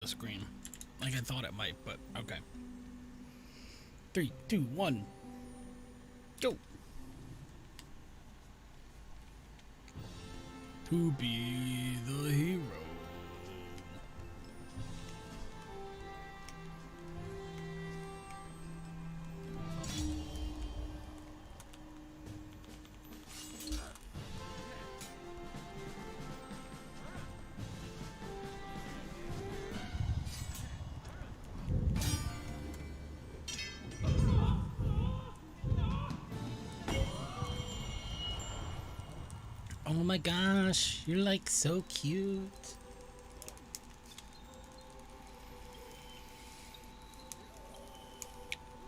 the screen. Like I thought it might, but okay. 3, 2, 1, go! To be the hero. Oh my gosh, you're like so cute.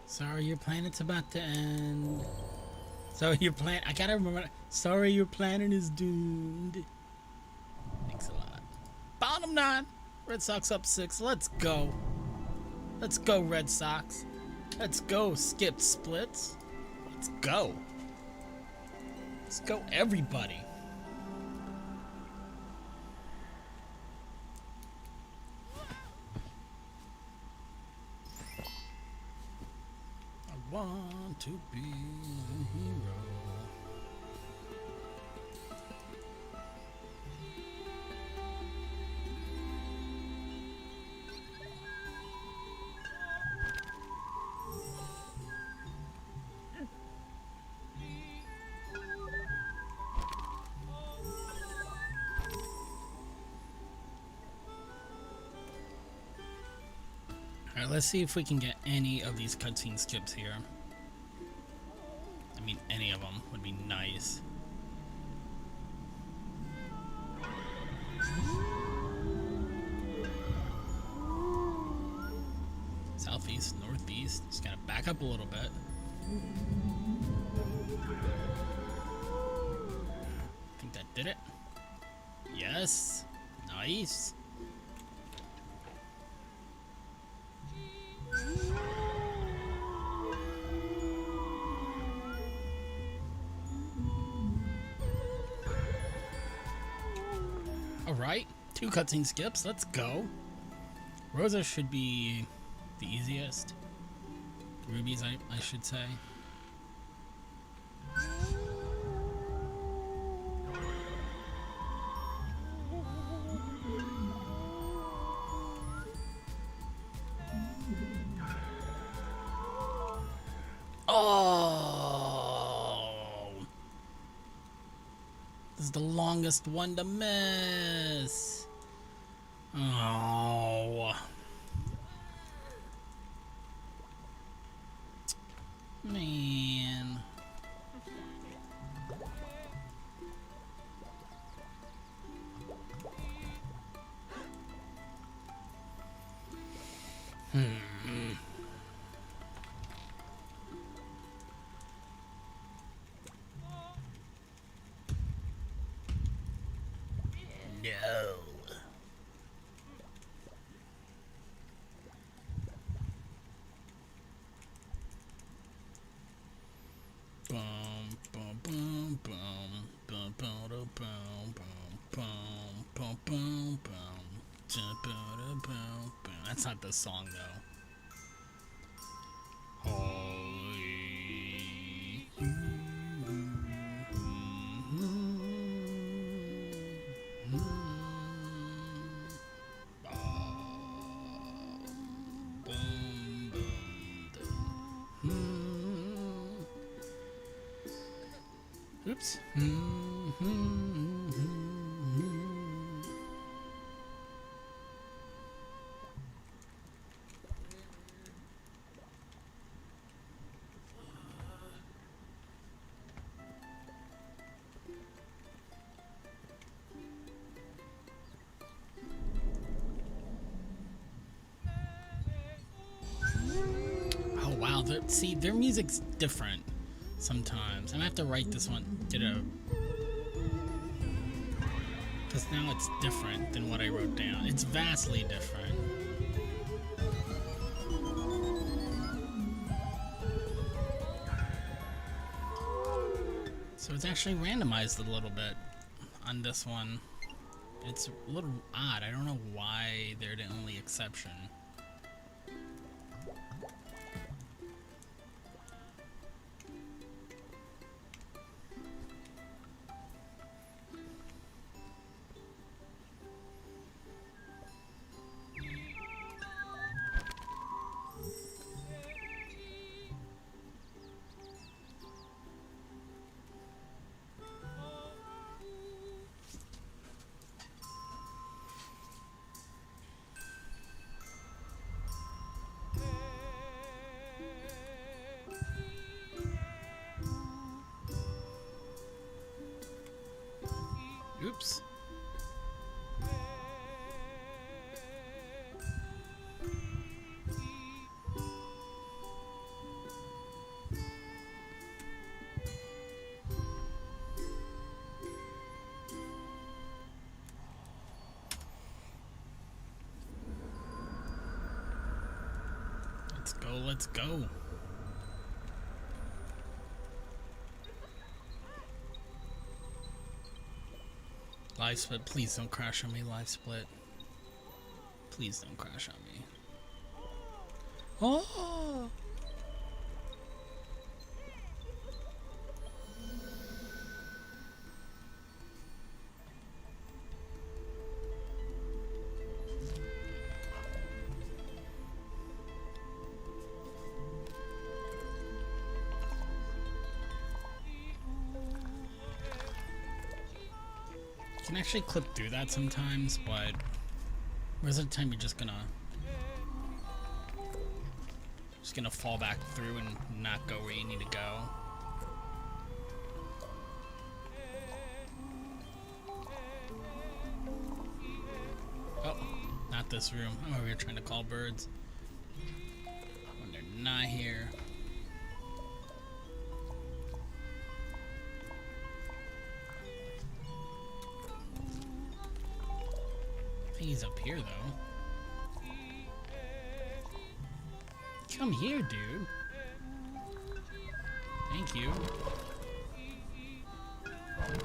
Sorry, your planet's about to end. So your planet, I gotta remember. Sorry, your planet is doomed. Thanks a lot. Bottom 9. Red Sox up 6. Let's go. Let's go, Red Sox. Let's go, Skip Splits. Let's go. Let's go, everybody. I want to be a hero. Alright, let's see if we can get any of these cutscene skips here. I mean, any of them would be nice. Southeast, northeast. Just gotta back up a little bit. I think that did it. Yes. Nice. Alright, 2 cutscene skips, let's go. Rosa should be the easiest. Rubies, I should say. Oh! This is the longest one to miss. Oh. Man. No. Bum bum bum bum bum bum bum bum bum bum bum. That's not the song though. Oops. Oh wow, see, their music's different sometimes. I'm gonna have to write this one, because now it's different than what I wrote down. It's vastly different. So it's actually randomized a little bit on this one. It's a little odd. I don't know why they're the only exception. Oops. Let's go, let's go. Live split, please don't crash on me, live split. Please don't crash on me. Oh! You can actually clip through that sometimes, but most of the time you're just gonna fall back through and not go where you need to go. Oh, not this room. I'm over here trying to call birds when they're not here. I think he's up here though. Come here, dude. Thank you.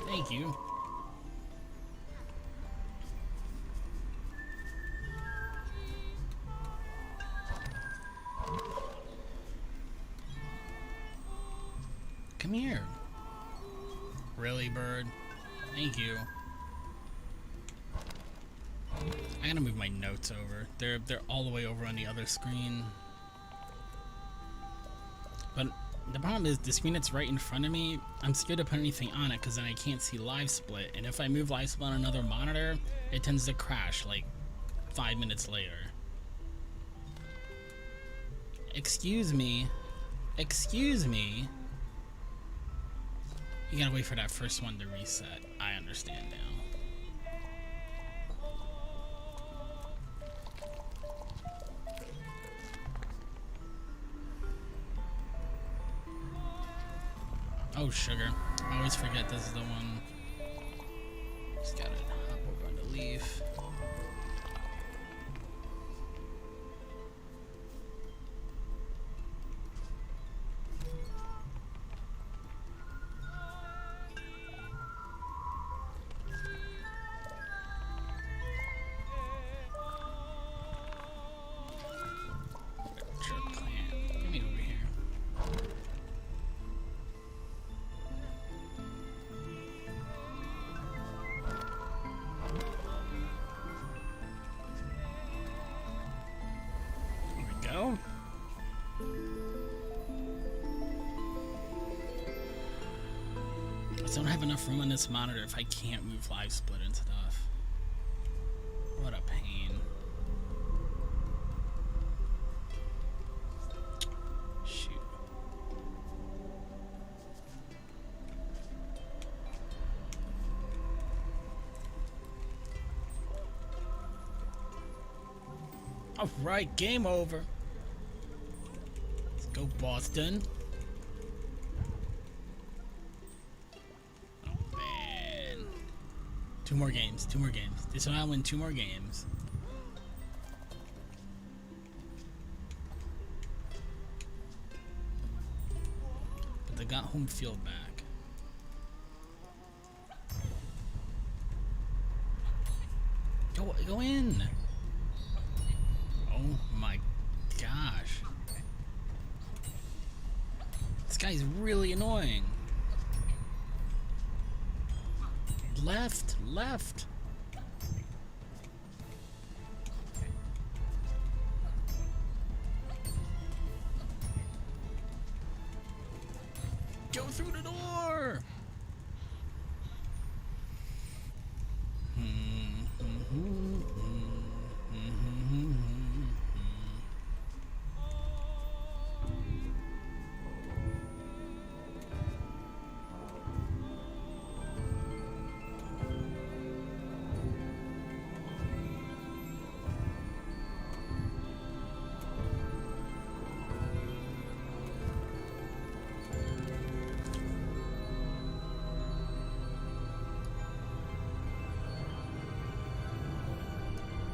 Thank you. Come here. Really, bird? Thank you. I gotta move my notes over. They're all the way over on the other screen. But the problem is the screen that's right in front of me, I'm scared to put anything on it because then I can't see live split. And if I move live split on another monitor, it tends to crash like 5 minutes later. Excuse me. Excuse me. You gotta wait for that first one to reset. I understand now. Oh, sugar. I always forget this is the one. Just gotta hop over on the leaf. Jerk plant. Get me over here. Go. I just don't have enough room on this monitor if I can't move live split and stuff. What a pain. Shoot. Alright, game over. Let's go, Boston. Oh, man. Two more games. This one I'll win 2 more games. But they got home field back. Go in. Oh my gosh. This guy's really annoying. Left, left. Go through the door.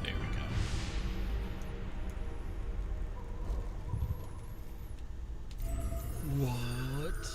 There we go. What?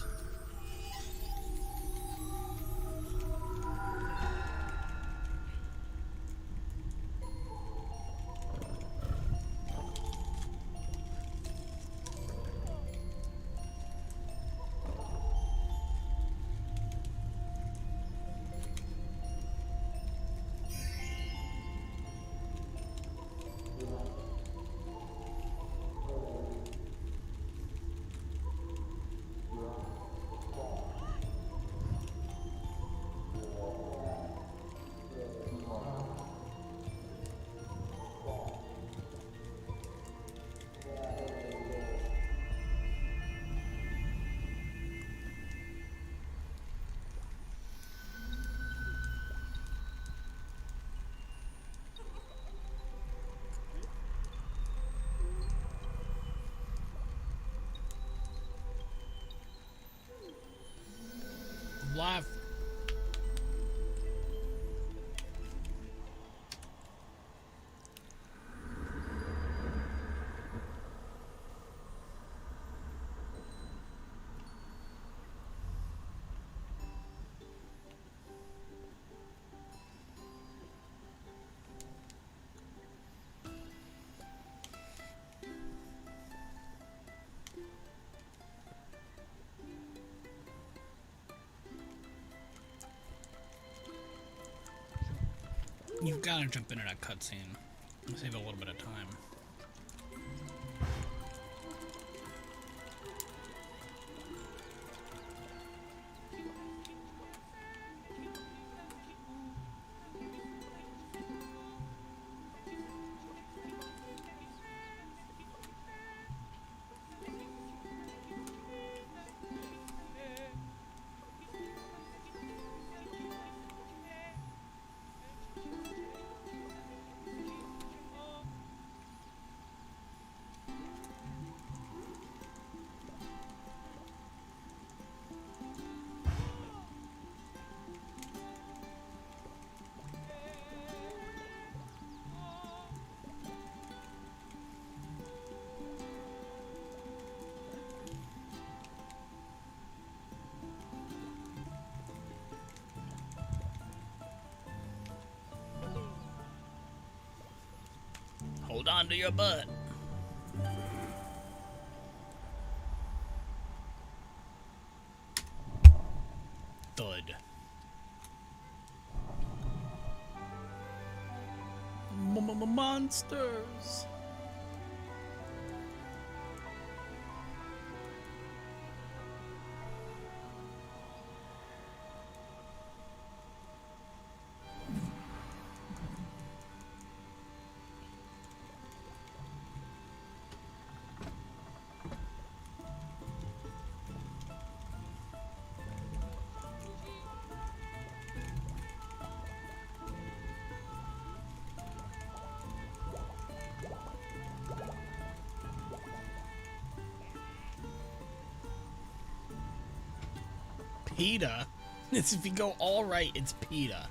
Life. You've got to jump into that cutscene. Save a little bit of time. Hold on to your butt. Thud. Monsters. PETA? It's if you go all right, it's PETA.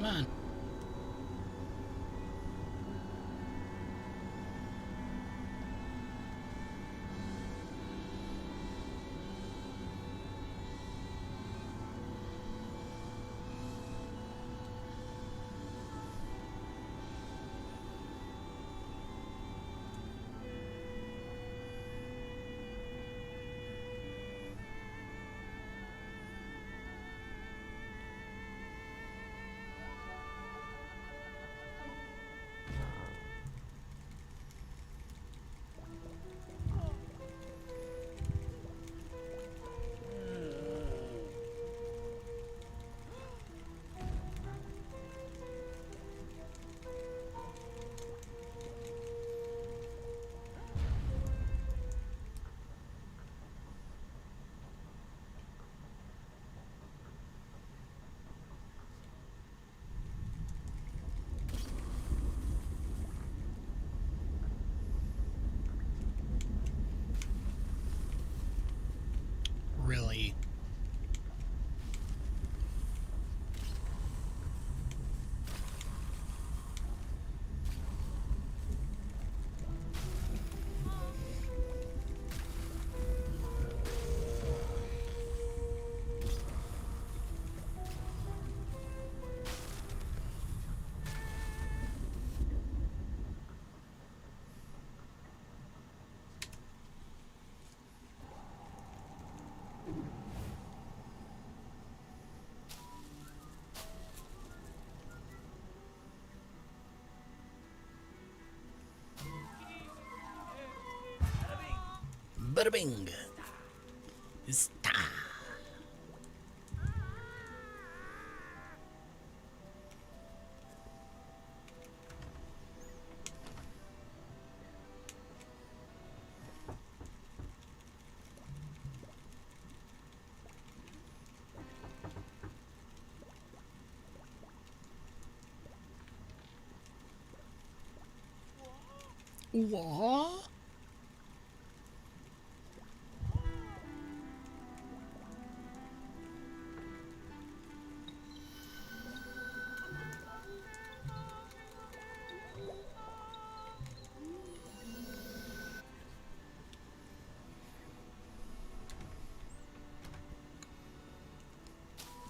on. Really? Bada bing. Stop. What?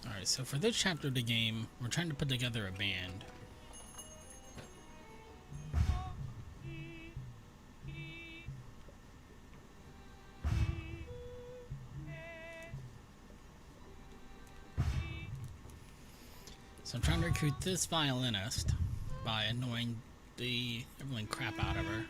Alright, so for this chapter of the game, we're trying to put together a band. So I'm trying to recruit this violinist by annoying the everyone crap out of her.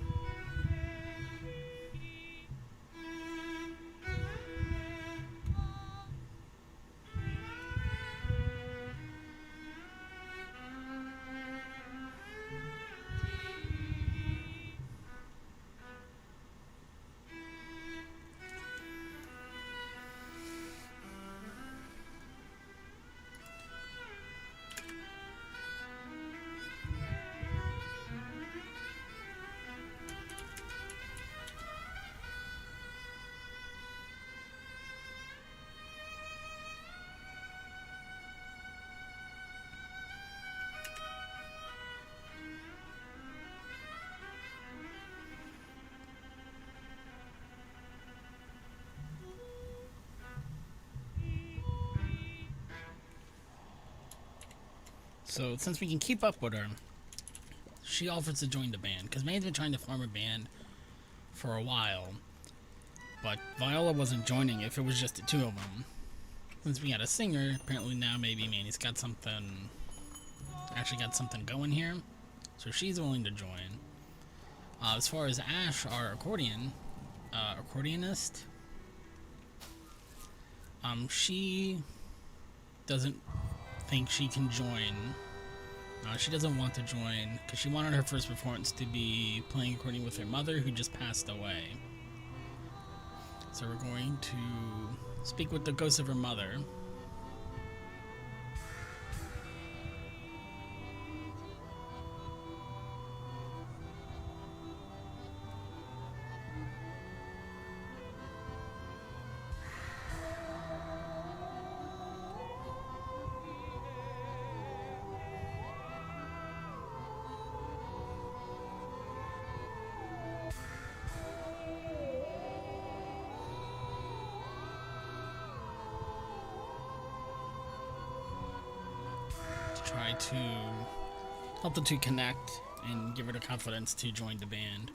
So since we can keep up with her, she offers to join the band, because May's been trying to form a band for a while, but Viola wasn't joining if it was just the two of them. Since we got a singer, apparently now maybe Manny's got something, actually got something going here, so she's willing to join. As far as Ash, our accordionist, she doesn't think she can join. She doesn't want to join because she wanted her first performance to be playing accordion with her mother, who just passed away. So we're going to speak with the ghost of her mother. try to help the two connect and give her the confidence to join the band.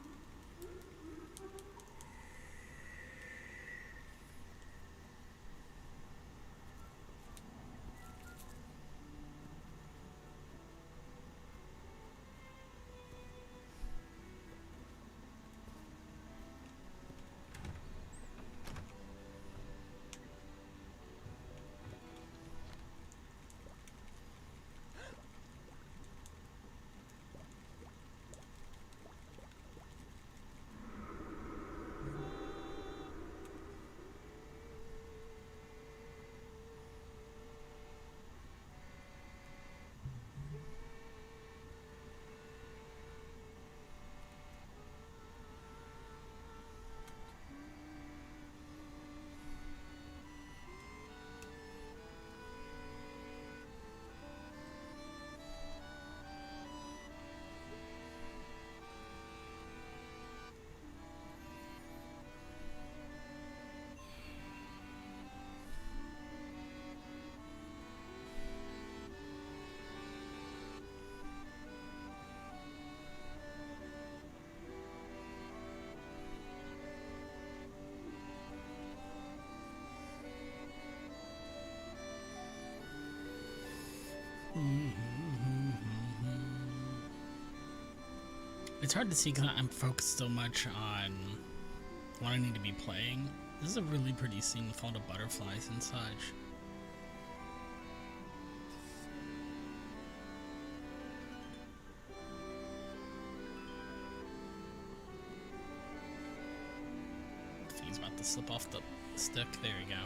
It's hard to see because I'm focused so much on what I need to be playing. This is a really pretty scene with all the butterflies and such. He's about to slip off the stick. There we go.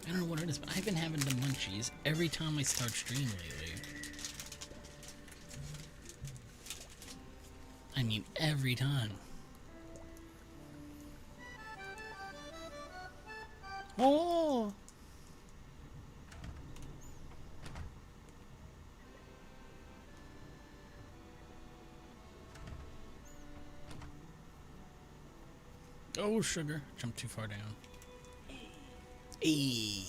I don't know what it is, but I've been having the munchies every time I start streaming lately. I mean, every time. Oh! Oh, sugar. Jumped too far down. Hey.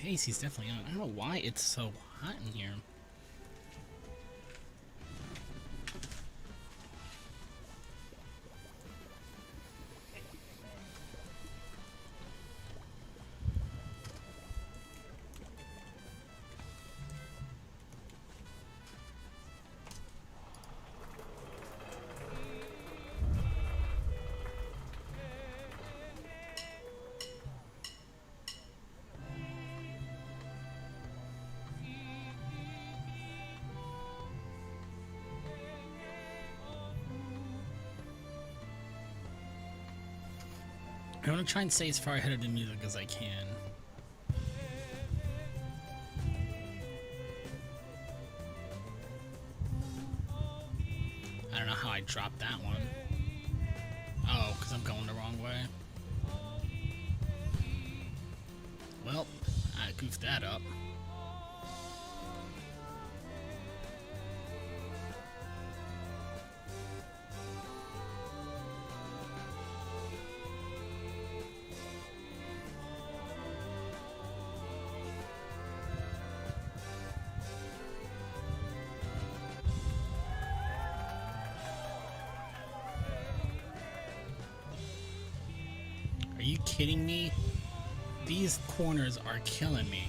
AC's definitely on. I don't know why it's so hot in here. I want to try and stay as far ahead of the music as I can. I don't know how I dropped that one. Oh, because I'm going the wrong way. Well, I goofed that up. Are you kidding me? These corners are killing me.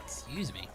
Excuse me.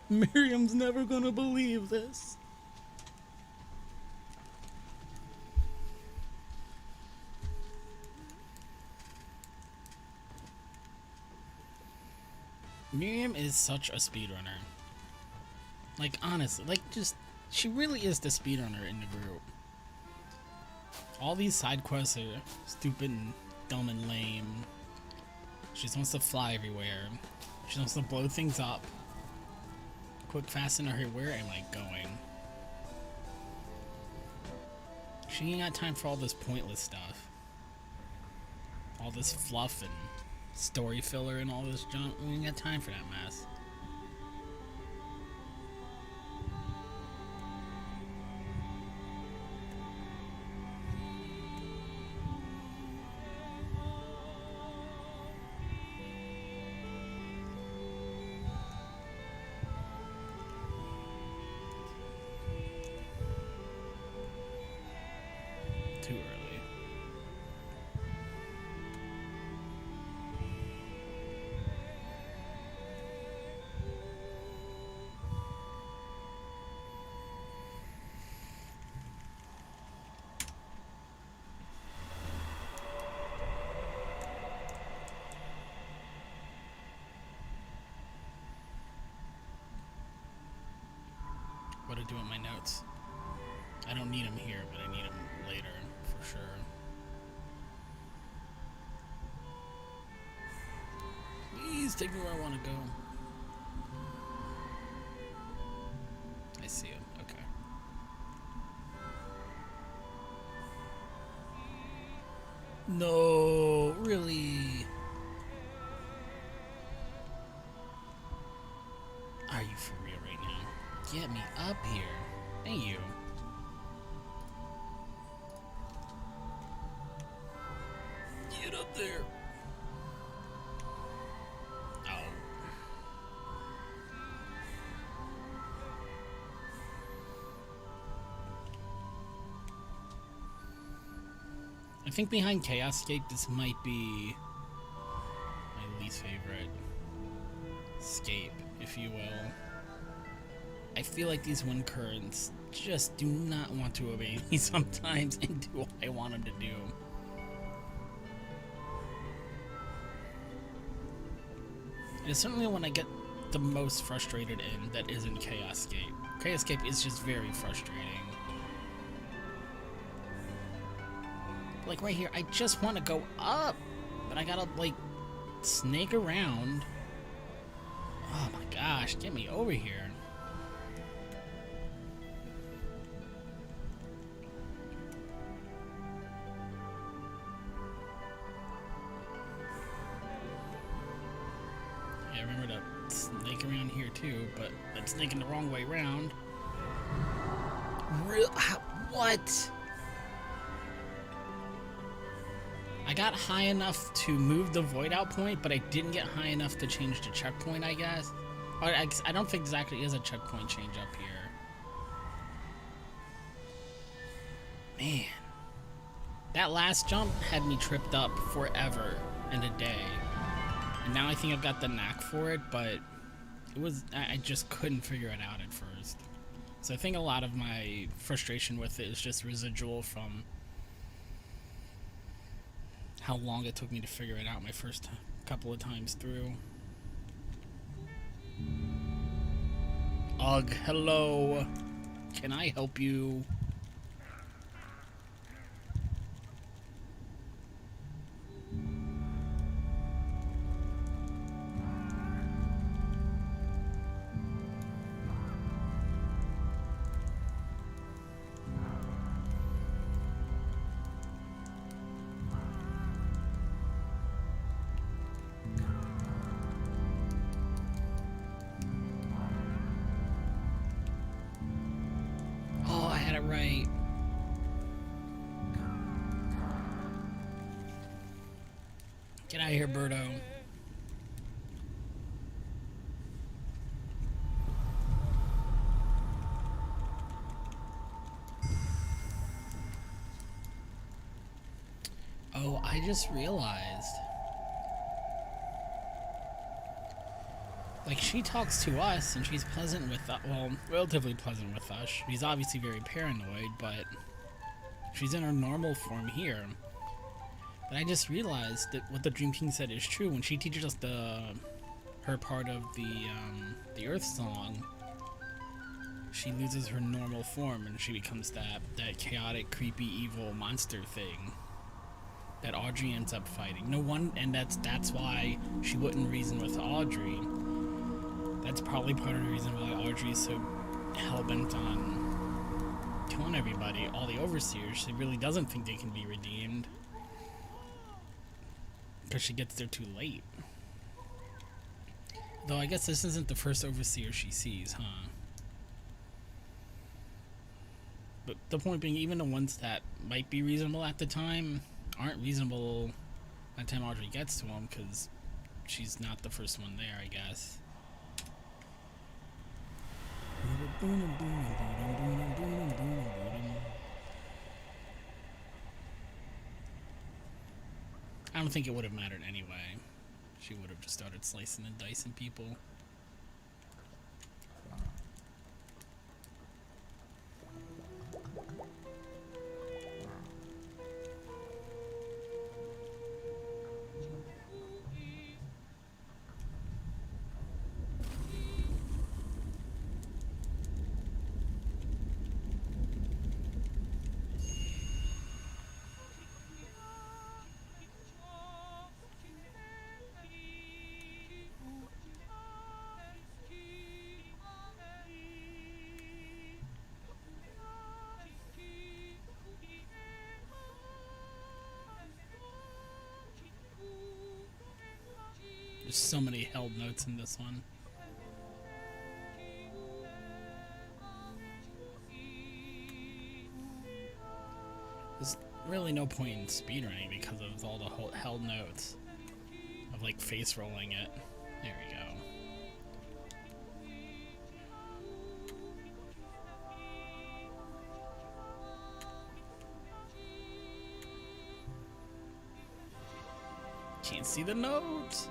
Miriam's never gonna believe this. Miriam is such a speedrunner. Like, honestly, like, just, she really is the speedrunner in the group. All these side quests are stupid and dumb and lame. She just wants to fly everywhere. She wants to blow things up. Quick, fast, and hurry. Where am I going? She ain't got time for all this pointless stuff. All this fluff and story filler and all this junk. We ain't got time for that mess. Too early. What to do with my notes? I don't need them here, but I need them later for sure. Please take me where I want to go. I see it. Okay. No, really? Are you for real right now? Get me up here. Thank you. Get up there. Oh. I think behind Chaoscape, this might be my least favorite scape, if you will. I feel like these wind currents just do not want to obey me sometimes and do what I want them to do. And it's certainly when I get the most frustrated in that isn't Chaoscape. Chaoscape is just very frustrating. Like right here, I just want to go up, but I gotta like snake around. Oh my gosh, get me over here. Yeah, remember to snake around here too, but I'm snaking the wrong way around. What? I got high enough to move the void out point, but I didn't get high enough to change the checkpoint, I guess. Or I don't think there actually is a checkpoint change up here. Man. That last jump had me tripped up forever and a day. And now I think I've got the knack for it, but I just couldn't figure it out at first. So I think a lot of my frustration with it is just residual from how long it took me to figure it out my first couple of times through. Ugh, hello. Can I help you? Right. Get out of here, Birdo. Oh, I just realized. Like, she talks to us, and she's pleasant with us. Well, relatively pleasant with us. She's obviously very paranoid, but she's in her normal form here. But I just realized that what the Dream King said is true. When she teaches us her part of the Earth Song, she loses her normal form, and she becomes that chaotic, creepy, evil monster thing that Audrey ends up fighting. No one, and that's why she wouldn't reason with Audrey. That's probably part of the reason why Audrey's so hell-bent on killing everybody, all the overseers. She really doesn't think they can be redeemed. Because she gets there too late. Though I guess this isn't the first overseer she sees, huh? But the point being, even the ones that might be reasonable at the time aren't reasonable by the time Audrey gets to them, because she's not the first one there, I guess. I don't think it would have mattered anyway. She would have just started slicing and dicing people. There's so many held notes in this one. There's really no point in speedrunning because of all the held notes of like face rolling it. There we go. Can't see the notes.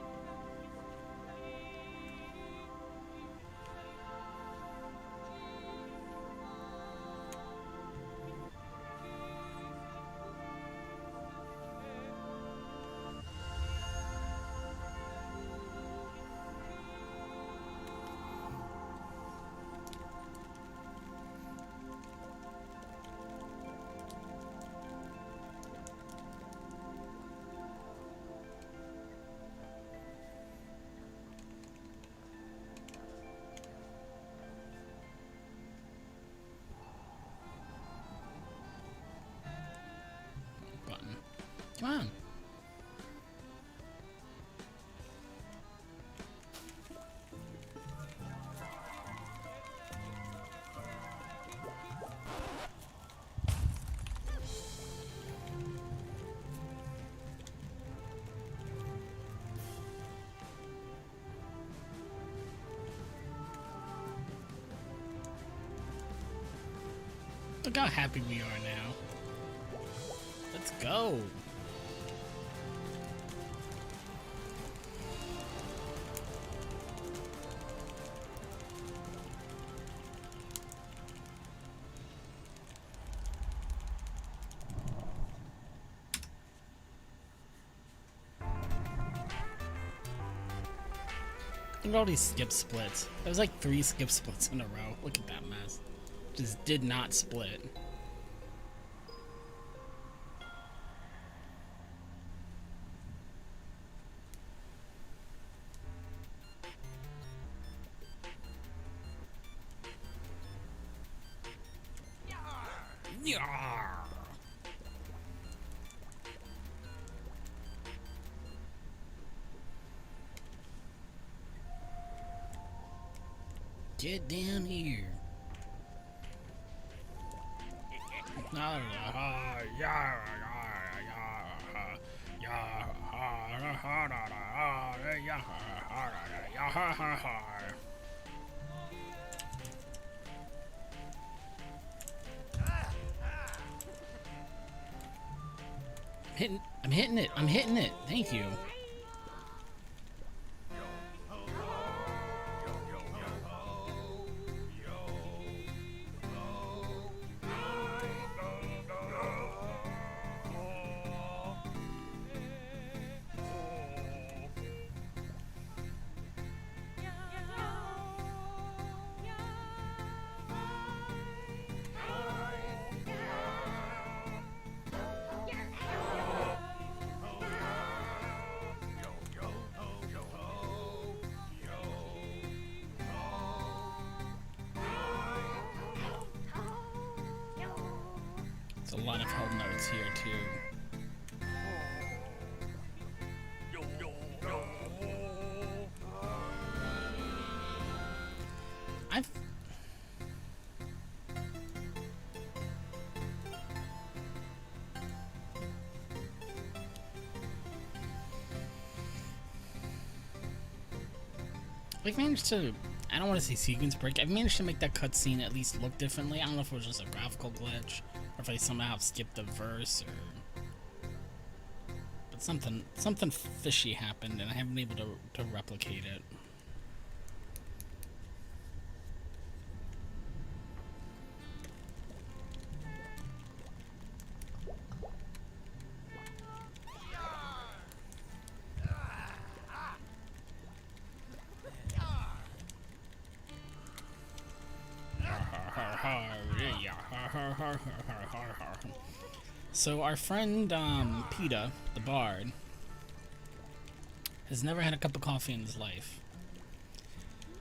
Come on. Look how happy we are now. Let's go. Look at all these skip splits. There was like 3 skip splits in a row. Look at that mess. Just did not split. Yarr. Get down here. I'm hitting it. I'm hitting it. Thank you. There's a lot of held notes here too. I've managed to, I don't want to say sequence break, I've managed to make that cutscene at least look differently. I don't know if it was just a graphical glitch, or if I somehow skipped a verse, or... But something fishy happened, and I haven't been able to replicate it. So our friend PETA, the bard, has never had a cup of coffee in his life.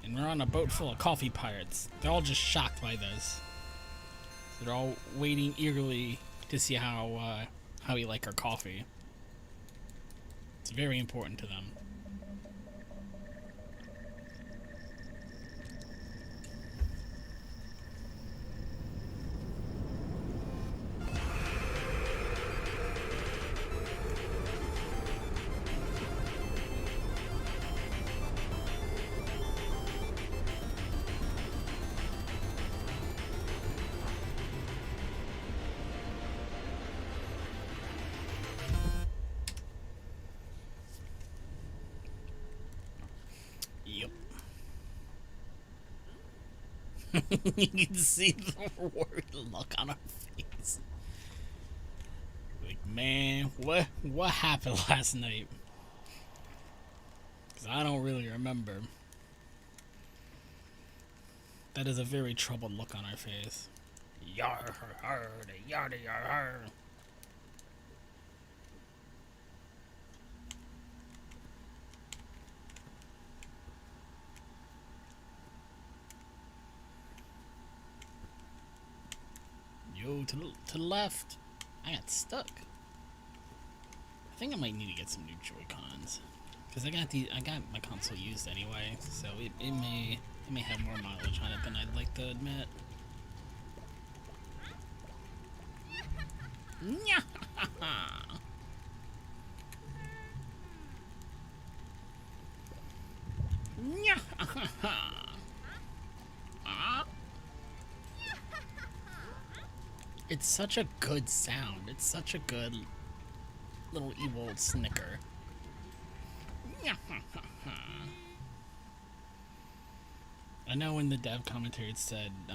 And we're on a boat full of coffee pirates. They're all just shocked by this. They're all waiting eagerly to see how we like our coffee. It's very important to them. You can see the worried look on her face. Like, man, what happened last night? Because I don't really remember. That is a very troubled look on her face. Yar har har, yada yar har. Yo, to the left. I got stuck. I think I might need to get some new Joy-Cons, because I got my console used anyway, so it may have more mileage on it than I'd like to admit. It's such a good sound. It's such a good little evil snicker. I know in the dev commentary it said, I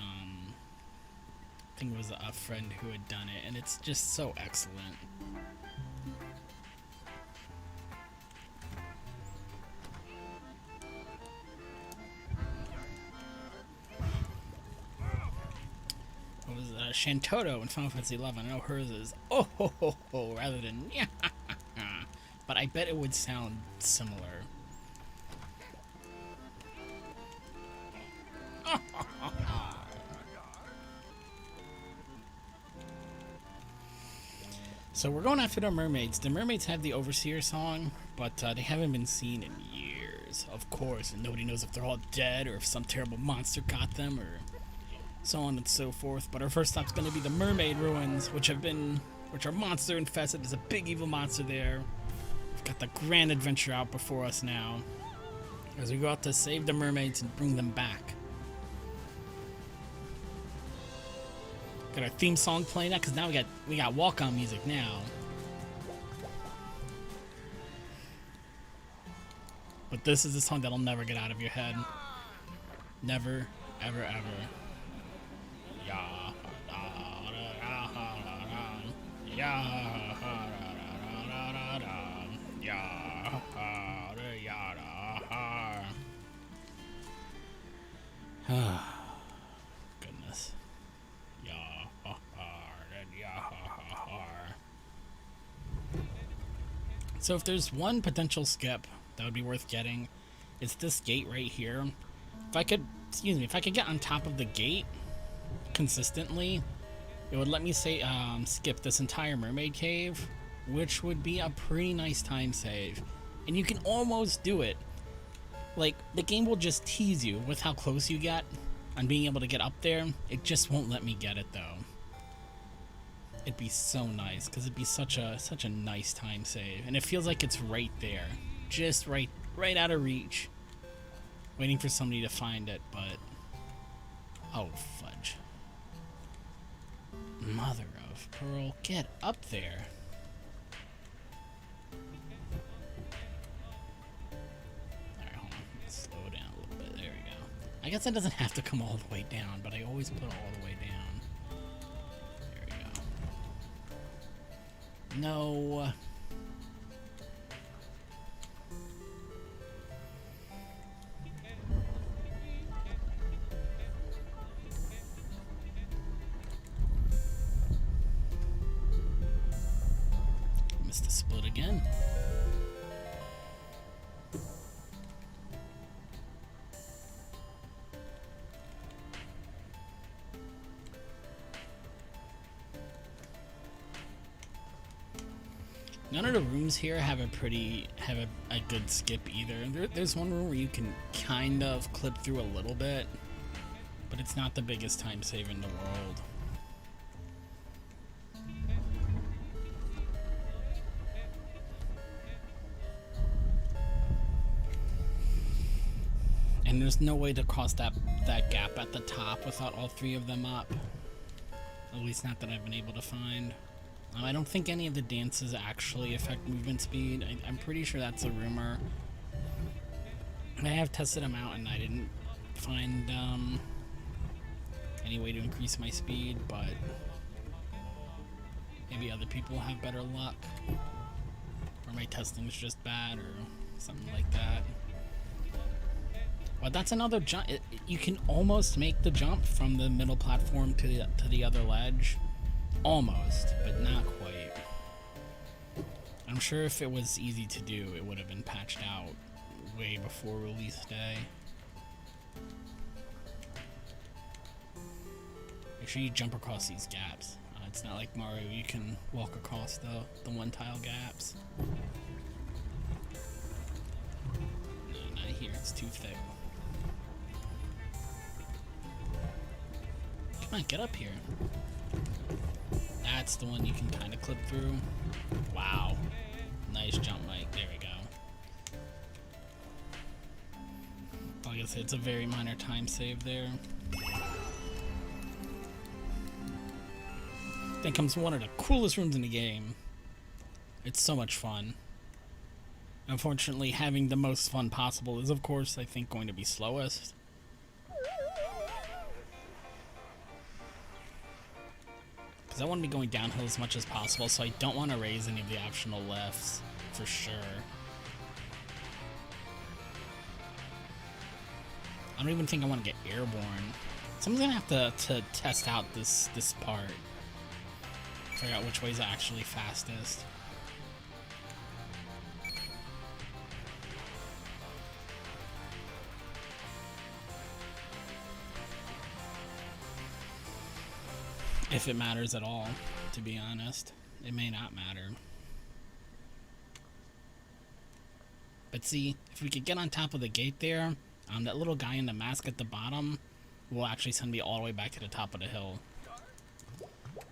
think it was a friend who had done it, and it's just so excellent. What was Shantoto in Final Fantasy XI? I know hers is oh ho ho ho rather than yeah, but I bet it would sound similar. So we're going after the mermaids. The mermaids have the Overseer song, but they haven't been seen in years, of course, and nobody knows if they're all dead or if some terrible monster got them or so on and so forth. But our first stop's going to be the mermaid ruins, which are monster infested. There's a big evil monster there. We've got the grand adventure out before us now, as we go out to save the mermaids and bring them back. Got our theme song playing that because now we got walk-on music now. But this is a song that'll never get out of your head. Never, ever, ever. Goodness. So if there's one potential skip that would be worth getting, it's this gate right here. If I could get on top of the gate consistently, it would let me say skip this entire mermaid cave, which would be a pretty nice time save. And you can almost do it. Like, the game will just tease you with how close you get on being able to get up there. It just won't let me get it though. It'd be so nice because it'd be such a nice time save, and it feels like it's right there, just right out of reach, waiting for somebody to find it. But oh fudge, mother of pearl, get up there. Alright, hold on, let's slow down a little bit. There we go. I guess it doesn't have to come all the way down, but I always put it all the way down. No. Missed the split again. None of the rooms here have a good skip either. There's one room where you can kind of clip through a little bit, but it's not the biggest time save in the world. And there's no way to cross that gap at the top without all three of them up. At least not that I've been able to find. I don't think any of the dances actually affect movement speed. I'm pretty sure that's a rumor. I have tested them out and I didn't find any way to increase my speed, but maybe other people have better luck, or my testing's just bad or something like that. But that's another jump. You can almost make the jump from the middle platform to the other ledge. Almost, but not quite. I'm sure if it was easy to do, it would have been patched out way before release day. Make sure you jump across these gaps. It's not like Mario, you can walk across the one tile gaps. No, not here, it's too thick. Come on, get up here. That's the one you can kind of clip through. Wow. Nice jump, Mike. There we go. Like I said, it's a very minor time save there. That comes one of the coolest rooms in the game. It's so much fun. Unfortunately, having the most fun possible is, of course, I think, going to be slowest. Because I want to be going downhill as much as possible, so I don't want to raise any of the optional lifts, for sure. I don't even think I want to get airborne. So I'm going to have to test out this part. Figure out which way's actually fastest. If it matters at all, to be honest. It may not matter. But see, if we could get on top of the gate there, that little guy in the mask at the bottom will actually send me all the way back to the top of the hill.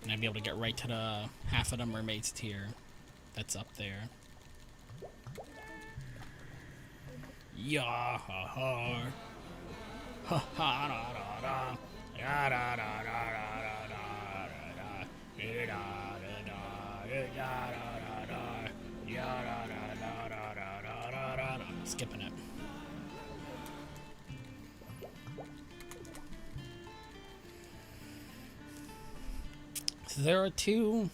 And I'd be able to get right to the half of the mermaid's tier that's up there. Yeah, ha ha. Ha ha da da da. Ya da da da da da da da. Ya da da da. Ya da da da. Ya da da da da da da da da. I'm skipping it. So there are 2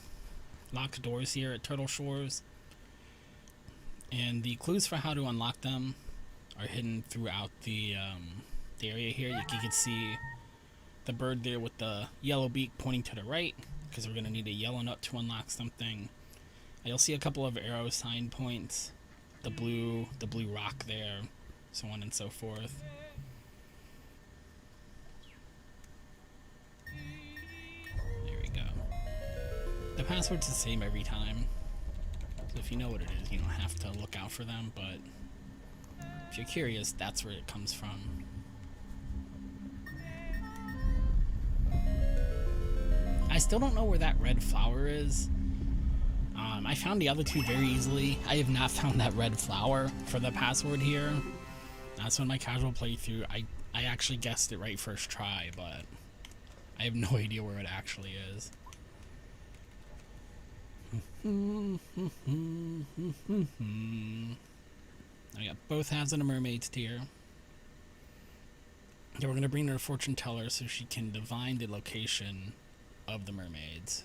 locked doors here at Turtle Shores, and the clues for how to unlock them are hidden throughout the area here. You can see the bird there with the yellow beak pointing to the right, because we're going to need a yellow nut to unlock something. You'll see a couple of arrow sign points, the blue rock there, so on and so forth. The password's the same every time, so if you know what it is, you don't have to look out for them, but if you're curious, that's where it comes from. I still don't know where that red flower is. I found the other 2 very easily. I have not found that red flower for the password here. That's when my casual playthrough, I actually guessed it right first try, but I have no idea where it actually is. I got both halves of the mermaid's tier. Yeah, we're going to bring her a fortune teller so she can divine the location of the mermaids.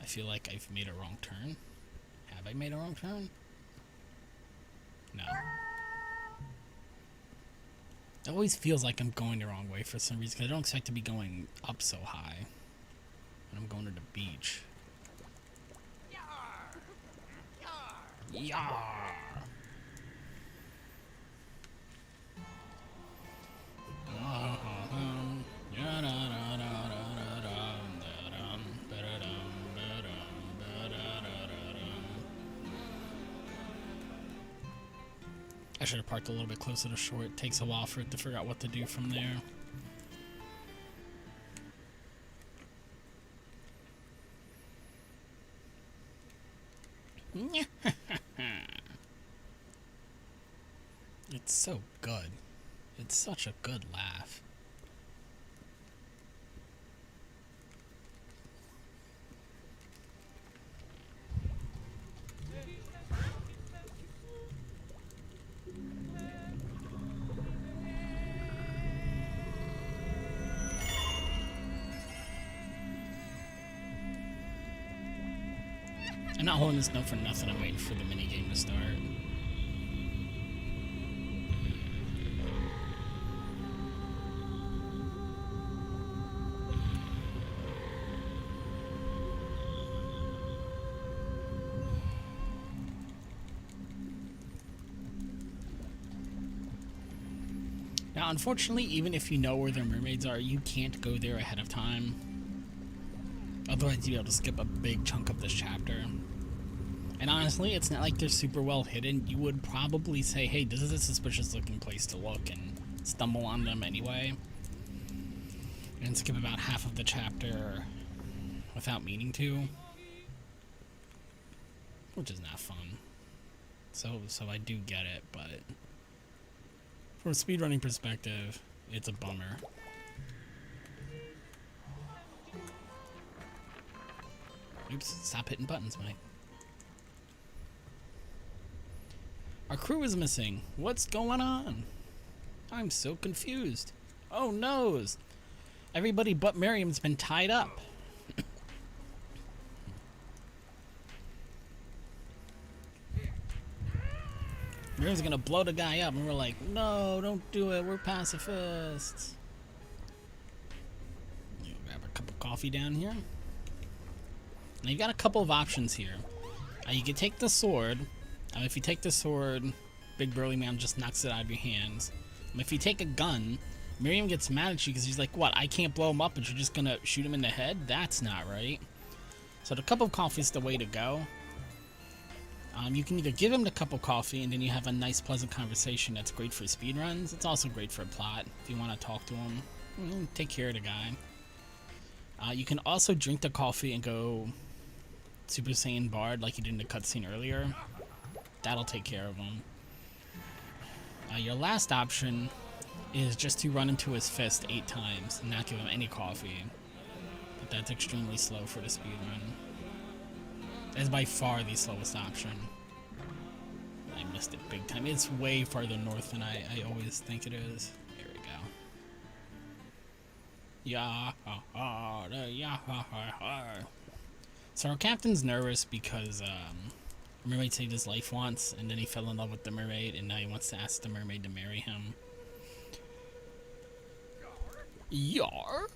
I feel like I've made a wrong turn. Have I made a wrong turn? No. It always feels like I'm going the wrong way for some reason, because I don't expect to be going up so high when I'm going to the beach. Yar! I should have parked a little bit closer to shore. It takes a while for it to figure out what to do from there. It's so good. It's such a good laugh. I'm not holding this note for nothing. I'm waiting for the minigame to start. Now, unfortunately, even if you know where their mermaids are, you can't go there ahead of time. Otherwise, you'd be able to skip a big chunk of this chapter. And honestly, it's not like they're super well hidden. You would probably say, hey, this is a suspicious looking place to look, and stumble on them anyway. And skip about half of the chapter without meaning to. Which is not fun. So I do get it, but from a speedrunning perspective, it's a bummer. Oops, stop hitting buttons, Mike. Our crew is missing. What's going on? I'm so confused. Oh noes! Everybody but Miriam's been tied up. Miriam's gonna blow the guy up, and we're like, no, don't do it. We're pacifists. Grab a cup of coffee down here. Now you got a couple of options here. You can take the sword. If you take the sword, Big Burly Man just knocks it out of your hands. If you take a gun, Miriam gets mad at you because he's like, what, I can't blow him up, but you're just gonna shoot him in the head? That's not right. So the cup of coffee is the way to go. You can either give him the cup of coffee and then you have a nice, pleasant conversation that's great for speedruns. It's also great for a plot if you want to talk to him. Take care of the guy. You can also drink the coffee and go Super Saiyan Bard like you did in the cutscene earlier. That'll take care of him. Your last option is just to run into his fist 8 times and not give him any coffee. But that's extremely slow for the speedrun. That's by far the slowest option. I missed it big time. It's way farther north than I always think it is. Here we go. Yeah, So our captain's nervous because the mermaid saved his life once, and then he fell in love with the mermaid, and now he wants to ask the mermaid to marry him. Yar?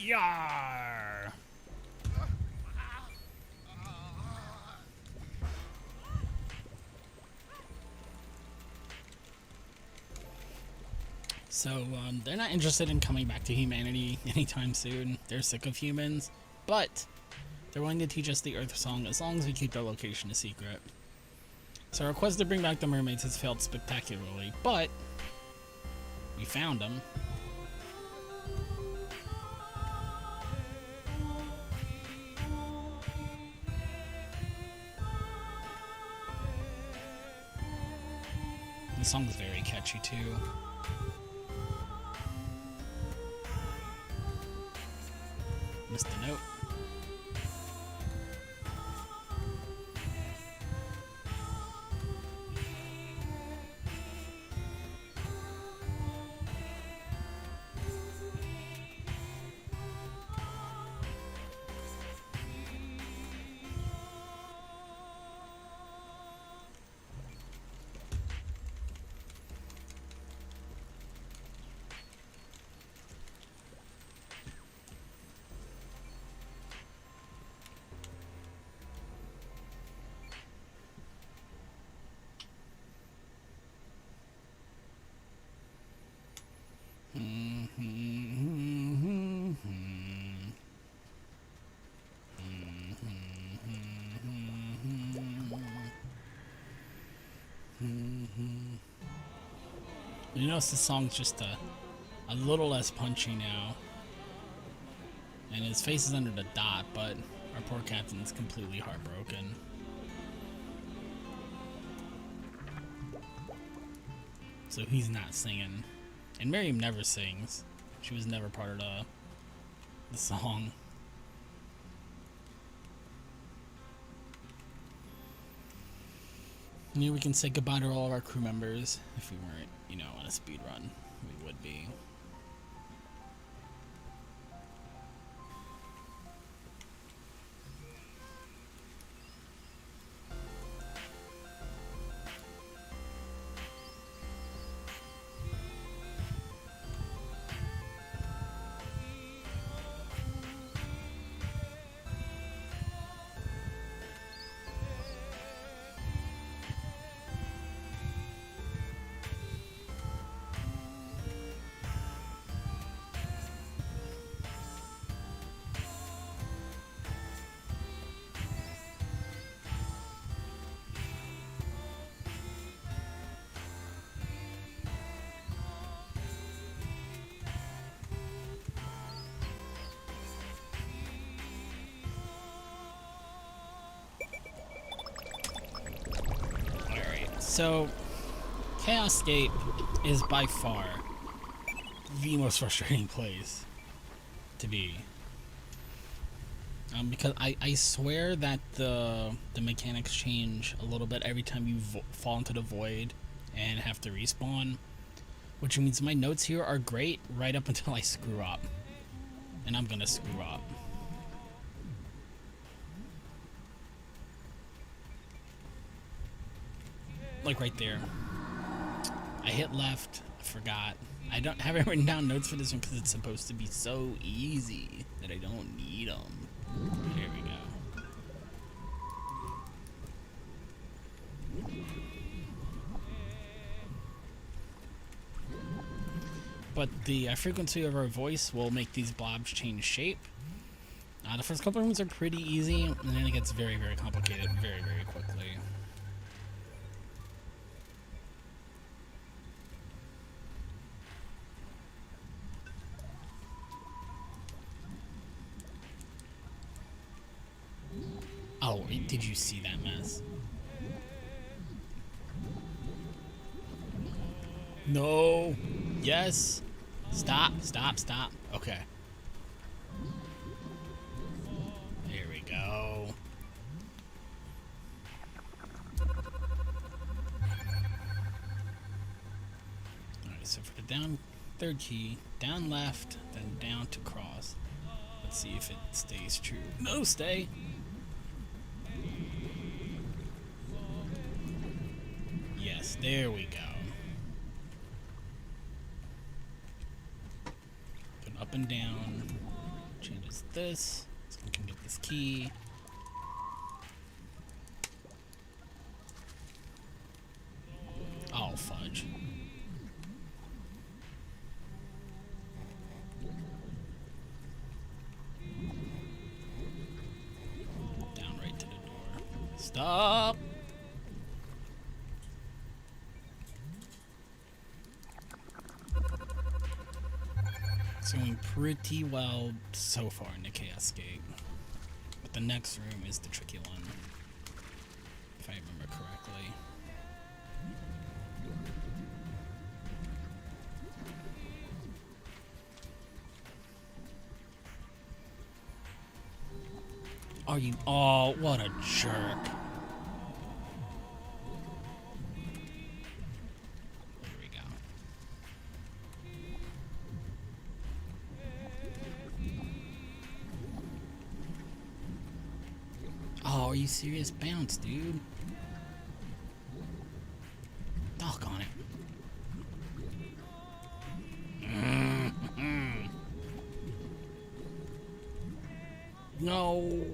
Yar! So, they're not interested in coming back to humanity anytime soon. They're sick of humans, but they're willing to teach us the Earth Song as long as we keep their location a secret. So our request to bring back the mermaids has failed spectacularly, but we found them. The song's very catchy too. Missed the note. You notice the song's just a little less punchy now. And his face is under the dot, but our poor captain's completely heartbroken. So he's not singing. And Miriam never sings. She was never part of the song. You know, we can say goodbye to all of our crew members. If we weren't, you know, on a speed run, we would be. So, Chaoscape is by far the most frustrating place to be. Because I swear that the mechanics change a little bit every time you fall into the void and have to respawn, which means my notes here are great right up until I screw up, and I'm gonna screw up. Like right there, I hit left. I forgot. I haven't written down notes for this one because it's supposed to be so easy that I don't need them. There we go. But the frequency of our voice will make these blobs change shape. The first couple of rooms are pretty easy, and then it gets very, very complicated very, very quickly. Oh, did you see that mess? No. Yes. Stop, stop, stop. Okay. There we go. Alright, so for the down third key, down left, then down to cross. Let's see if it stays true. No, stay. Yes, there we go. Put up and down. Changes this. So we can get this key. Oh, fudge. Down right to the door. Stop! It's going pretty well so far in the Chaoscape. But the next room is the tricky one, if I remember correctly. Are you? Oh, what a jerk. There we go. Oh, are you serious? Bounce, dude. Doggone it. No.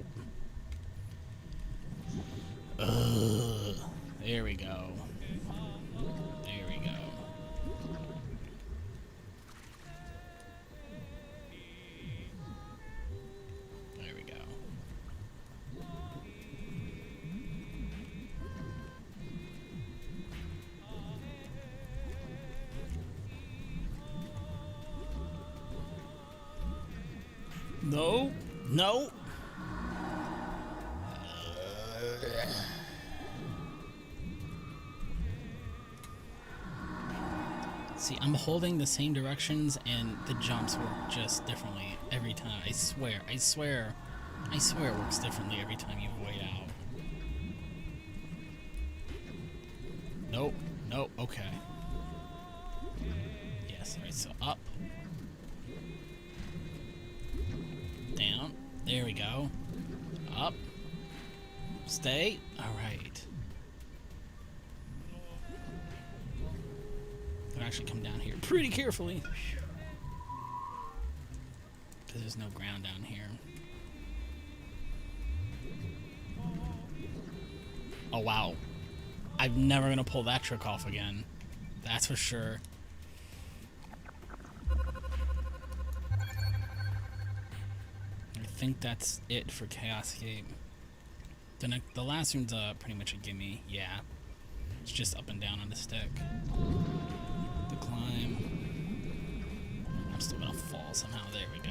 There we go. There we go. There we go. No. No. See, I'm holding the same directions and the jumps work just differently every time. I swear it works differently every time you void out. Nope, nope, okay. Yes, alright, so up. Down, there we go. Up. Stay, alright. Actually come down here pretty carefully because there's no ground down here. Oh wow, I'm never gonna pull that trick off again, that's for sure. I think that's it for Chaoscape. The last room's pretty much a gimme. Yeah, it's just up and down on the stick. Climb. I'm still gonna fall somehow. There we go.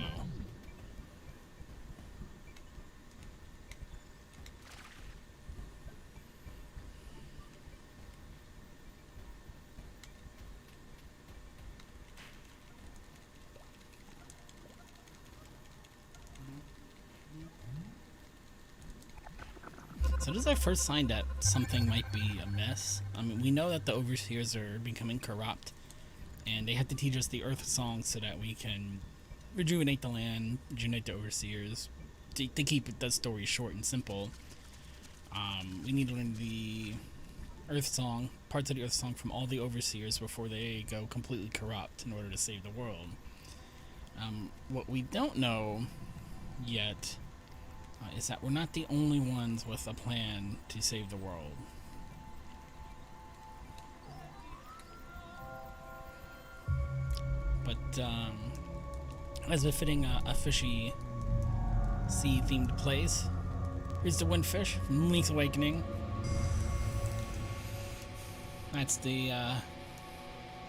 So this is our first sign that something might be amiss. I mean, we know that the overseers are becoming corrupt, and they have to teach us the Earth Song so that we can rejuvenate the land, rejuvenate the overseers. To keep the story short and simple, we need to learn the Earth Song, parts of the Earth Song from all the overseers before they go completely corrupt in order to save the world. What we don't know yet is that we're not the only ones with a plan to save the world. But as befitting a fishy sea-themed place, here's the Windfish from Link's Awakening. That's the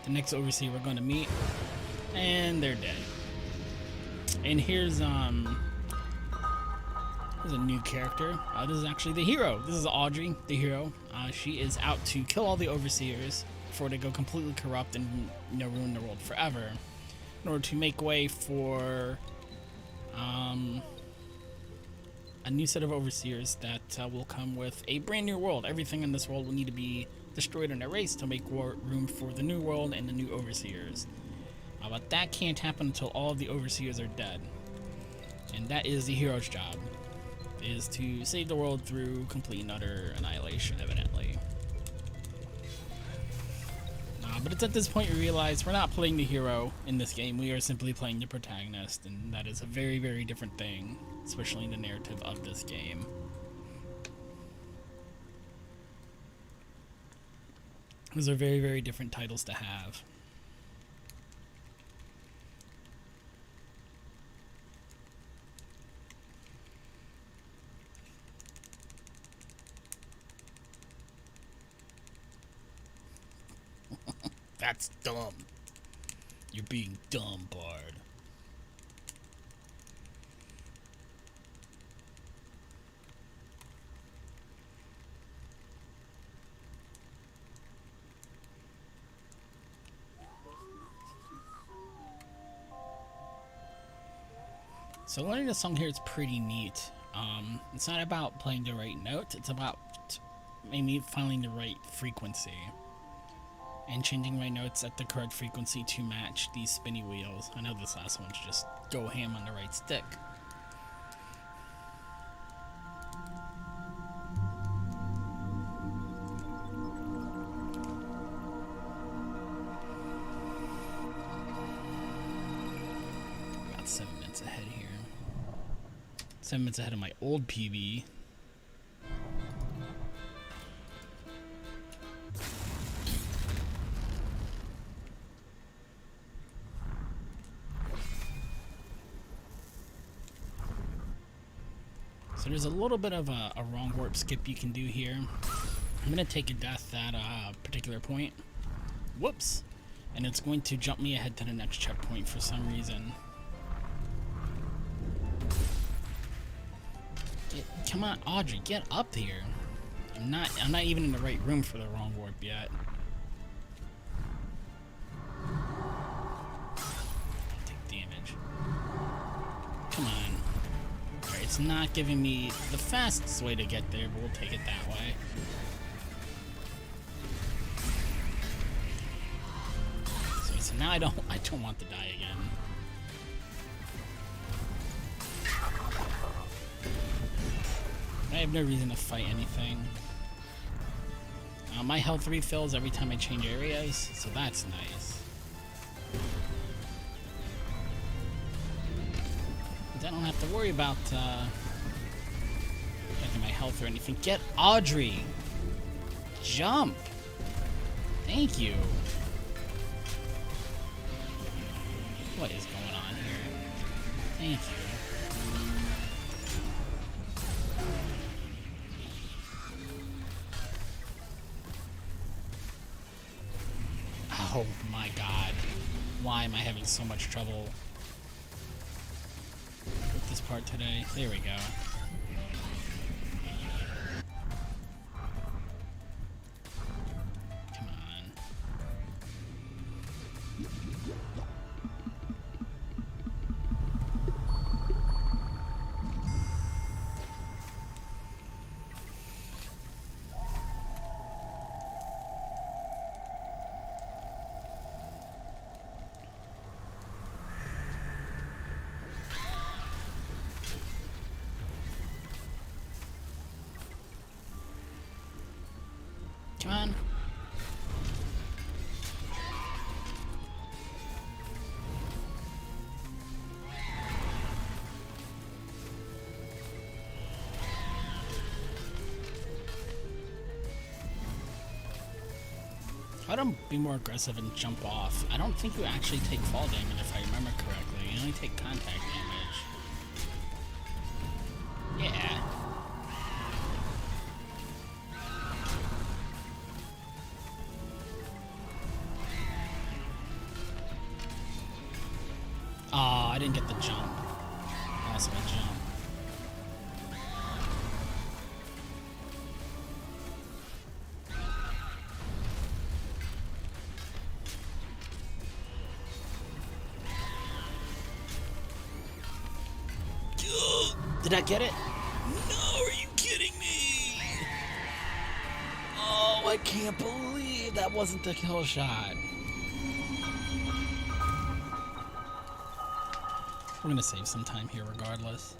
next overseer we're going to meet, and they're dead. And here's a new character. This is actually the hero. This is Audrey, the hero. She is out to kill all the overseers before they go completely corrupt and ruin the world forever, in order to make way for a new set of overseers that will come with a brand new world. Everything in this world will need to be destroyed in a race to make room for the new world and the new overseers. But that can't happen until all of the overseers are dead. And that is the hero's job, is to save the world through complete and utter annihilation, evidently. But it's at this point we realize we're not playing the hero in this game, we are simply playing the protagonist, and that is a very, very different thing, especially in the narrative of this game. Those are very, very different titles to have. That's dumb. You're being dumb, Bard. So learning the song here is pretty neat. It's not about playing the right note, it's about maybe finding the right frequency and changing my notes at the correct frequency to match these spinny wheels. I know this last one's just go ham on the right stick. About 7 minutes ahead here. 7 minutes ahead of my old PB. So there's a little bit of a wrong warp skip you can do here. I'm going to take a death at a particular point. Whoops. And it's going to jump me ahead to the next checkpoint for some reason. Come on, Audrey, get up here. I'm not even in the right room for the wrong warp yet. Take damage. Come on. It's not giving me the fastest way to get there, but we'll take it that way. So now I don't want to die again. I have no reason to fight anything. My health refills every time I change areas, so that's nice. I don't have to worry about getting my health or anything. Get Audrey! Jump! Thank you. What is going on here? Thank you. Oh my god. Why am I having so much trouble with this part today? There we go. Come on. Come on. Try to be more aggressive and jump off. I don't think you actually take fall damage if I remember correctly. You only take contact damage. Yeah. Aw, I didn't get the jump. Also a jump. Did I get it? No, are you kidding me? Oh, I can't believe that wasn't the kill shot. We're gonna save some time here regardless.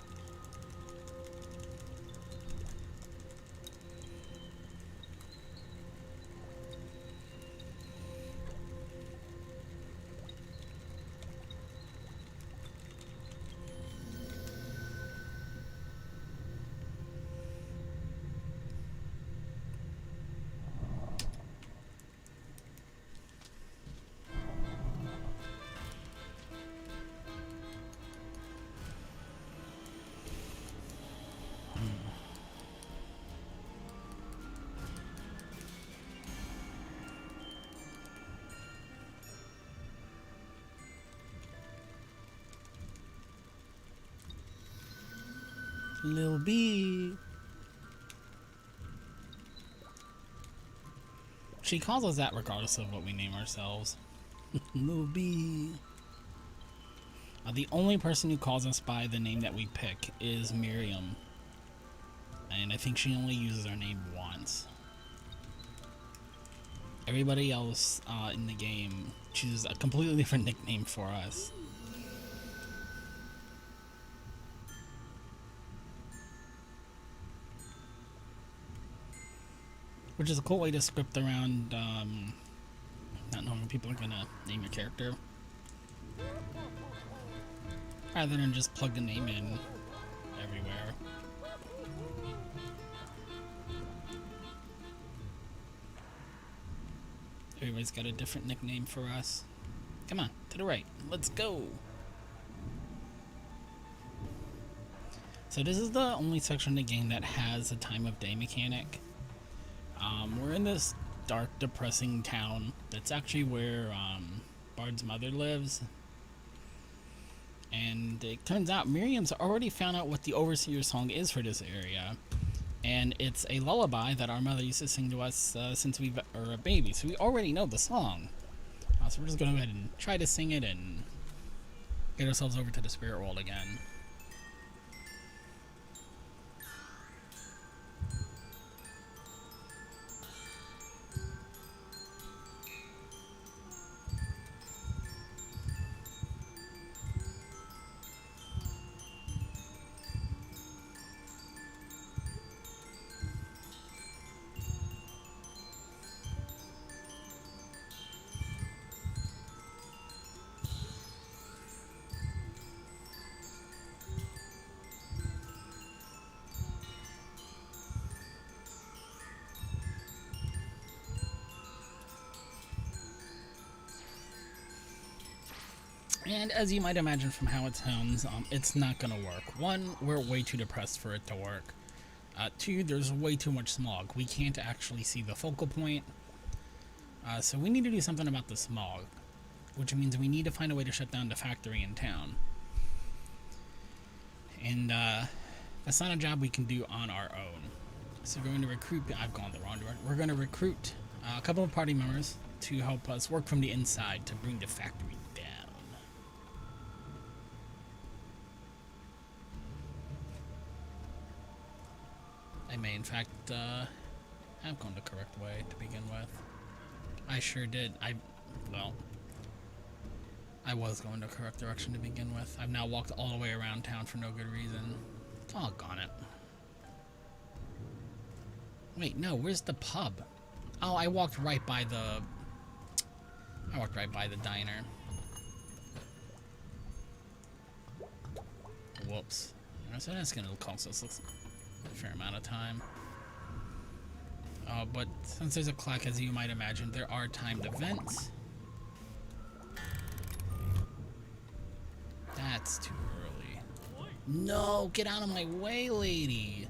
Lil B. She calls us that regardless of what we name ourselves. Lil B. The only person who calls us by the name that we pick is Miriam. And I think she only uses our name once. Everybody else in the game chooses a completely different nickname for us. Which is a cool way to script around not knowing when people are gonna name your character. Rather than just plug the name in everywhere. Everybody's got a different nickname for us. Come on, to the right. Let's go. So this is the only section of the game that has a time of day mechanic. We're in this dark, depressing town. That's actually where Bard's mother lives. And it turns out Miriam's already found out what the Overseer song is for this area. And it's a lullaby that our mother used to sing to us since we were a baby. So we already know the song. So we're just going to go ahead and try to sing it and get ourselves over to the spirit world again. And as you might imagine from how it sounds, it's not going to work. One, we're way too depressed for it to work. Two, there's way too much smog. We can't actually see the focal point. So we need to do something about the smog, which means we need to find a way to shut down the factory in town. And that's not a job we can do on our own. So we're going to recruit, I've gone the wrong direction. We're going to recruit a couple of party members to help us work from the inside to bring the factory down. I may, in fact, have gone the correct way to begin with. I sure did. Well, I was going the correct direction to begin with. I've now walked all the way around town for no good reason. Doggone it. Wait, no, where's the pub? Oh, I walked right by the diner. Whoops. So that's gonna cost us a fair amount of time. But since there's a clock, as you might imagine, there are timed events. That's too early. No, get out of my way, lady.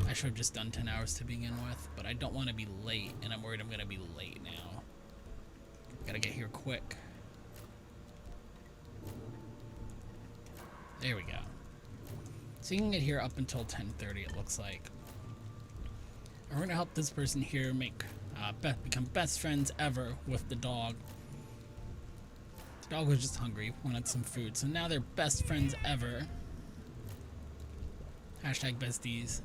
I should have just done 10 hours to begin with, but I don't want to be late, and I'm worried I'm gonna be late now. Gotta get here quick. There we go. So you can get here up until 10:30, it looks like. And we're gonna help this person here become best friends ever with the dog. The dog was just hungry, wanted some food, so now they're best friends ever. Hashtag besties.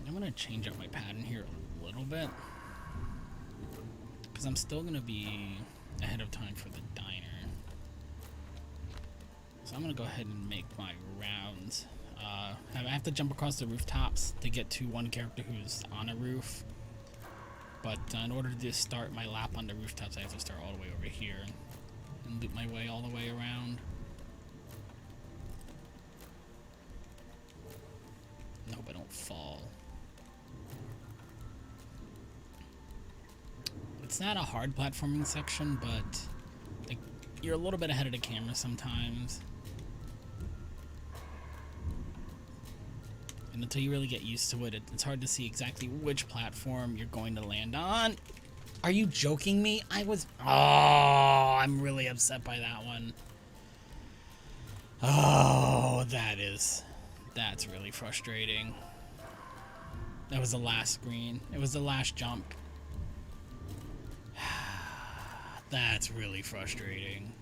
I'm gonna change up my pattern here a little bit, because I'm still gonna be ahead of time for the diner. So I'm gonna go ahead and make my rounds. I have to jump across the rooftops to get to one character who's on a roof. But in order to start my lap on the rooftops, I have to start all the way over here and loop my way all the way around. I hope I don't fall. It's not a hard platforming section, but you're a little bit ahead of the camera sometimes. And until you really get used to it, it's hard to see exactly which platform you're going to land on. Are you joking me? Oh, I'm really upset by that one. Oh, that's really frustrating. That was the last screen. It was the last jump. That's really frustrating.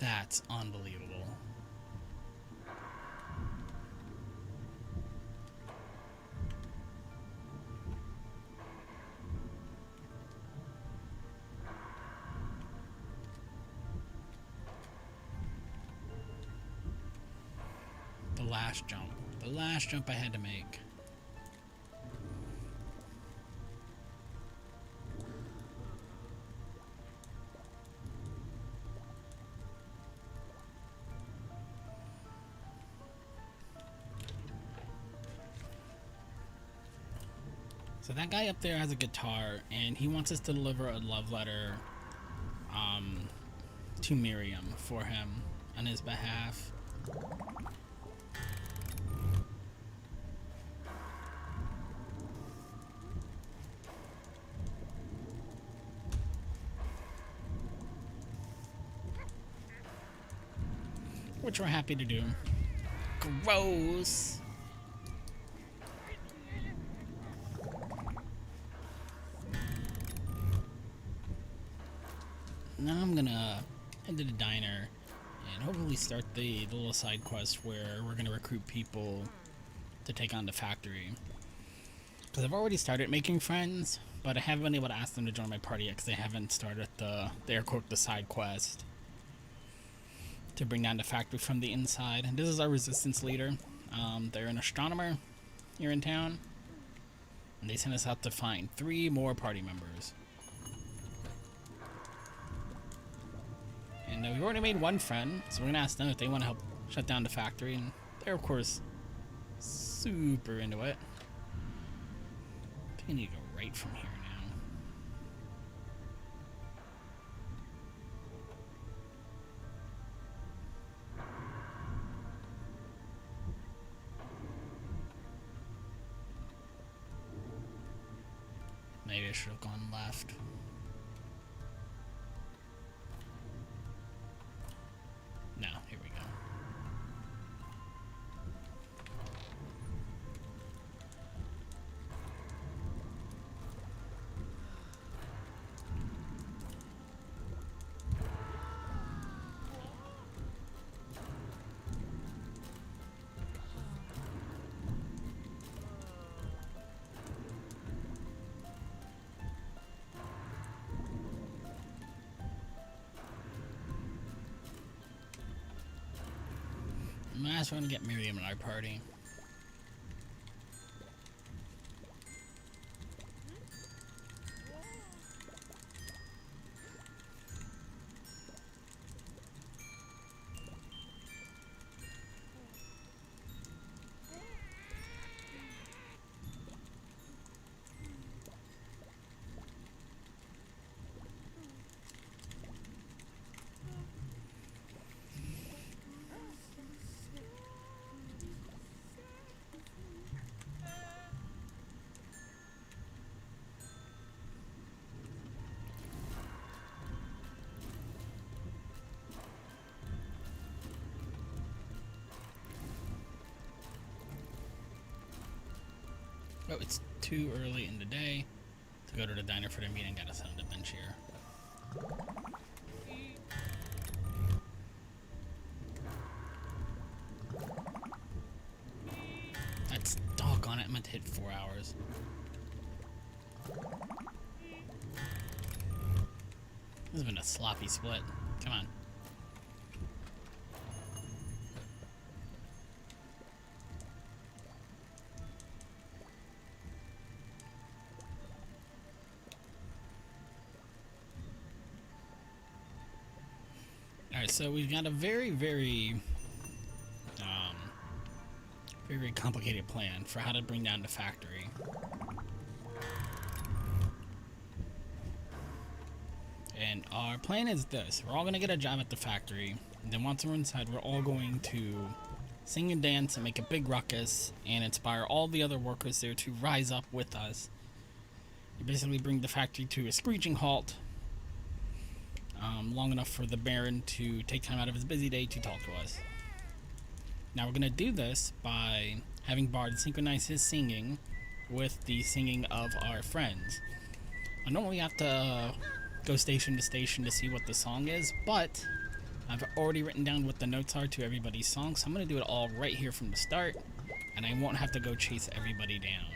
That's unbelievable. The last jump I had to make. So that guy up there has a guitar, and he wants us to deliver a love letter to Miriam for him on his behalf. Which we're happy to do. Gross. Now I'm gonna head to the diner and hopefully start the little side quest where we're gonna recruit people to take on the factory. Because I've already started making friends, but I haven't been able to ask them to join my party yet because they haven't started the air quote the side quest to bring down the factory from the inside. And this is our resistance leader. They're an astronomer here in town, and they sent us out to find 3 more party members. And we've already made one friend, so we're gonna ask them if they want to help shut down the factory, and they're of course super into it. I think I need to go right from here now. Maybe I should have gone left. No, here we go. We're gonna get Miriam in our party. Oh, it's too early in the day to go to the diner for the meeting. Gotta sit on the bench here. That's doggone it. I meant to hit 4 hours. This has been a sloppy split. Come on. Alright, so we've got a very, very complicated plan for how to bring down the factory. And our plan is this. We're all going to get a job at the factory. And then once we're inside, we're all going to sing and dance and make a big ruckus and inspire all the other workers there to rise up with us. You basically bring the factory to a screeching halt. Long enough for the Baron to take time out of his busy day to talk to us. Now we're going to do this by having Bard synchronize his singing with the singing of our friends. I normally have to go station to station to see what the song is, but I've already written down what the notes are to everybody's song, so I'm going to do it all right here from the start, and I won't have to go chase everybody down.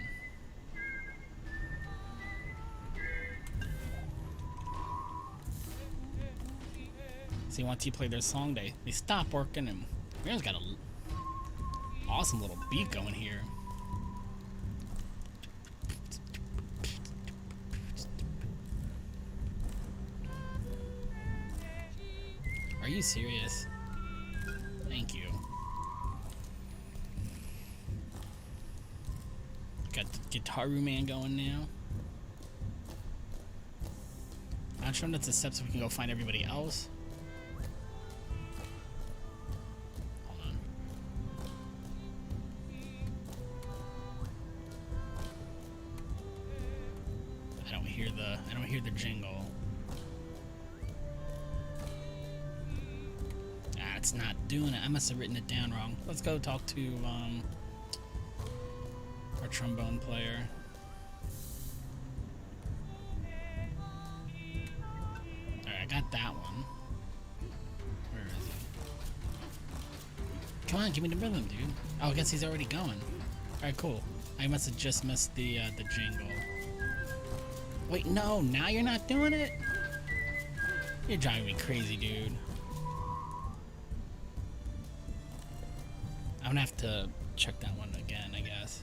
See, once you play their song, they stop working, and Miriam's got an awesome little beat going here. Are you serious? Thank you. Got the Guitaru Man going now. Not sure if that's the steps so we can go find everybody else. I don't hear the jingle. Ah, it's not doing it. I must have written it down wrong. Let's go talk to our trombone player. Alright, I got that one. Where is he? Come on, give me the rhythm, dude. Oh, I guess he's already going. Alright, cool. I must have just missed the jingle. Wait, no, now you're not doing it? You're driving me crazy, dude. I'm gonna have to check that one again, I guess.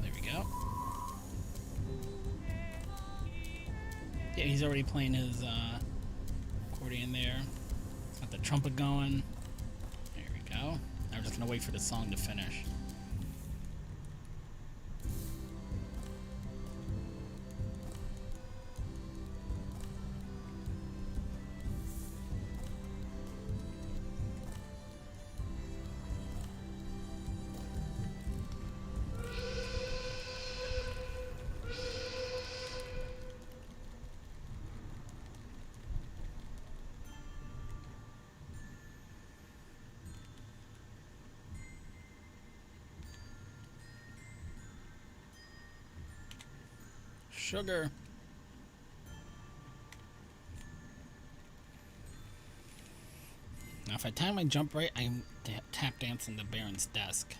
There we go. Yeah, he's already playing his accordion there. Got the trumpet going. There we go. Now we're just gonna wait for the song to finish. Sugar. Now if I time my jump right, I can tap dance in the Baron's desk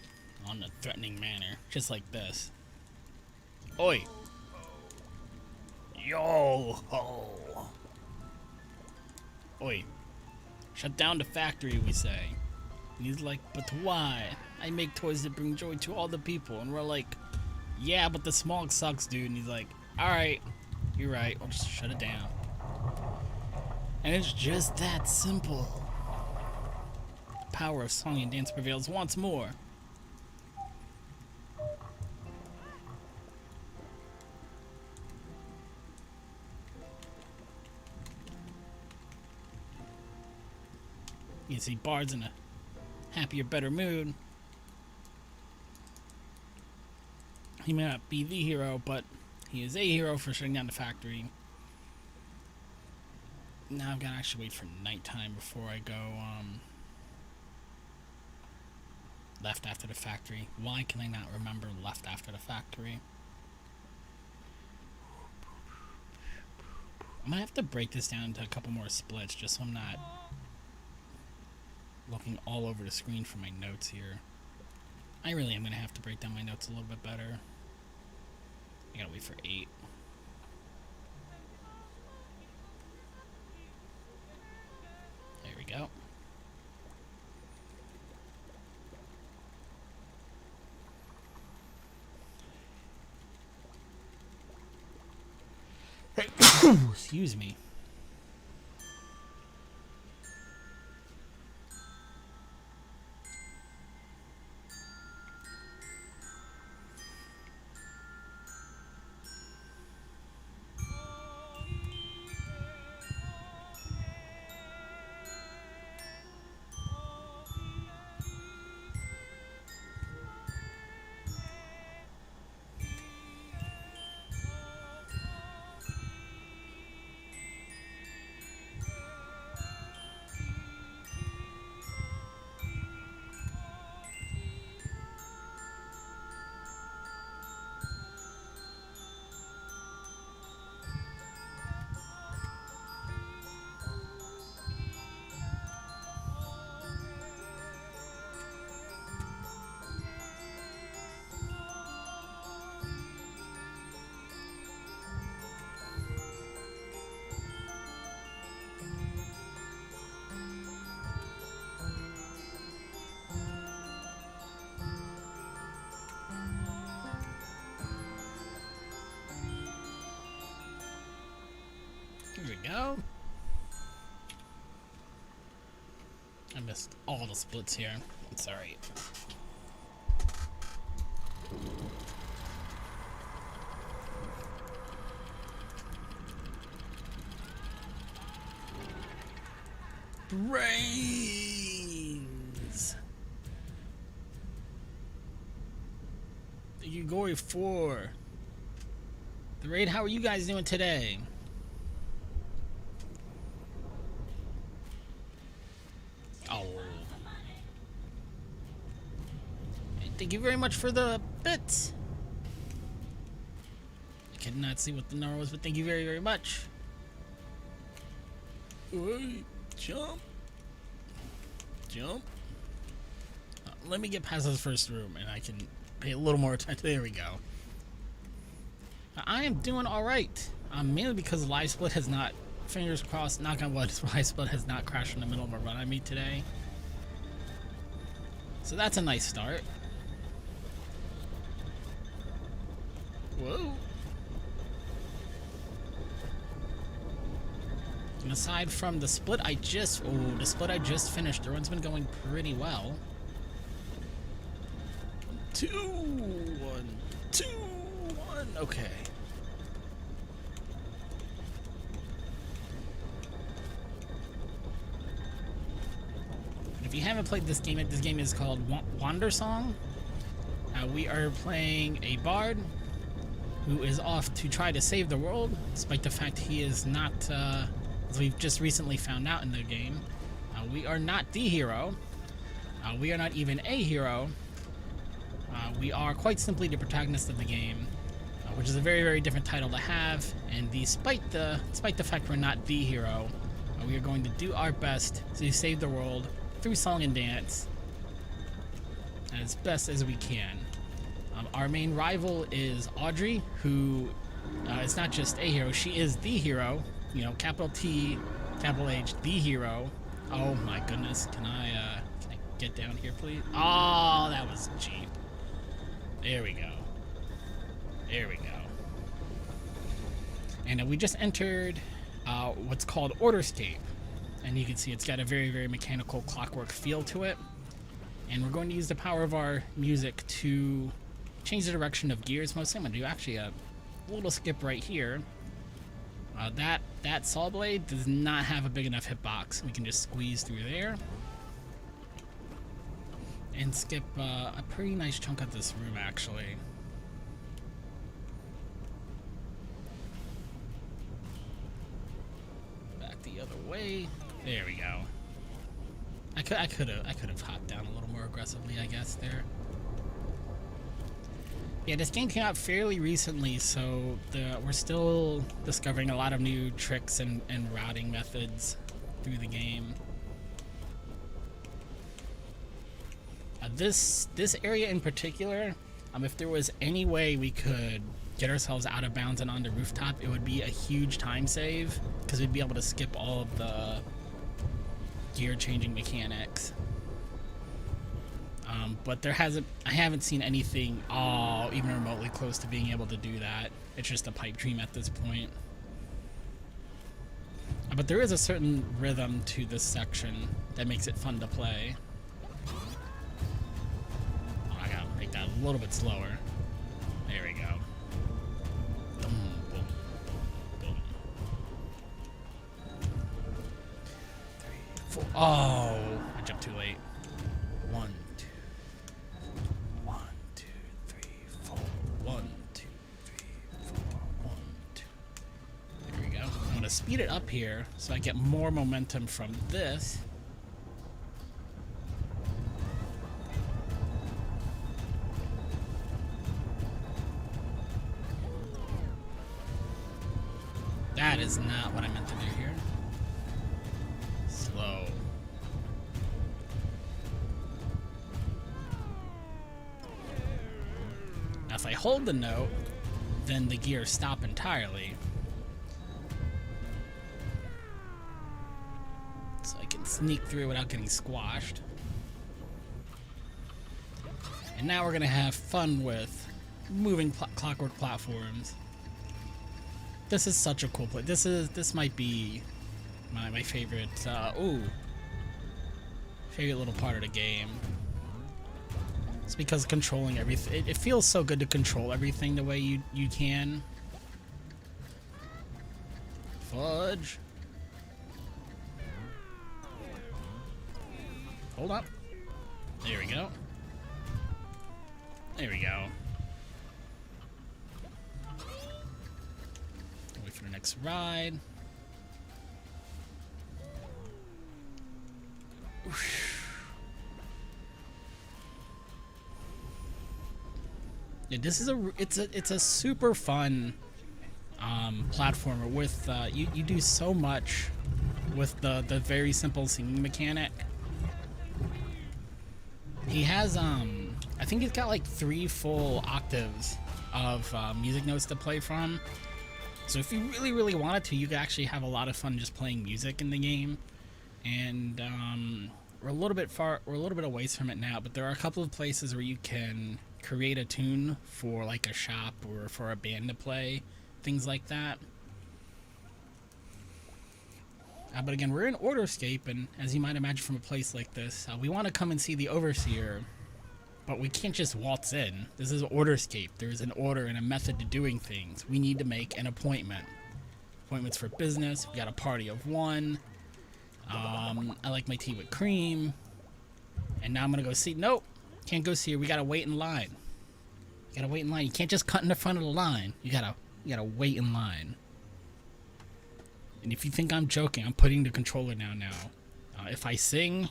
on a threatening manner, just like this. Oi! Yo ho! Oi, shut down the factory, we say. And he's like, but why? I make toys that bring joy to all the people. And we're like, yeah, but the smog sucks, dude. And he's like, alright, you're right, I'll just shut it down. And it's just that simple. Power of song and dance prevails once more. You see Bard's in a happier, better mood. He may not be the hero, but he is a hero for shutting down the factory. Now I've got to actually wait for nighttime before I go left after the factory. Why can I not remember left after the factory? I might have to break this down into a couple more splits just so I'm not looking all over the screen for my notes here. I really am going to have to break down my notes a little bit better. I gotta wait for 8. There we go. Excuse me. Here we go. I missed all the splits here. It's alright. Brains! Thank you, Gory 4. The raid, how are you guys doing today? Oh. Thank you very much for the bits. I could not see what the number was, but thank you very, very much. Wait, jump. Jump. Let me get past this first room and I can pay a little more attention. There we go. I am doing alright. Mainly because Live Split has not, fingers crossed, knock on wood, Live Split has not crashed in the middle of a run on me today. So that's a nice start. Whoa. And aside from the split I just finished, the run's been going pretty well. 2, 1, 2, 1. Okay. If you haven't played this game is called Wandersong. We are playing a bard who is off to try to save the world, despite the fact he is not, as we've just recently found out in the game, we are not the hero. We are not even a hero. We are quite simply the protagonist of the game, which is a very, very different title to have. And despite the fact we're not the hero, we are going to do our best to save the world through song and dance as best as we can. Our main rival is Audrey, who It's not just a hero, she is the hero. You know, capital T, capital H, the hero. Oh my goodness, can I get down here, please? Oh, that was cheap. There we go. There we go. And we just entered what's called Orderscape. And you can see it's got a very, very mechanical clockwork feel to it. And we're going to use the power of our music to change the direction of gears. Mostly I'm going to do actually a little skip right here. That saw blade does not have a big enough hitbox. We can just squeeze through there. And skip a pretty nice chunk of this room, actually. Back the other way. There we go. I could have hopped down a little more aggressively, I guess, there. Yeah, this game came out fairly recently, so we're still discovering a lot of new tricks and routing methods through the game. This area in particular, if there was any way we could get ourselves out of bounds and on the rooftop, it would be a huge time save, because we'd be able to skip all of the gear changing mechanics. But I haven't seen anything even remotely close to being able to do that. It's just a pipe dream at this point. But there is a certain rhythm to this section that makes it fun to play. I gotta make that a little bit slower. There we go. Boom, boom, boom. 3, 4. Oh, I jumped too late. 1, 2, 1, 2, 3, 4. 1, 2, 3, 4. 1, 2. There we go. I'm gonna speed it up here so I get more momentum from this. That is not what I meant to do here. Slow. Now if I hold the note, then the gears stop entirely. So I can sneak through without getting squashed. And now we're gonna have fun with moving clockwork platforms. This is such a cool play. This might be my favorite. Favorite little part of the game. It's because controlling everything. It feels so good to control everything the way you can. Fudge. Hold up. There we go. There we go. Wait for the next ride. Yeah, this is it's a super fun platformer with you do so much with the very simple singing mechanic. He has I think he's got like 3 full octaves of music notes to play from. So if you really wanted to, you could actually have a lot of fun just playing music in the game. And we're a little bit away from it now, but there are a couple of places where you can create a tune for like a shop or for a band to play, things like that. But again, we're in Orderscape, and as you might imagine from a place like this, we want to come and see the Overseer, but we can't just waltz in. This is Orderscape. There's an order and a method to doing things. We need to make an appointment. Appointments for business. We got a party of 1. I like my tea with cream. And now I'm gonna go see. Nope, can't go see her. We gotta wait in line. You gotta wait in line. You can't just cut in the front of the line. You gotta wait in line. And if you think I'm joking, I'm putting the controller down now. If I sing,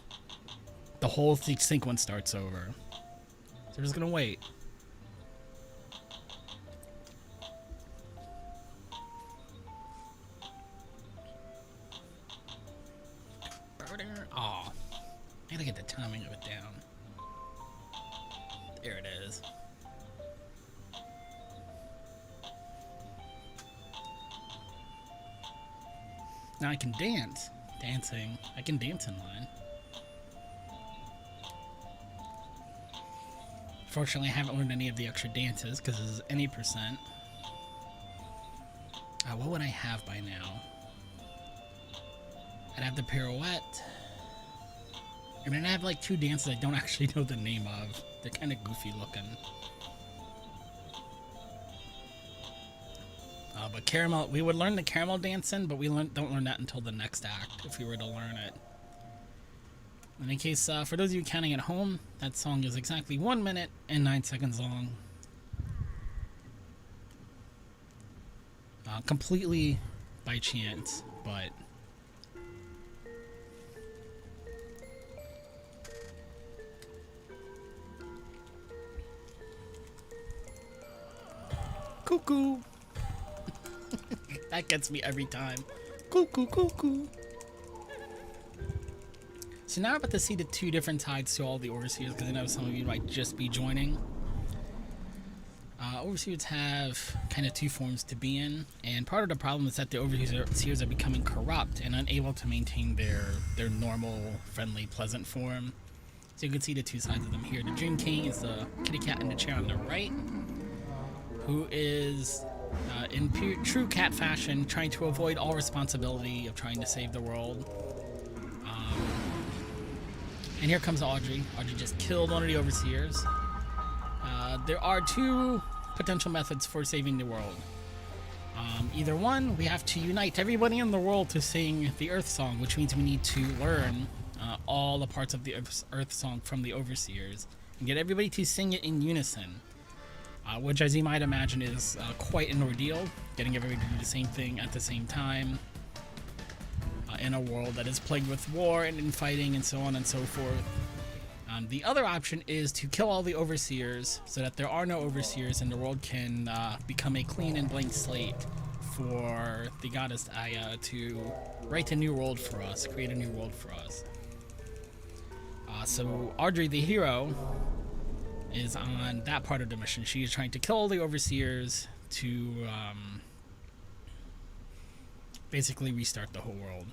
the whole sequence starts over. So we're just gonna wait. Oh, I gotta get the timing of it down. There it is. Now I can dance. Dancing. I can dance in line. Fortunately, I haven't learned any of the extra dances because this is any percent. What would I have by now? I'd have the pirouette. I mean, I have like 2 dances I don't actually know the name of. They're kind of goofy looking. But caramel, we would learn the caramel dancing, but we don't learn that until the next act if we were to learn it. In any case, for those of you counting at home, that song is exactly 1 minute and 9 seconds long. Completely by chance, but cuckoo. That gets me every time. Cuckoo, cuckoo. So now I'm about to see the 2 different sides to all the overseers, because I know some of you might just be joining. Overseers have kind of 2 forms to be in, and part of the problem is that the overseers are becoming corrupt and unable to maintain their normal, friendly, pleasant form. So you can see the 2 sides of them here. The Dream King is the kitty cat in the chair on the right, who is, in true cat fashion, trying to avoid all responsibility of trying to save the world. And here comes Audrey. Audrey just killed one of the overseers. There are 2 potential methods for saving the world. Either one, we have to unite everybody in the world to sing the Earth Song, which means we need to learn all the parts of the Earth Song from the overseers and get everybody to sing it in unison. Which, as you might imagine, is quite an ordeal, getting everybody to do the same thing at the same time in a world that is plagued with war and infighting and so on and so forth. The other option is to kill all the overseers so that there are no overseers and the world can become a clean and blank slate for the goddess Aya to write a new world for us, create a new world for us. So Audrey, the hero, is on that part of the mission. She is trying to kill all the overseers to basically restart the whole world.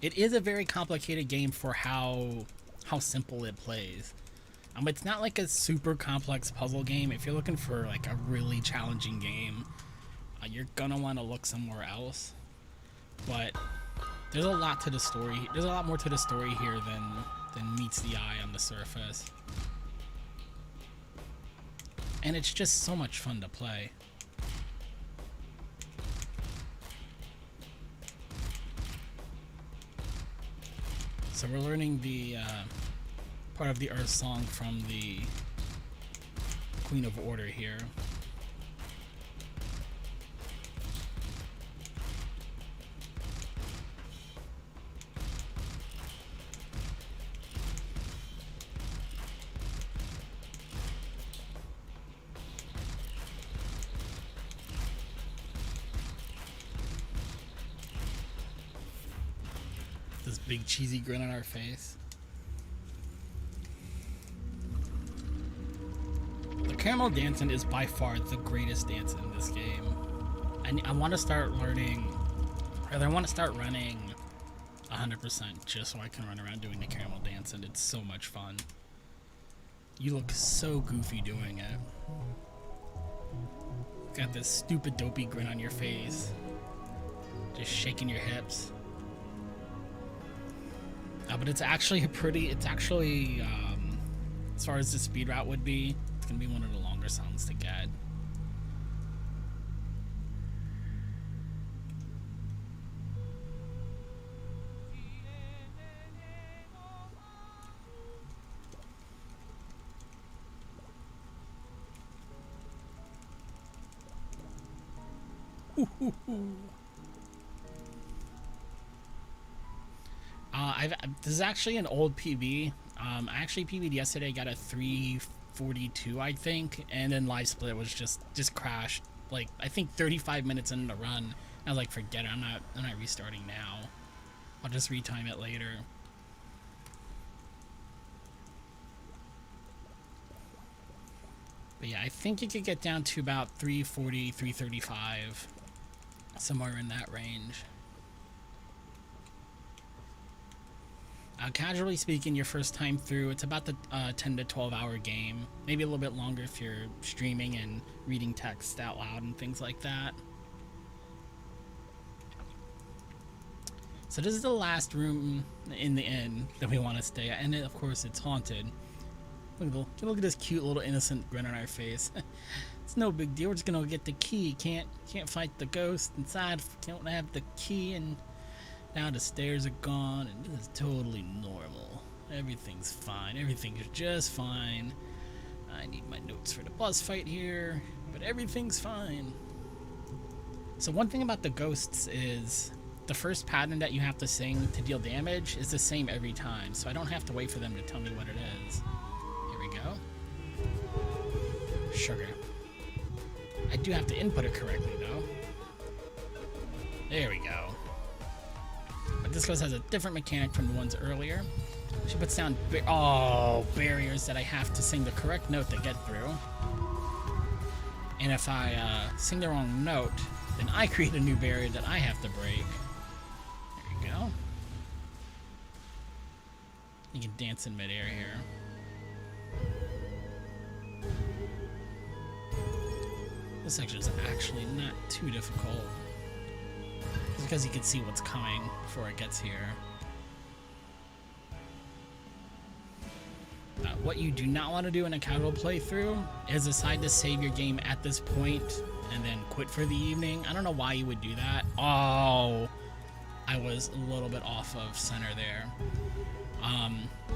It is a very complicated game for how simple it plays. It's not like a super complex puzzle game. If you're looking for like a really challenging game, you're gonna want to look somewhere else. But there's a lot to the story. There's a lot more to the story here than meets the eye on the surface. And it's just so much fun to play. So we're learning the part of the Earth Song from the Queen of Order here. This big cheesy grin on our face. The caramel dancing is by far the greatest dance in this game. I want to start learning, or I want to start running 100% just so I can run around doing the caramel dance, and it's so much fun. You look so goofy doing it. Got this stupid dopey grin on your face. Just shaking your hips. But it's actually as far as the speed route would be, it's gonna be one of the longer songs to get. This is actually an old PB. I actually PB'd yesterday, got a 3:42, I think, and then live split was just crashed. Like I think 35 minutes into the run, I was like, forget it. I'm not restarting now. I'll just retime it later. But yeah, I think you could get down to about 3:40, 3:35 somewhere in that range. Casually speaking, your first time through, it's about the 10 to 12 hour game. Maybe a little bit longer if you're streaming and reading text out loud and things like that. So this is the last room in the inn that we want to stay at, and of course it's haunted. Look at this cute little innocent grin on our face. It's no big deal. We're just gonna get the key. Can't fight the ghost inside if we don't have the key, and now the stairs are gone, and this is totally normal. Everything's fine. Everything's just fine. I need my notes for the boss fight here, but everything's fine. So one thing about the ghosts is the first pattern that you have to sing to deal damage is the same every time, so I don't have to wait for them to tell me what it is. Here we go. Sugar. I do have to input it correctly, though. There we go. But this ghost has a different mechanic from the ones earlier. She puts down barriers that I have to sing the correct note to get through. And if I sing the wrong note, then I create a new barrier that I have to break. There we go. You can dance in midair here. This section is actually not too difficult. Just because you can see what's coming before it gets here. What you do not want to do in a casual playthrough is decide to save your game at this point and then quit for the evening. I don't know why you would do that. Oh, I was a little bit off of center there.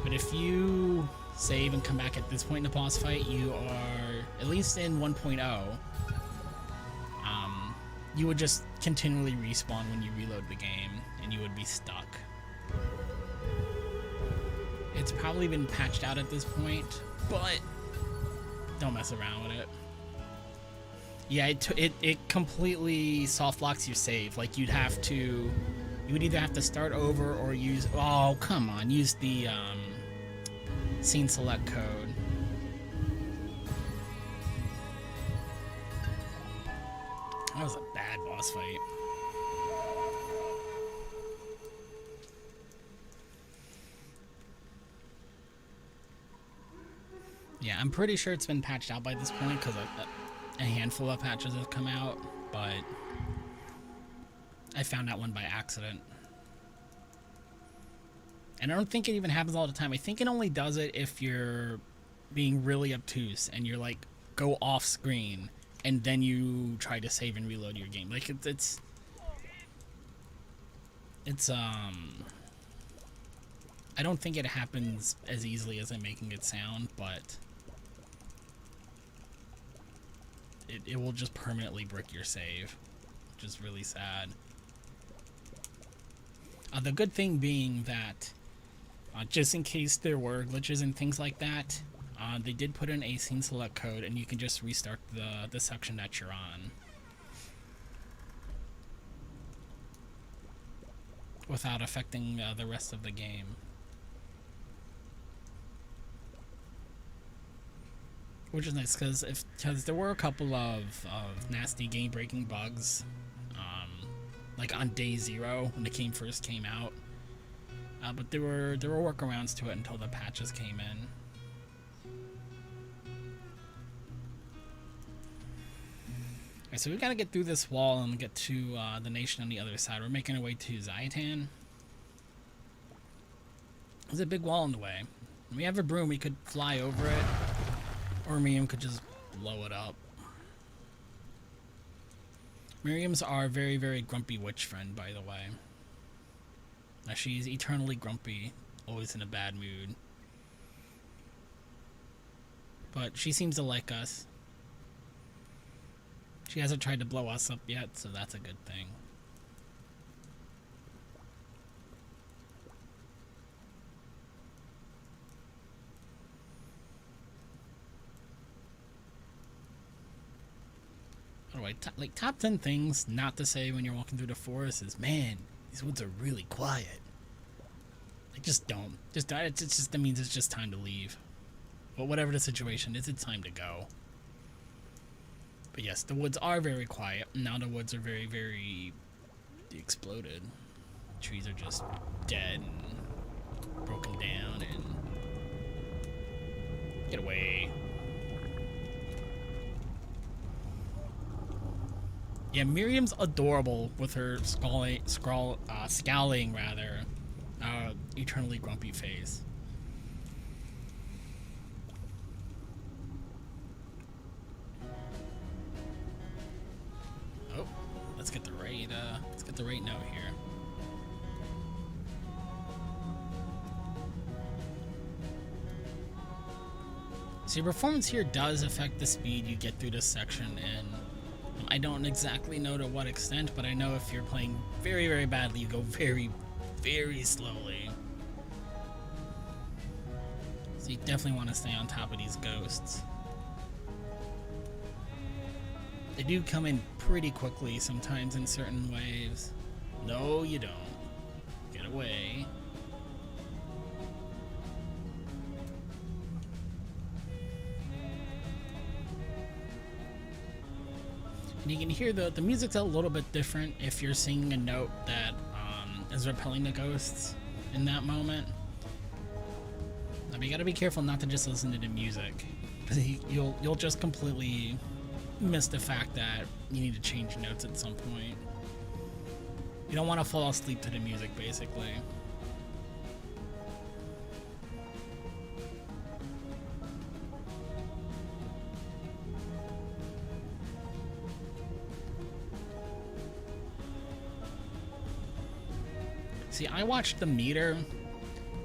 But if you save and come back at this point in the boss fight, you are, at least in 1.0, you would just continually respawn when you reload the game, and you would be stuck. It's probably been patched out at this point, but don't mess around with it. Yeah, it completely soft locks your save. Like you would either have to start over or use, oh come on, use the scene select code. That was a bad boss fight. Yeah, I'm pretty sure it's been patched out by this point because a handful of patches have come out, but I found that one by accident. And I don't think it even happens all the time. I think it only does it if you're being really obtuse and you're like, go off screen and then you try to save and reload your game. Like it's I don't think it happens as easily as I'm making it sound, but it will just permanently brick your save, which is really sad. The good thing being that just in case there were glitches and things like that, they did put in a scene select code and you can just restart the section that you're on without affecting the rest of the game. Which is nice because there were a couple of nasty game-breaking bugs, like on day 0 when the game first came out. But there were workarounds to it until the patches came in. Alright, so we've got to get through this wall and get to the nation on the other side. We're making our way to Zayatan. There's a big wall in the way. When we have a broom, we could fly over it. Or Miriam could just blow it up. Miriam's our very, very grumpy witch friend, by the way. Now, she's eternally grumpy, always in a bad mood. But she seems to like us. She hasn't tried to blow us up yet, so that's a good thing. Like top 10 things not to say when you're walking through the forest is, man, these woods are really quiet. Like just don't. That means it's just time to leave. But whatever the situation is, it's time to go. But yes, the woods are very quiet. Now the woods are very, very exploded. Trees are just dead and broken down and... Get away. Yeah, Miriam's adorable with her scowling, eternally grumpy face. Oh, let's get the right note here. So your performance here does affect the speed you get through this section, and I don't exactly know to what extent, but I know if you're playing very, very badly, you go very, very slowly. So you definitely want to stay on top of these ghosts. They do come in pretty quickly sometimes in certain waves. No, you don't. Get away. And you can hear the music's a little bit different if you're singing a note that is repelling the ghosts in that moment. But you gotta be careful not to just listen to the music, because you'll just completely miss the fact that you need to change notes at some point. You don't want to fall asleep to the music, basically. See, I watched the meter,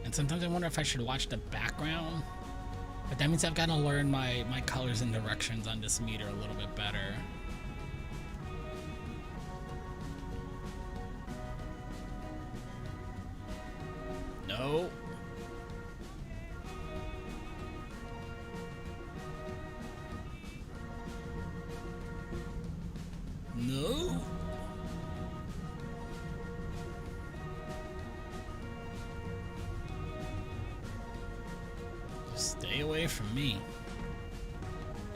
and sometimes I wonder if I should watch the background. But that means I've got to learn my colors and directions on this meter a little bit better. No. No. Stay away from me.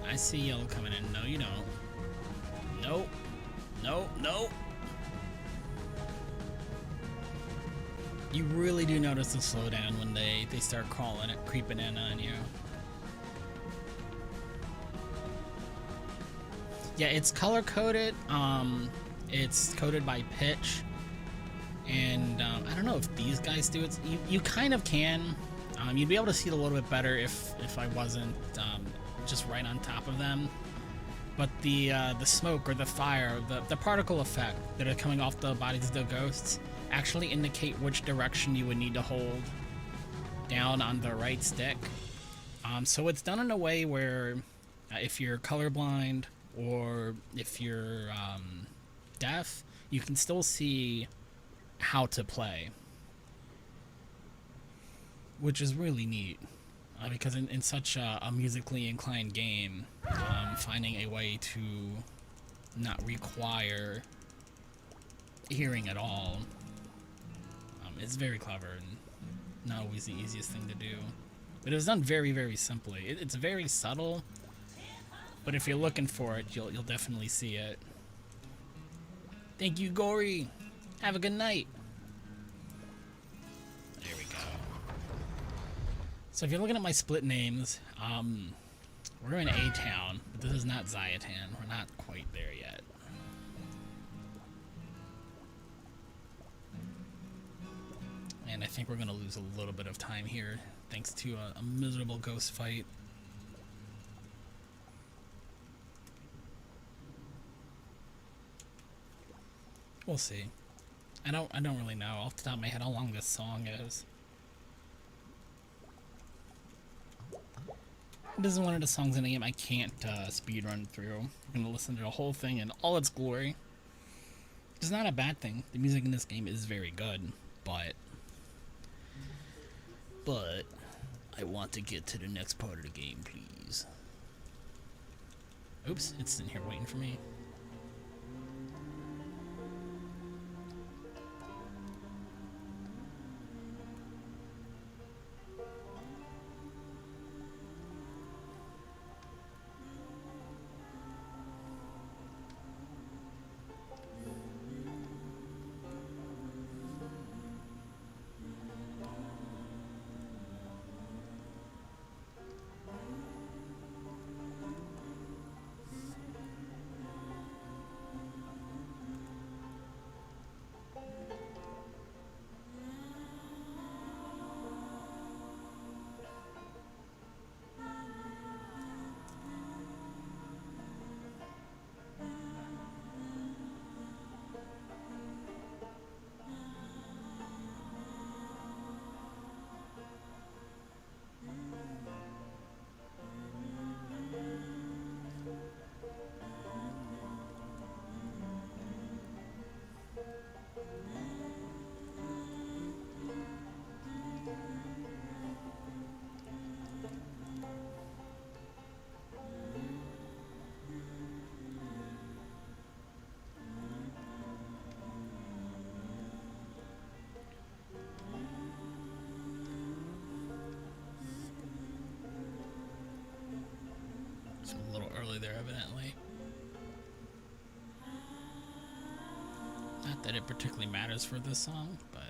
I see yellow coming in. No, you don't. Nope. Nope. Nope. You really do notice the slowdown when they start creeping in on you. Yeah, it's color coded. It's coded by pitch, and I don't know if these guys do it. You kind of can. You'd be able to see it a little bit better if I wasn't just right on top of them. But the smoke or the fire, the particle effect that are coming off the bodies of the ghosts actually indicate which direction you would need to hold down on the right stick. So it's done in a way where if you're colorblind or if you're deaf, you can still see how to play, which is really neat, because in such a musically inclined game, finding a way to not require hearing at all is very clever and not always the easiest thing to do. But it was done very, very simply. It's very subtle, but if you're looking for it, you'll definitely see it. Thank you, Gory. Have a good night. There we go. So if you're looking at my split names, we're in A-Town, but this is not Ziatan. We're not quite there yet. And I think we're going to lose a little bit of time here, thanks to a miserable ghost fight. We'll see. I don't really know off the top of my head how long this song is. This is one of the songs in the game I can't speedrun through. I'm gonna listen to the whole thing in all its glory. It's not a bad thing. The music in this game is very good, but I want to get to the next part of the game, please. Oops, it's sitting here waiting for me. It's a little early there, evidently. Not that it particularly matters for this song, but...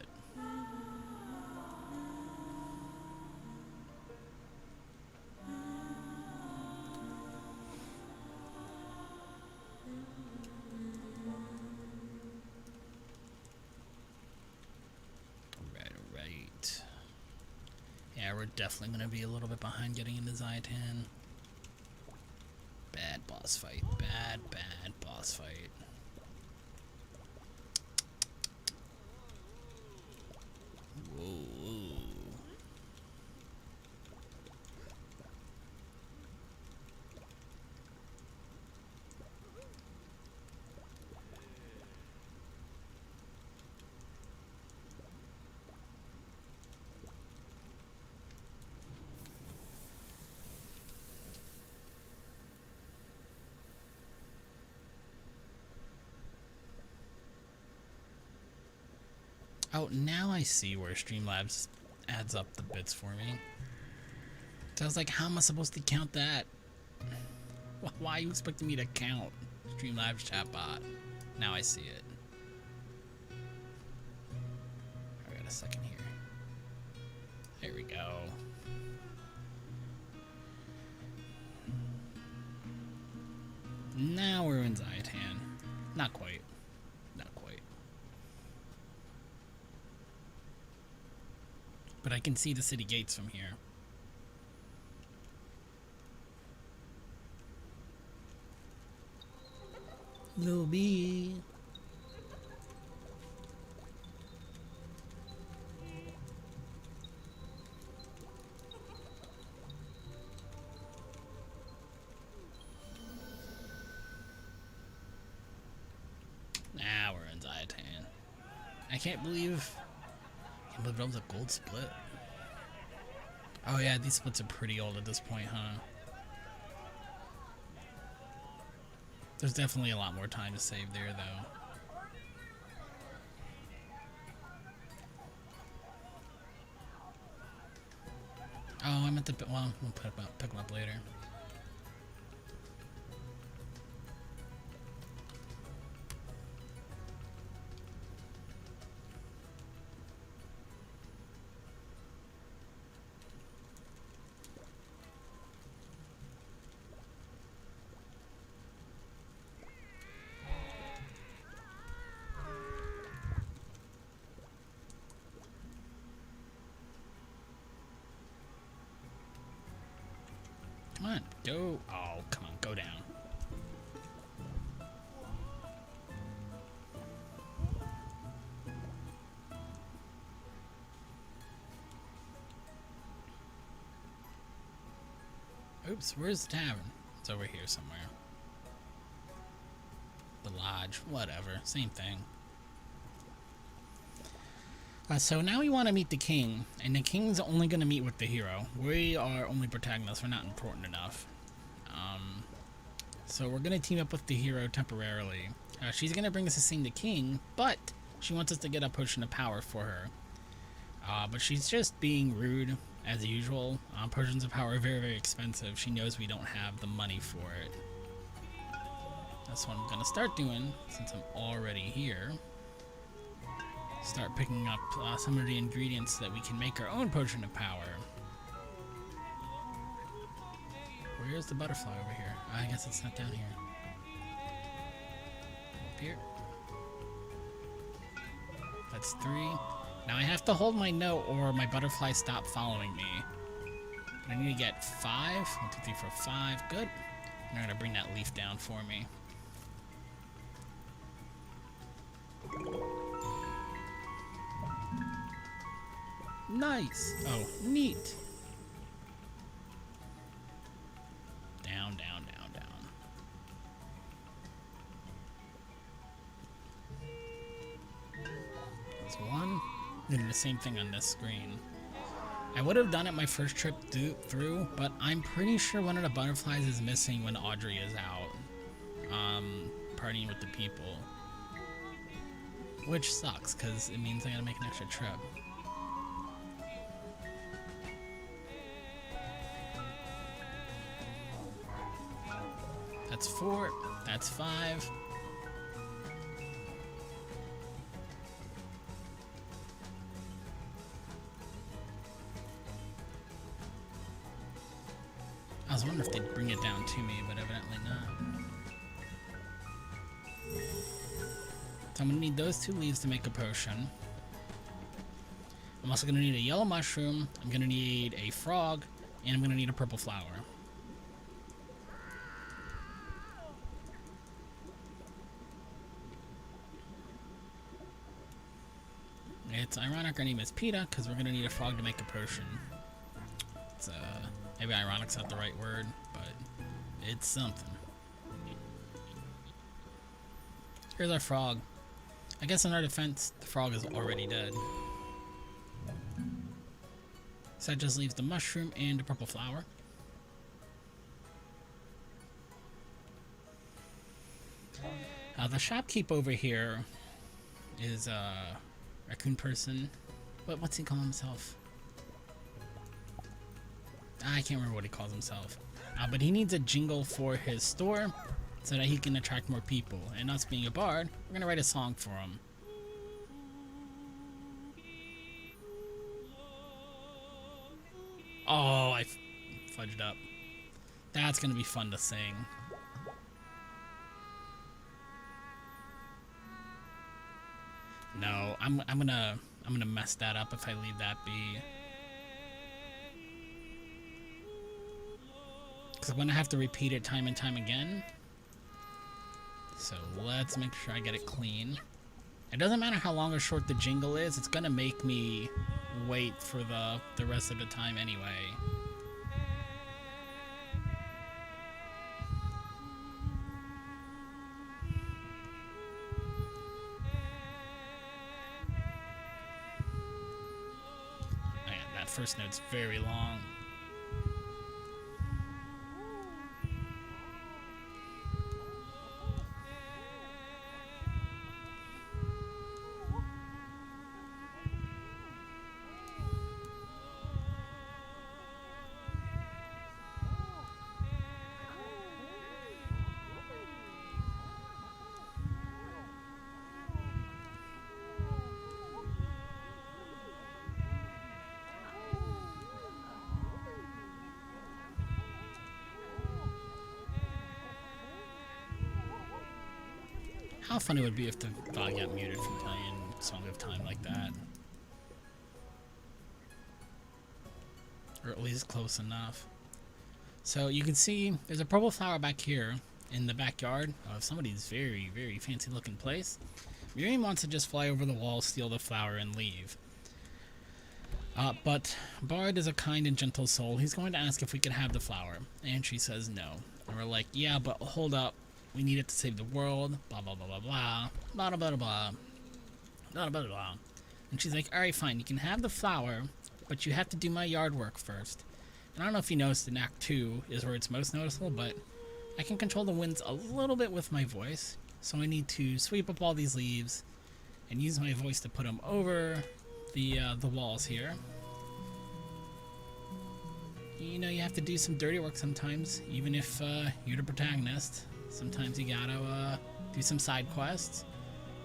Alright. Yeah, we're definitely going to be a little bit behind getting into Zayatan. Bad boss fight. Bad boss fight. Whoa. Oh, now I see where Streamlabs adds up the bits for me. So I was like, how am I supposed to count that? Why are you expecting me to count Streamlabs chatbot? Now I see it. I got a second here. There we go. Now we're in Zayatan. Not quite. Not quite. But I can see the city gates from here. Lil B. Now we're in Zayatan. I can't believe it was a gold split. Oh yeah, these splits are pretty old at this point, huh? There's definitely a lot more time to save there, though. Oh, I meant to. Well, we'll pick them up later. Come on, go. Oh, come on, go down. Oops, where's the tavern? It's over here somewhere. The lodge, whatever, same thing. So now we want to meet the king, and the king's only going to meet with the hero. We are only protagonists, we're not important enough. So we're going to team up with the hero temporarily. She's going to bring us to sing the king, but she wants us to get a potion of power for her. But she's just being rude, as usual. Potions of power are very, very expensive. She knows we don't have the money for it. That's what I'm going to start doing, since I'm already here. Start picking up some of the ingredients so that we can make our own potion of power. Where's the butterfly over here? I guess it's not down here. Up here. That's 3. Now I have to hold my note or my butterfly stop following me. But I need to get 5. 1, 2, 3, 4, 5. Good. And they're going to bring that leaf down for me. Nice. Oh, neat. Down, down, down, down. There's 1. Doing the same thing on this screen. I would have done it my first trip through, but I'm pretty sure one of the butterflies is missing when Audrey is out. Partying with the people. Which sucks, because it means I gotta make an extra trip. That's 4. That's 5. I was wondering if they'd bring it down to me, but evidently not. So I'm gonna need those 2 leaves to make a potion. I'm also gonna need a yellow mushroom, I'm gonna need a frog, and I'm gonna need a purple flower. It's ironic our name is PETA, because we're gonna need a frog to make a potion. It's maybe ironic's not the right word, but it's something. Here's our frog. I guess in our defense, the frog is already dead. So that just leaves the mushroom and the purple flower. The shopkeep over here is a raccoon person. What's he call himself? I can't remember what he calls himself. But he needs a jingle for his store so that he can attract more people. And us being a bard, we're going to write a song for him. Oh, I fudged up. That's going to be fun to sing. No, I'm gonna mess that up if I leave that be. Because I'm gonna have to repeat it time and time again. So let's make sure I get it clean. It doesn't matter how long or short the jingle is, it's gonna make me wait for the rest of the time anyway. That first note's very long. How funny it would be if the dog got muted from playing Song of Time like that. Or at least close enough. So you can see there's a purple flower back here in the backyard of somebody's very, very fancy looking place. Miriam wants to just fly over the wall, steal the flower, and leave. But Bard is a kind and gentle soul. He's going to ask if we could have the flower. And she says no. And we're like, yeah, but hold up. We need it to save the world, blah, blah, blah, blah, blah, blah, blah, blah, blah, blah, blah, blah. And she's like, all right, fine, you can have the flower, but you have to do my yard work first. And I don't know if you noticed in Act 2 is where it's most noticeable, but I can control the winds a little bit with my voice. So I need to sweep up all these leaves and use my voice to put them over the walls here. You know, you have to do some dirty work sometimes, even if you're the protagonist. Sometimes you gotta do some side quests.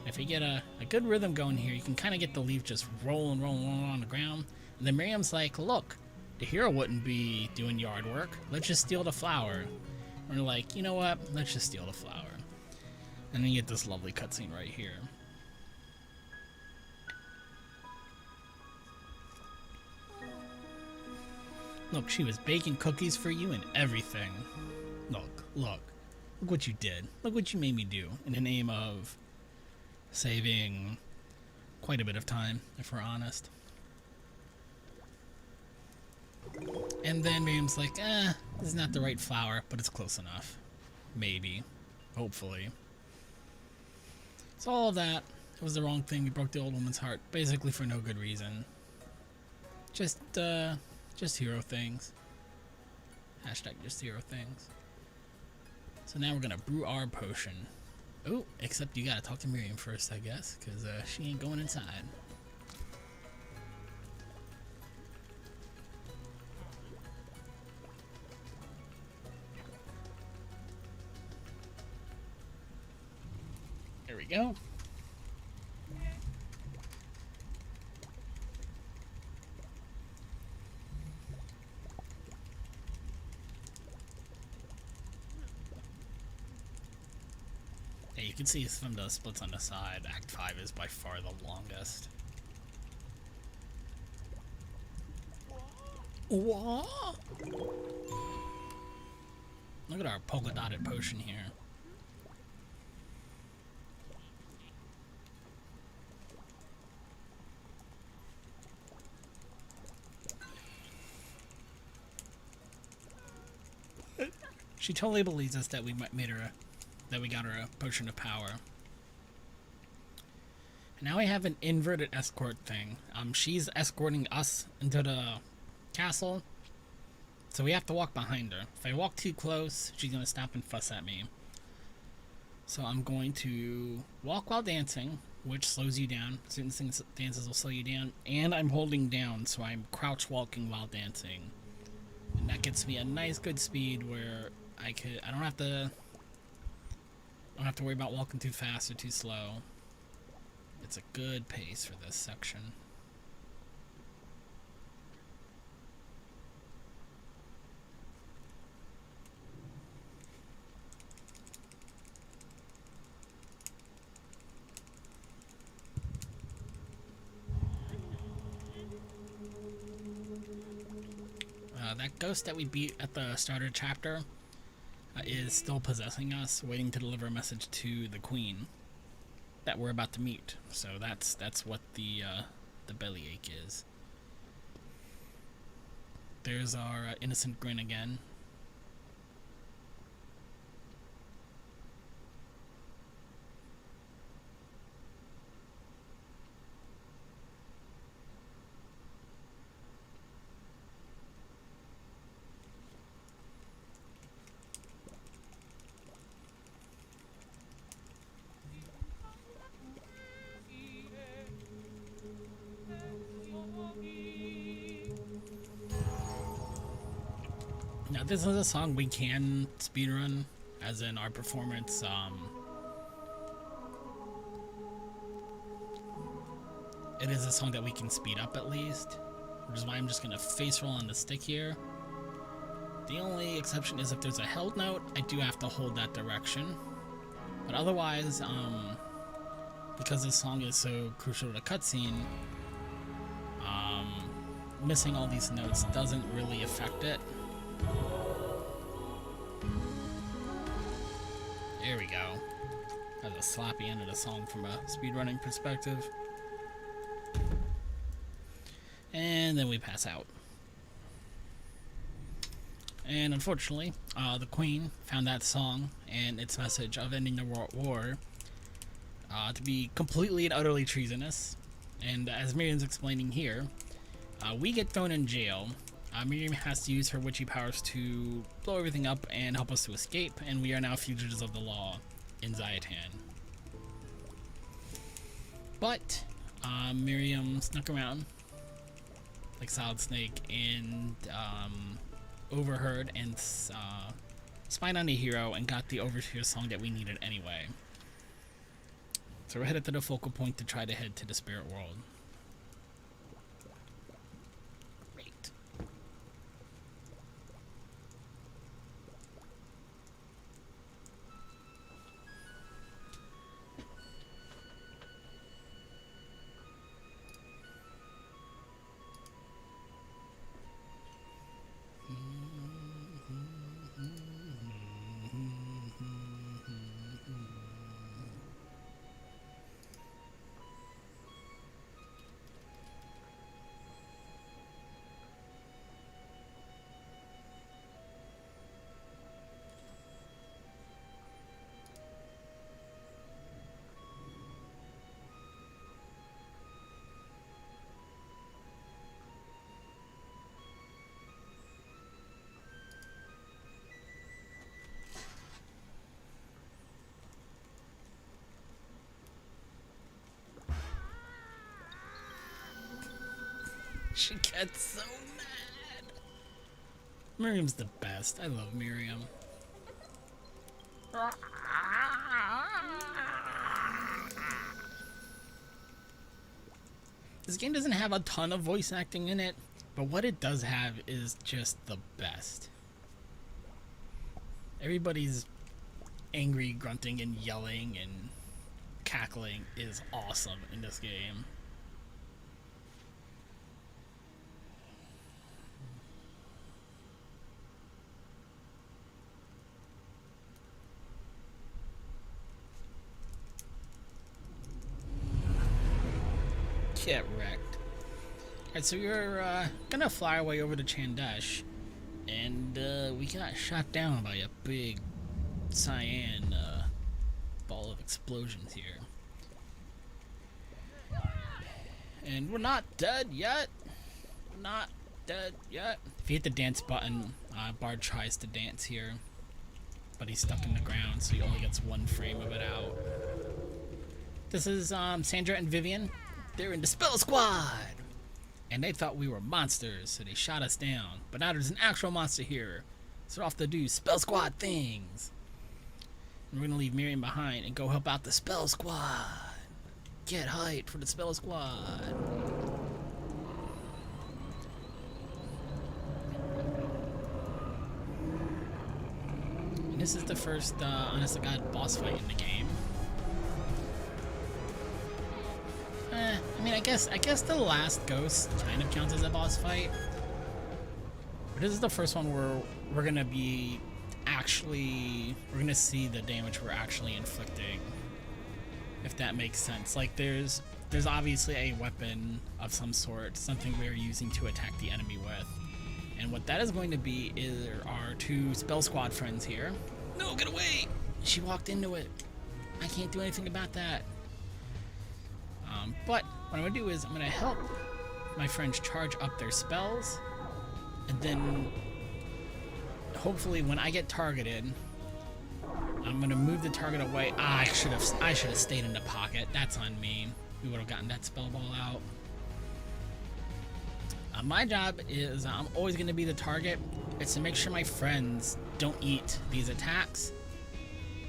If you get a good rhythm going here, you can kind of get the leaf just rolling on the ground. And then Miriam's like, look, the hero wouldn't be doing yard work. Let's just steal the flower. And we're like, you know what? Let's just steal the flower. And then you get this lovely cutscene right here. Look, she was baking cookies for you and everything. Look what you did. Look what you made me do in the name of saving quite a bit of time, if we're honest. And then Miriam's like, this is not the right flower, but it's close enough. Maybe. Hopefully. So all of that, it was the wrong thing. You broke the old woman's heart, basically for no good reason. Just hero things. Hashtag just hero things. So now we're gonna brew our potion. Oh, except you gotta talk to Miriam first, I guess, because she ain't going inside. There we go. Yeah, you can see from the splits on the side, Act 5 is by far the longest. What? Look at our polka dotted potion here. She totally believes us that we made her that we got her a potion of power. And now we have an inverted escort thing. She's escorting us into the castle, so we have to walk behind her. If I walk too close, she's gonna stop and fuss at me. So I'm going to walk while dancing, which slows you down. Certain dances will slow you down, and I'm holding down, so I'm crouch walking while dancing, and that gets me a nice good speed where I don't have to worry about walking too fast or too slow. It's a good pace for this section. That ghost that we beat at the starter chapter is still possessing us, waiting to deliver a message to the queen that we're about to meet. So that's what the bellyache is. There's our innocent grin again. Now, this is a song we can speedrun, as in our performance. It is a song that we can speed up at least, which is why I'm just going to face roll on the stick here. The only exception is if there's a held note, I do have to hold that direction. But otherwise, because this song is so crucial to the cutscene, missing all these notes doesn't really affect it. There we go. That's a sloppy end of the song from a speedrunning perspective. And then we pass out. And unfortunately, the Queen found that song and its message of ending the World War to be completely and utterly treasonous. And as Miriam's explaining here, we get thrown in jail. Miriam has to use her witchy powers to blow everything up and help us to escape, and we are now fugitives of the law in Zayatan. But Miriam snuck around like Solid Snake and overheard and spied on the hero and got the Overseer song that we needed anyway. So we're headed to the focal point to try to head to the spirit world. She gets so mad. Miriam's the best. I love Miriam. This game doesn't have a ton of voice acting in it, but what it does have is just the best. Everybody's angry grunting and yelling and cackling is awesome in this game. Get wrecked. Alright, so we're gonna fly our way over to Chandesh, and we got shot down by a big cyan ball of explosions here. And we're not dead yet. We're not dead yet. If you hit the dance button, Bard tries to dance here, but he's stuck in the ground, so he only gets one frame of it out. This is Sandra and Vivian. They're in the Spell Squad! And they thought we were monsters, so they shot us down. But now there's an actual monster here, so we're off to do Spell Squad things. And we're gonna leave Miriam behind and go help out the Spell Squad. Get hyped for the Spell Squad. And this is the first, honest to God, boss fight in the game. I mean, I guess the last ghost kind of counts as a boss fight. But this is the first one where we're gonna see the damage we're actually inflicting. If that makes sense. Like there's obviously a weapon of some sort, something we're using to attack the enemy with. And what that is going to be is our two Spell Squad friends here. No, get away! She walked into it. I can't do anything about that. But what I'm going to do is I'm going to help my friends charge up their spells, and then hopefully when I get targeted, I'm going to move the target away. I should have stayed in the pocket. That's on me. We would have gotten that spell ball out. My job is I'm always going to be the target. It's to make sure my friends don't eat these attacks,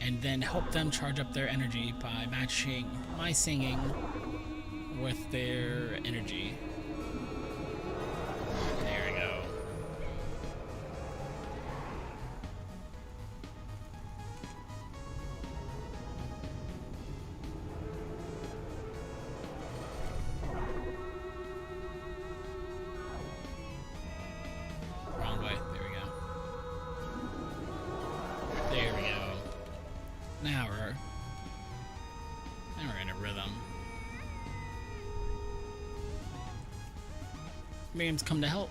and then help them charge up their energy by matching my singing with their energy. There we go. Wrong way. There we go. There we go. Now we're in a rhythm. Miriam's come to help.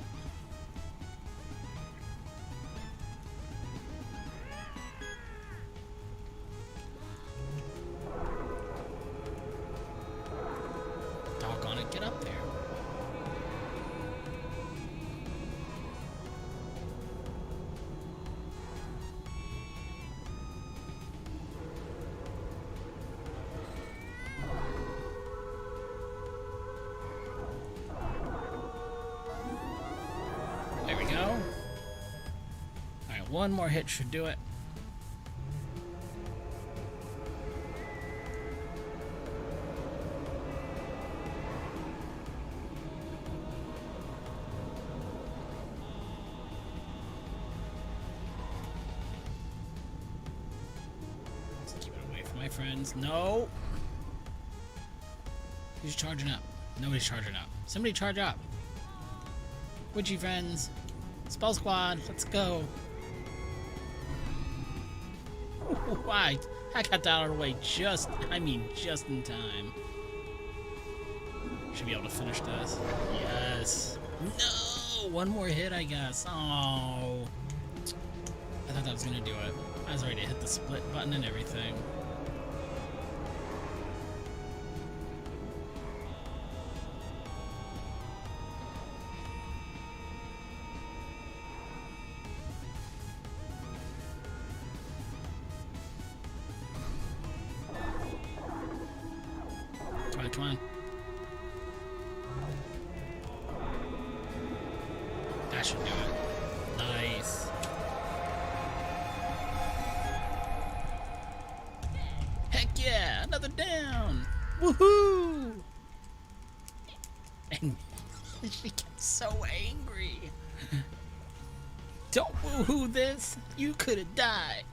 Doggone it, get up there. There we go. Alright, one more hit should do it. Let's keep it away from my friends. No! Who's charging up? Nobody's charging up. Somebody charge up. Witchy friends. Spell Squad, let's go. Why? I got that out of the way just in time. Should be able to finish this. Yes. No! One more hit, I guess. Oh. I thought that was gonna do it. I was ready to hit the split button and everything. Come on. That should do it. Nice. Heck yeah! Another down! Woohoo! so angry. Don't woo-hoo this. You could have died.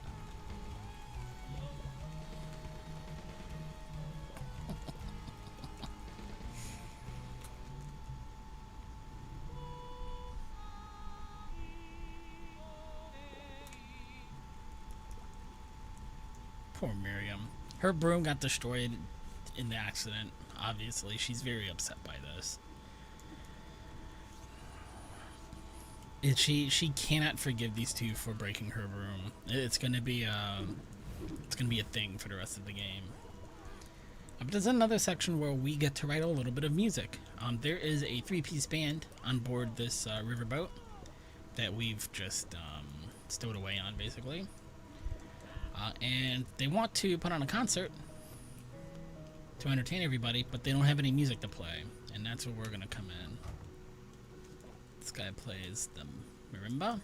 Poor Miriam. Her broom got destroyed in the accident. Obviously, she's very upset by this. She cannot forgive these two for breaking her broom. It's gonna be a thing for the rest of the game. But there's another section where we get to write a little bit of music. There is a 3-piece band on board this riverboat that we've just stowed away on, basically. And they want to put on a concert to entertain everybody, but they don't have any music to play, and that's where we're gonna come in. This guy plays the marimba.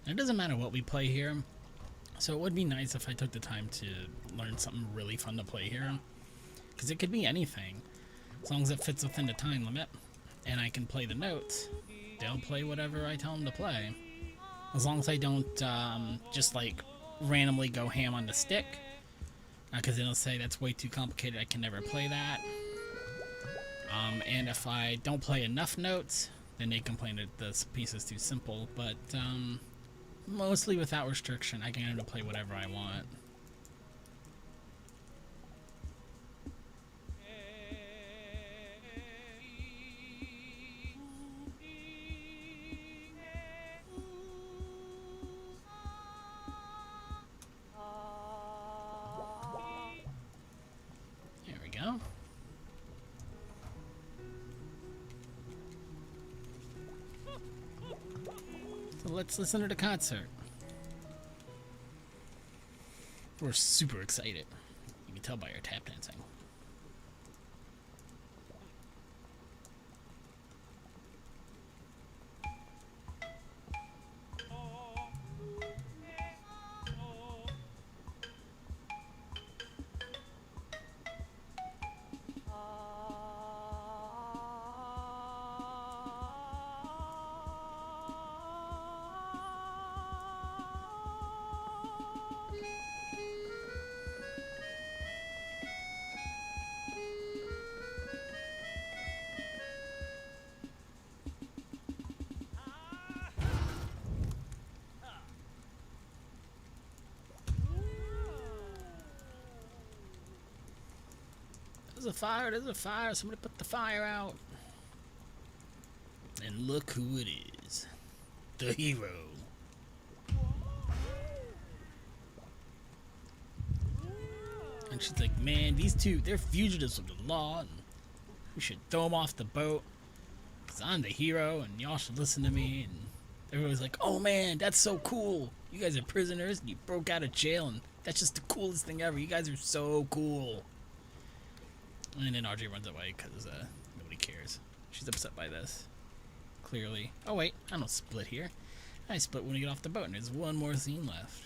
It doesn't matter what we play here, so it would be nice if I took the time to learn something really fun to play here, because it could be anything, as long as it fits within the time limit, and I can play the notes. They'll play whatever I tell them to play, as long as I don't just like randomly go ham on the stick, because it'll say that's way too complicated, I can never play that. And if I don't play enough notes, then they complain that this piece is too simple, but mostly without restriction, I can get to play whatever I want. There we go. So let's listen to the concert. We're super excited. You can tell by our tap dancing. There's a fire, somebody put the fire out. And look who it is. The hero. And she's like, man, these two, they're fugitives of the law, and we should throw them off the boat, because I'm the hero, and y'all should listen to me. And everybody's like, oh man, that's so cool. You guys are prisoners, and you broke out of jail, and that's just the coolest thing ever. You guys are so cool. And then Audrey runs away because nobody cares. She's upset by this. Clearly. Oh wait, I don't split here. I split when we get off the boat, and there's one more scene left.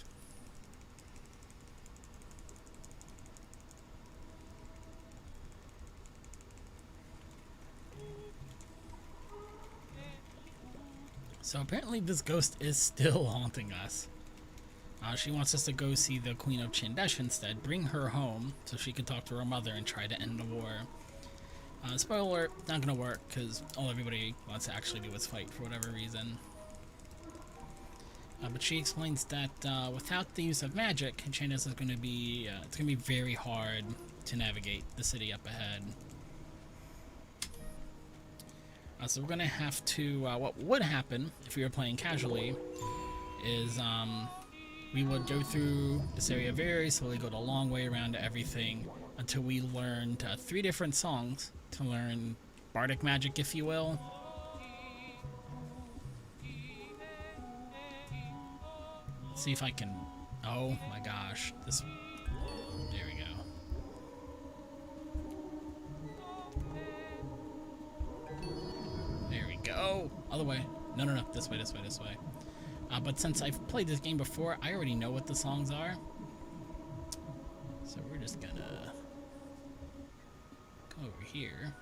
So apparently this ghost is still haunting us. She wants us to go see the Queen of Chandesh instead, bring her home so she can talk to her mother and try to end the war. Spoiler alert, not gonna work, because all everybody wants to actually do is fight for whatever reason. But she explains that without the use of magic, Chandesh is gonna be it's gonna be very hard to navigate the city up ahead. So we're gonna have to. What would happen if we were playing casually is we would go through this area very slowly, go the long way around everything until we learned 3 different songs to learn bardic magic, if you will. Let's see if I can. Oh my gosh, this. There we go. Other way. No, no, no. This way, this way, this way. But since I've played this game before, I already know what the songs are. So we're just gonna go over here.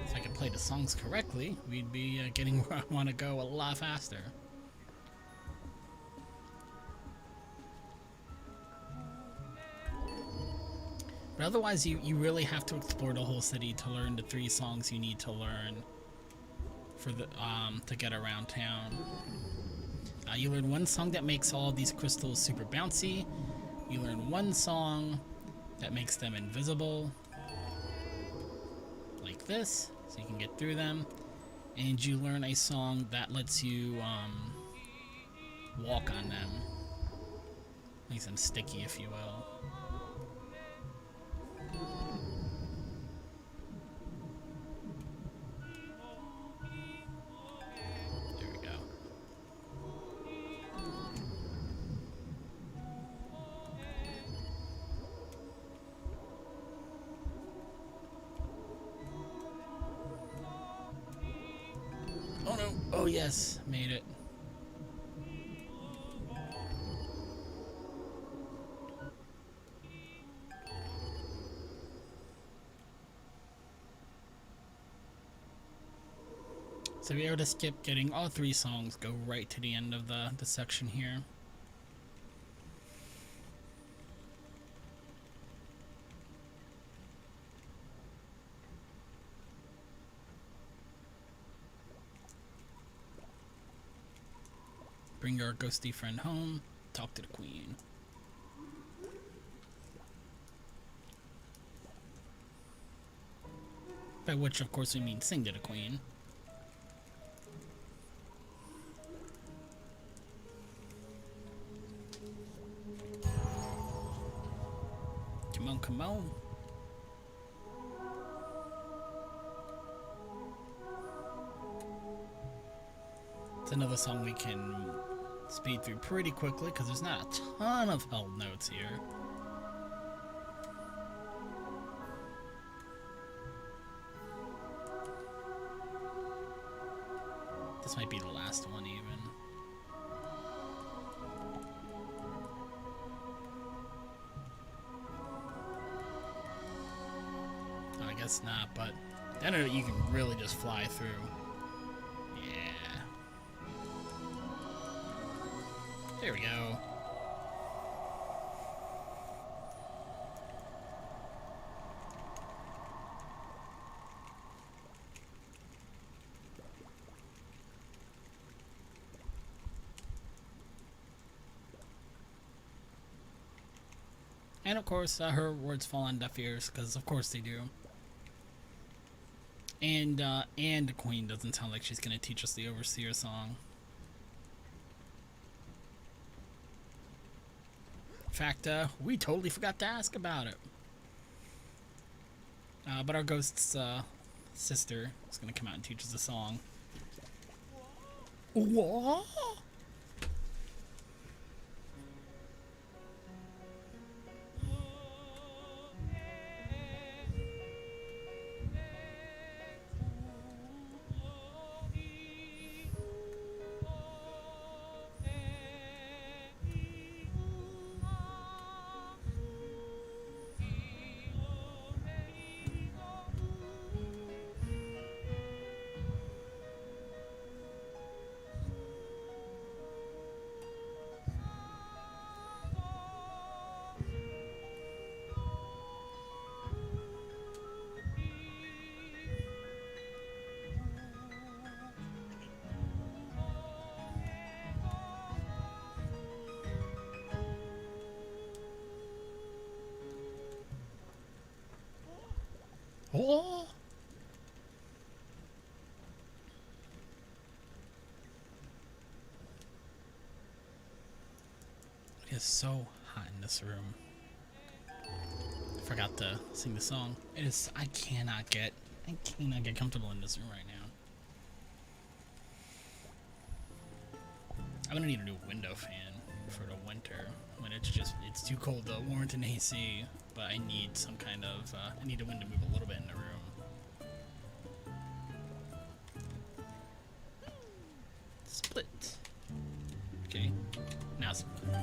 If I could play the songs correctly, we'd be getting where I want to go a lot faster. But otherwise, you really have to explore the whole city to learn the 3 songs you need to learn for the to get around town. You learn 1 song that makes all these crystals super bouncy. You learn 1 song that makes them invisible, like this, so you can get through them. And you learn a song that lets you walk on them, makes them sticky, if you will. Oh no! Oh yes, made it. So if you're able to skip getting all 3 songs, go right to the end of the section here. Bring your ghosty friend home, talk to the queen. By which, of course, we mean sing to the queen. Come on, come on. It's another song we can speed through pretty quickly because there's not a ton of held notes here. This might be the last one even. I guess not, but then you can really just fly through. Yeah. There we go. And of course, her words fall on deaf ears, because of course they do. And the queen doesn't sound like she's gonna teach us the Overseer song. In fact, we totally forgot to ask about it. But our ghost's sister is gonna come out and teach us the song. What? Oh! It is so hot in this room. I forgot to sing the song. It is. I cannot get comfortable in this room right now. I'm gonna need a new window fan for the winter when it's too cold to warrant an AC. But I need some kind of I need the wind to move a little bit in the room. Split. Okay. Now split.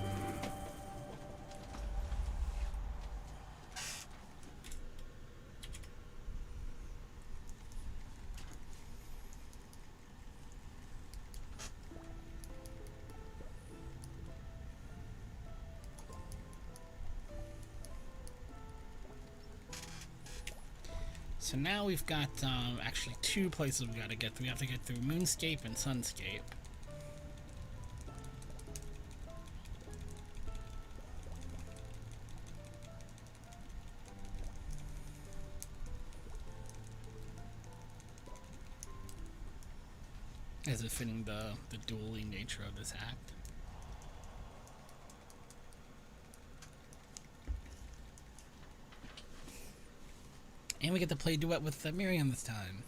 So now we've got actually two places we gotta get through. We have to get through Moonscape and Sunscape. As it fitting the dueling nature of this act. And we get to play duet with Miriam this time.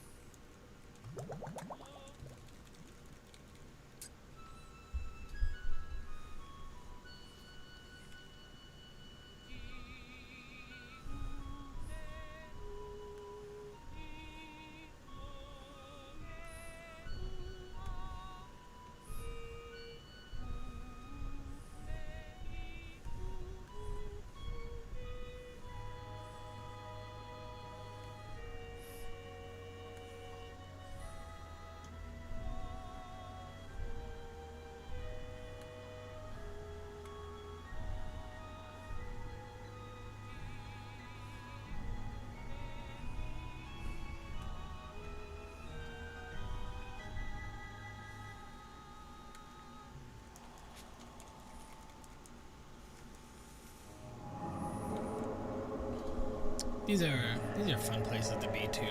These are fun places to be too.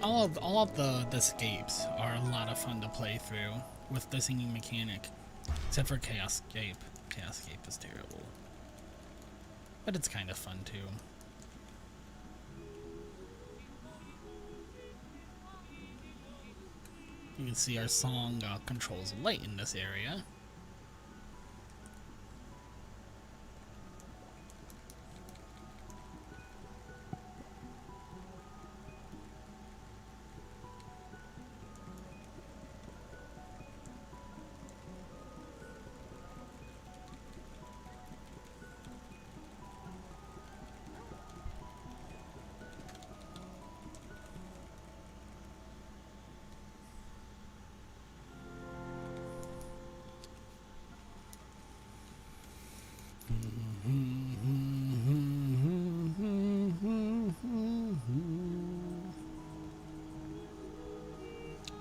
All of the escapes are a lot of fun to play through with the singing mechanic, except for Chaos Escape. Chaos Escape is terrible, but it's kind of fun too. You can see our song controls light in this area.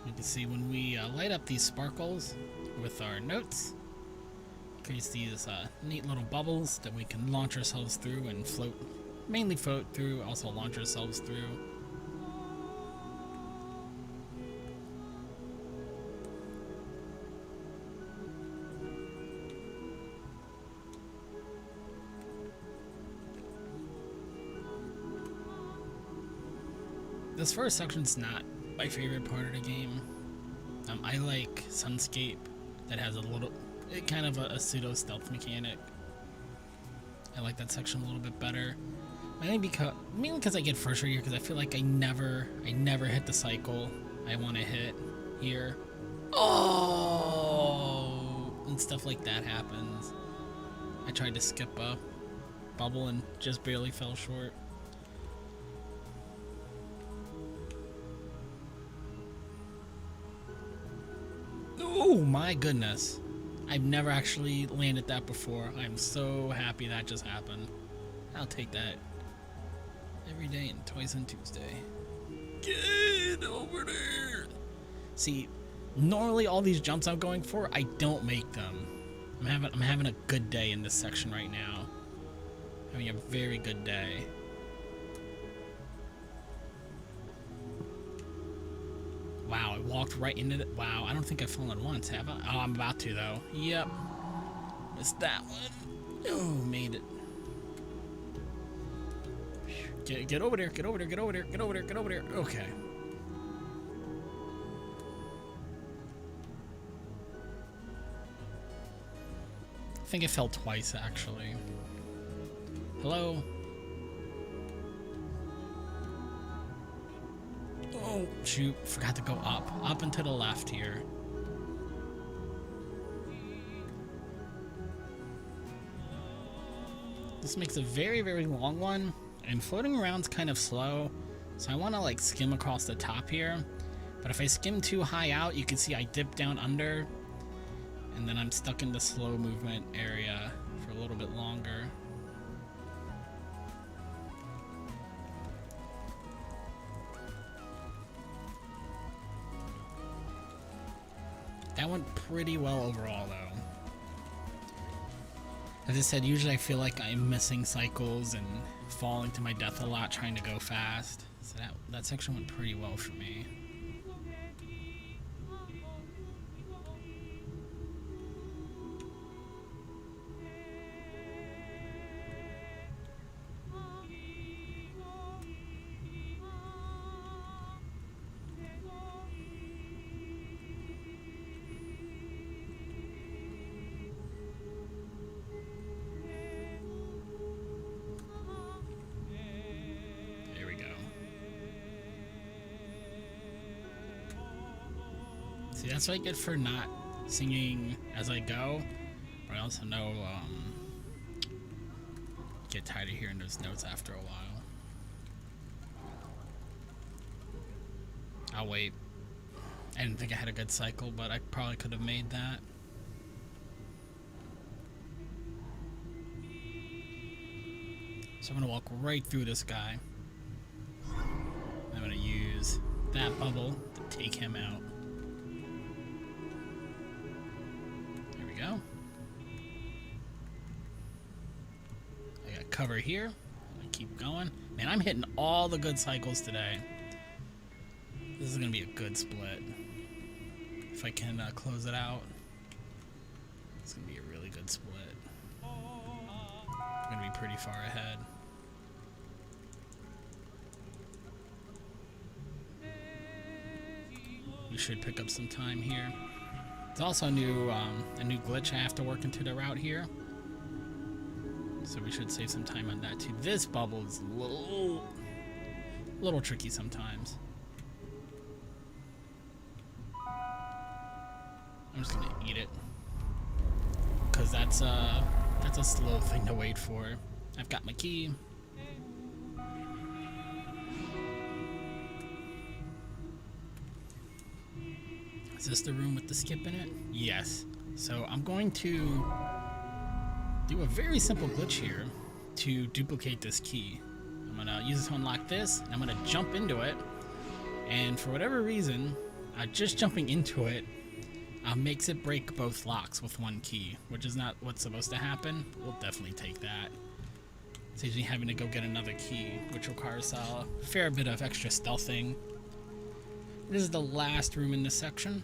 You can see when we light up these sparkles with our notes, creates these neat little bubbles that we can launch ourselves through and float, mainly float through, also launch ourselves through. This first section's not my favorite part of the game. I like Sunscape, that has a little, kind of a pseudo stealth mechanic. I like that section a little bit better. Mainly because I get frustrated because I feel like I never hit the cycle I want to hit here. Oh, and stuff like that happens. I tried to skip a bubble and just barely fell short. Oh my goodness. I've never actually landed that before. I'm so happy that just happened. I'll take that every day and twice on Tuesday. Get over there. See, normally all these jumps I'm going for, I don't make them. I'm having a good day in this section right now. Having a very good day. Wow, I walked right into it. Wow, I don't think I've fallen once, have I? Oh, I'm about to, though. Yep. Missed that one. Oh, made it. Get over there, get over there, get over there, get over there, get over there. Okay. I think I fell twice, actually. Hello? Oh, shoot, forgot to go up and to the left here. This makes a very, very long one, and floating around's kind of slow, so I want to like skim across the top here. But if I skim too high out, you can see I dip down under, and then I'm stuck in the slow movement area for a little bit longer. That went pretty well overall, though. As I said, usually I feel like I'm missing cycles and falling to my death a lot trying to go fast. So that section went pretty well for me. See, that's what I get for not singing as I go. But I also know, get tired of hearing those notes after a while. I'll wait. I didn't think I had a good cycle, but I probably could have made that. So I'm gonna walk right through this guy. I'm gonna use that bubble to take him out. Go. I got cover here. I'm gonna keep going. Man, I'm hitting all the good cycles today. This is gonna be a good split. If I can close it out, it's gonna be a really good split. I'm gonna be pretty far ahead. We should pick up some time here. There's also a new glitch I have to work into the route here, so we should save some time on that too. This bubble is a little tricky sometimes. I'm just gonna eat it because that's a slow thing to wait for. I've got my key. Is this the room with the skip in it? Yes. So I'm going to do a very simple glitch here to duplicate this key. I'm gonna use this to unlock this, and I'm gonna jump into it. And for whatever reason, just jumping into it makes it break both locks with one key, which is not what's supposed to happen. But we'll definitely take that. Saves me having to go get another key, which requires a fair bit of extra stealthing. This is the last room in this section.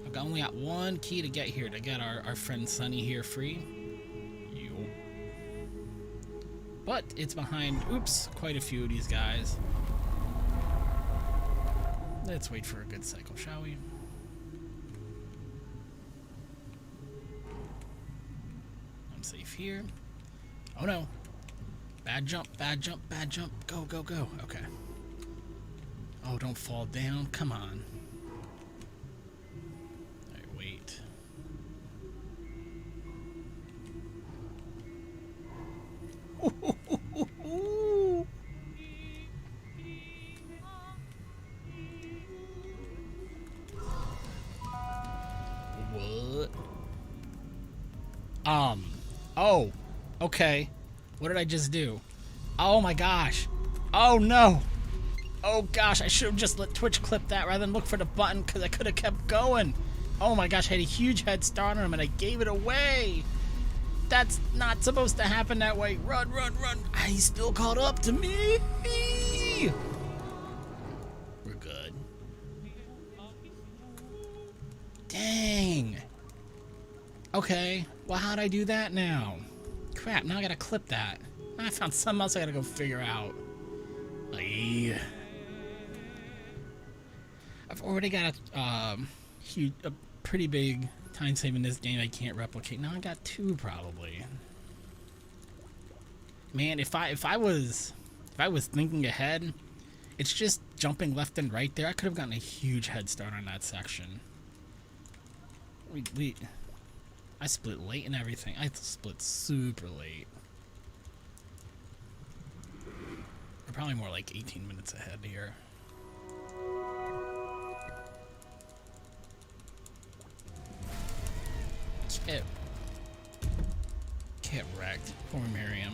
I've only got one key to get here to get our friend Sunny here free. But it's behind, oops, quite a few of these guys. Let's wait for a good cycle, shall we? I'm safe here. Oh no. Bad jump, bad jump, bad jump. Go, go, go. Okay. Oh, don't fall down. Come on. Alright, wait. What? Oh. Okay. What did I just do? Oh my gosh. Oh no. Oh gosh, I should have just let Twitch clip that rather than look for the button because I could have kept going. Oh my gosh, I had a huge head start on him and I gave it away. That's not supposed to happen that way. Run, run, run. He's still caught up to me. We're good. Dang. Okay, well how'd I do that now? Crap, now I gotta clip that. Now I found something else I gotta go figure out. I've already got a pretty big time save in this game I can't replicate. Now I got two probably. Man, if I was thinking ahead It's just jumping left and right there. I could have gotten a huge head start on that section. I split late and everything. I split super late. We're probably more like 18 minutes ahead here. Get wrecked. Poor Miriam.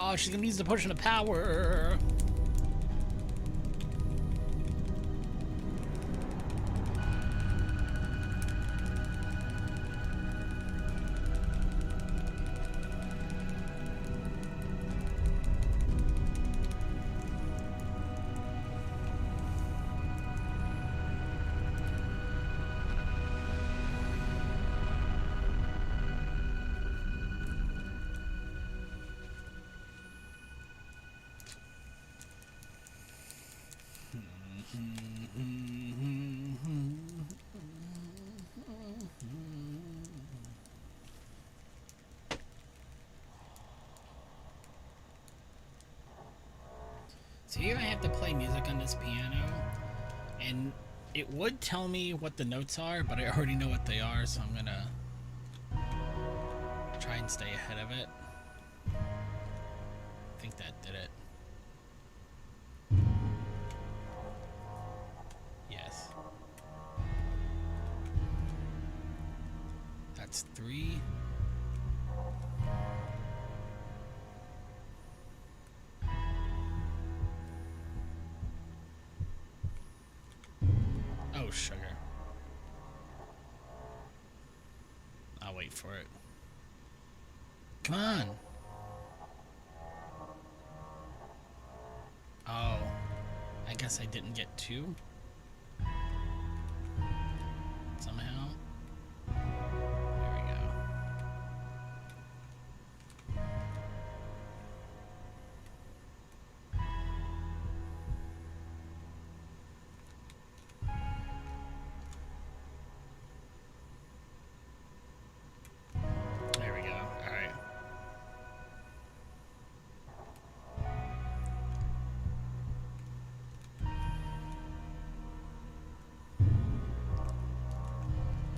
Oh, she's gonna use the potion of power. So here I have to play music on this piano, and it would tell me what the notes are, but I already know what they are, so I'm gonna try and stay ahead of it. I think that did it. Yes. That's 3. Oh, sugar. I'll wait for it. Come on. Oh, I guess I didn't get 2 somehow. There we go. There we go. All right.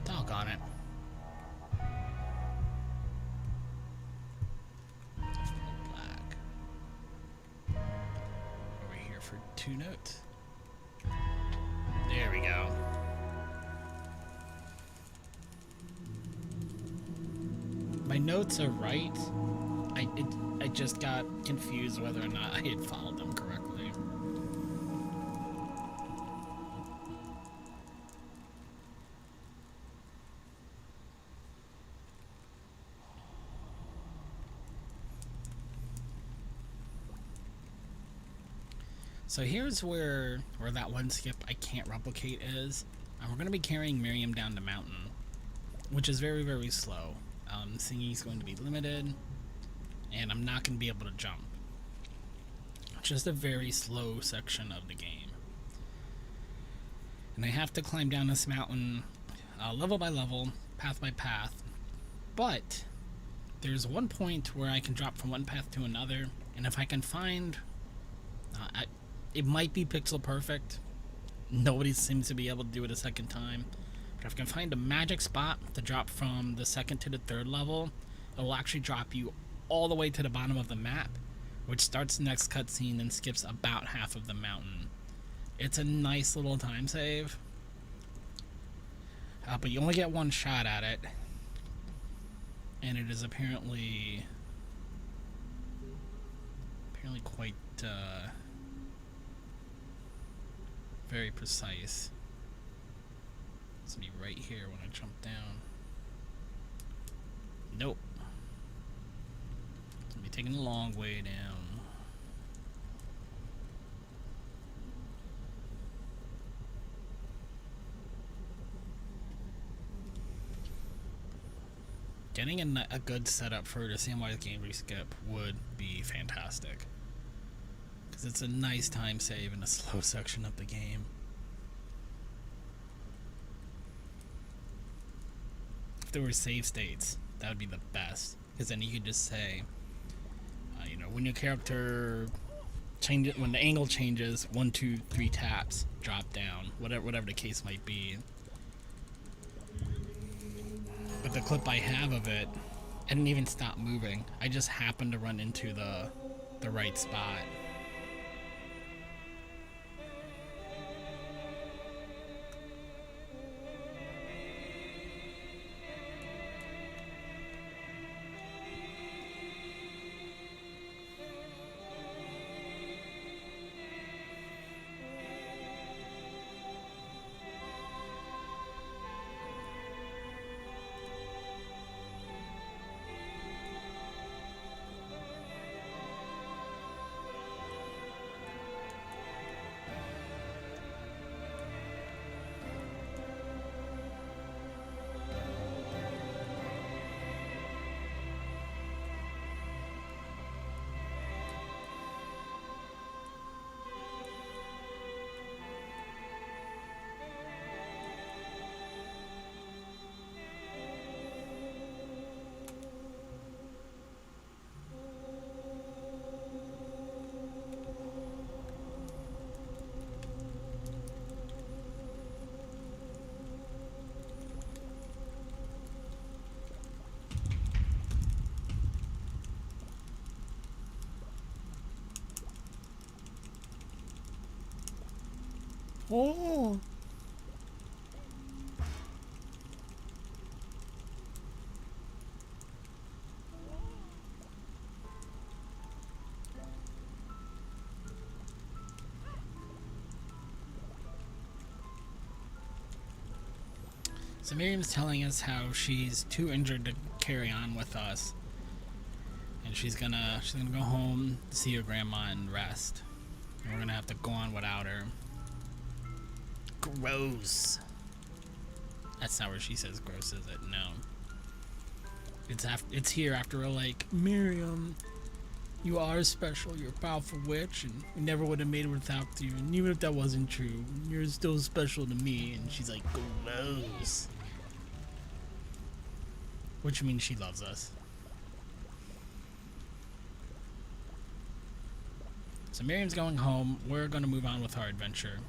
Doggone it. Definitely black. Over here for 2 notes. There we go. My notes are right. I just got confused whether or not I had followed them correctly. So here's where that one skip I can't replicate is. And we're going to be carrying Miriam down the mountain, which is very, very slow. Singing is going to be limited, and I'm not going to be able to jump. Just a very slow section of the game. And I have to climb down this mountain level by level, path by path. But there's one point where I can drop from one path to another, and if I can find... it might be pixel perfect. Nobody seems to be able to do it a second time. But if I can find a magic spot to drop from the 2nd to the 3rd level, it will actually drop you all the way to the bottom of the map, which starts the next cutscene and skips about half of the mountain. It's a nice little time save, but you only get one shot at it, and it is apparently quite Very precise. It's gonna be right here when I jump down. Nope. It's gonna be taking a long way down. Getting a good setup for the Samwise Gamgee skip would be fantastic. Because it's a nice time save in a slow section of the game. If there were save states, that would be the best. Because then you could just say, you know, when your character changes, when the angle changes, 1, 2, 3 taps, drop down, whatever the case might be. But the clip I have of it, I didn't even stop moving. I just happened to run into the right spot. Oh. So Miriam's telling us how she's too injured to carry on with us, and she's gonna go home, see her grandma, and rest. And we're gonna have to go on without her. Gross. That's not where she says gross, is it? No. It's here after we're like, Miriam, you are special. You're a powerful witch, and we never would have made it without you. And even if that wasn't true, you're still special to me. And she's like, gross. Which means she loves us. So Miriam's going home. We're gonna move on with our adventure.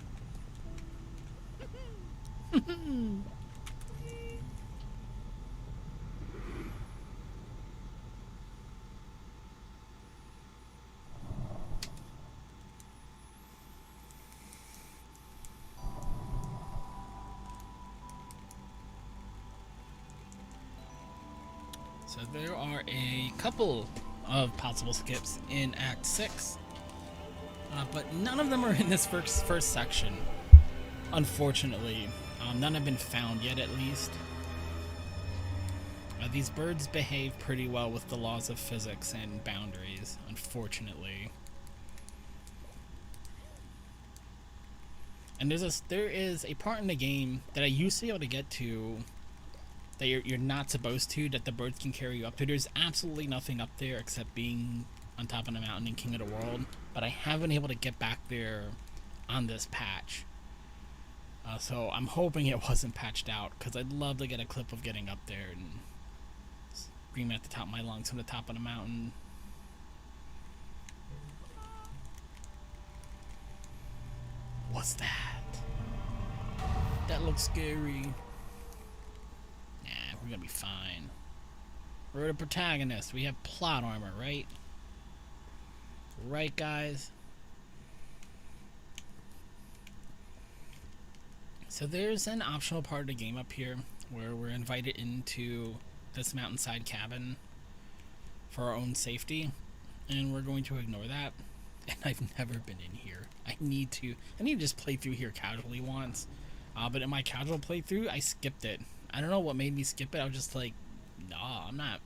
So there are a couple of possible skips in Act 6, but none of them are in this first section, unfortunately. None have been found yet, at least. These birds behave pretty well with the laws of physics and boundaries, unfortunately. And there is a part in the game that I used to be able to get to that you're not supposed to, that the birds can carry you up to. There's absolutely nothing up there except being on top of the mountain in King of the World, but I haven't been able to get back there on this patch. So I'm hoping it wasn't patched out, because I'd love to get a clip of getting up there and screaming at the top of my lungs from the top of the mountain. What's that? That looks scary. Nah, we're gonna be fine. We're the protagonist. We have plot armor, right? Right, guys? So there's an optional part of the game up here where we're invited into this mountainside cabin for our own safety, and we're going to ignore that. And I've never been in here. I need to just play through here casually once. But in my casual playthrough, I skipped it. I don't know what made me skip it. I was just like, nah, I'm not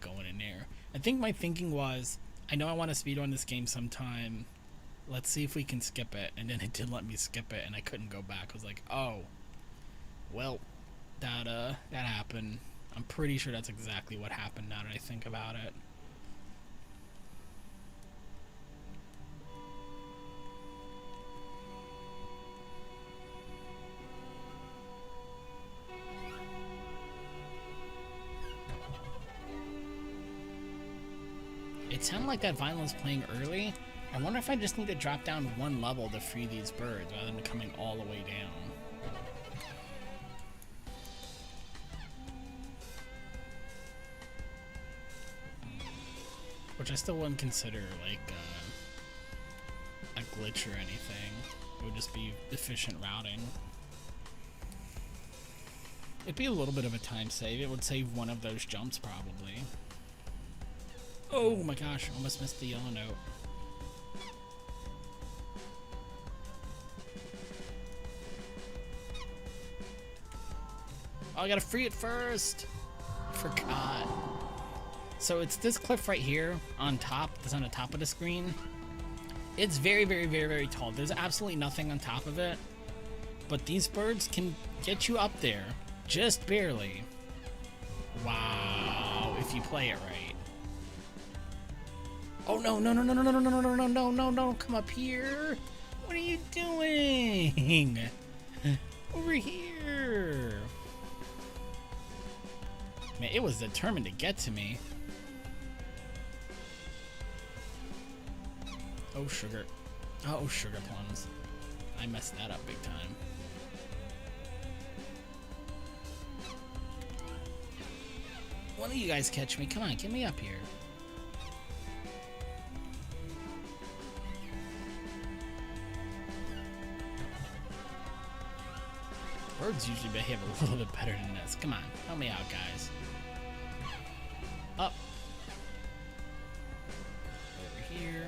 going in there. I think my thinking was, I know I want to speedrun this game sometime. Let's see if we can skip it. And then it didn't let me skip it, and I couldn't go back. I was like, oh, well, that happened. I'm pretty sure that's exactly what happened now that I think about it. It sounded like that violin was playing early. I wonder if I just need to drop down one level to free these birds rather than coming all the way down. Which I still wouldn't consider like a glitch or anything. It would just be efficient routing. It'd be a little bit of a time save. It would save one of those jumps probably. Oh my gosh, almost missed the yellow note. Oh, I gotta free it first. I forgot. So it's this cliff right here on top, that's on the top of the screen. It's very, very, very, very tall. There's absolutely nothing on top of it. But these birds can get you up there, just barely. Wow, if you play it right. Oh no, no, no, no, no, no, no, no, no, no, no, no, no, come up here. What are you doing? Over here. Man, it was determined to get to me. Oh, sugar. Oh, sugar plums. I messed that up big time. One of you guys catch me. Come on, get me up here. Birds usually behave a little bit better than this. Come on, help me out, guys. Up. Over here.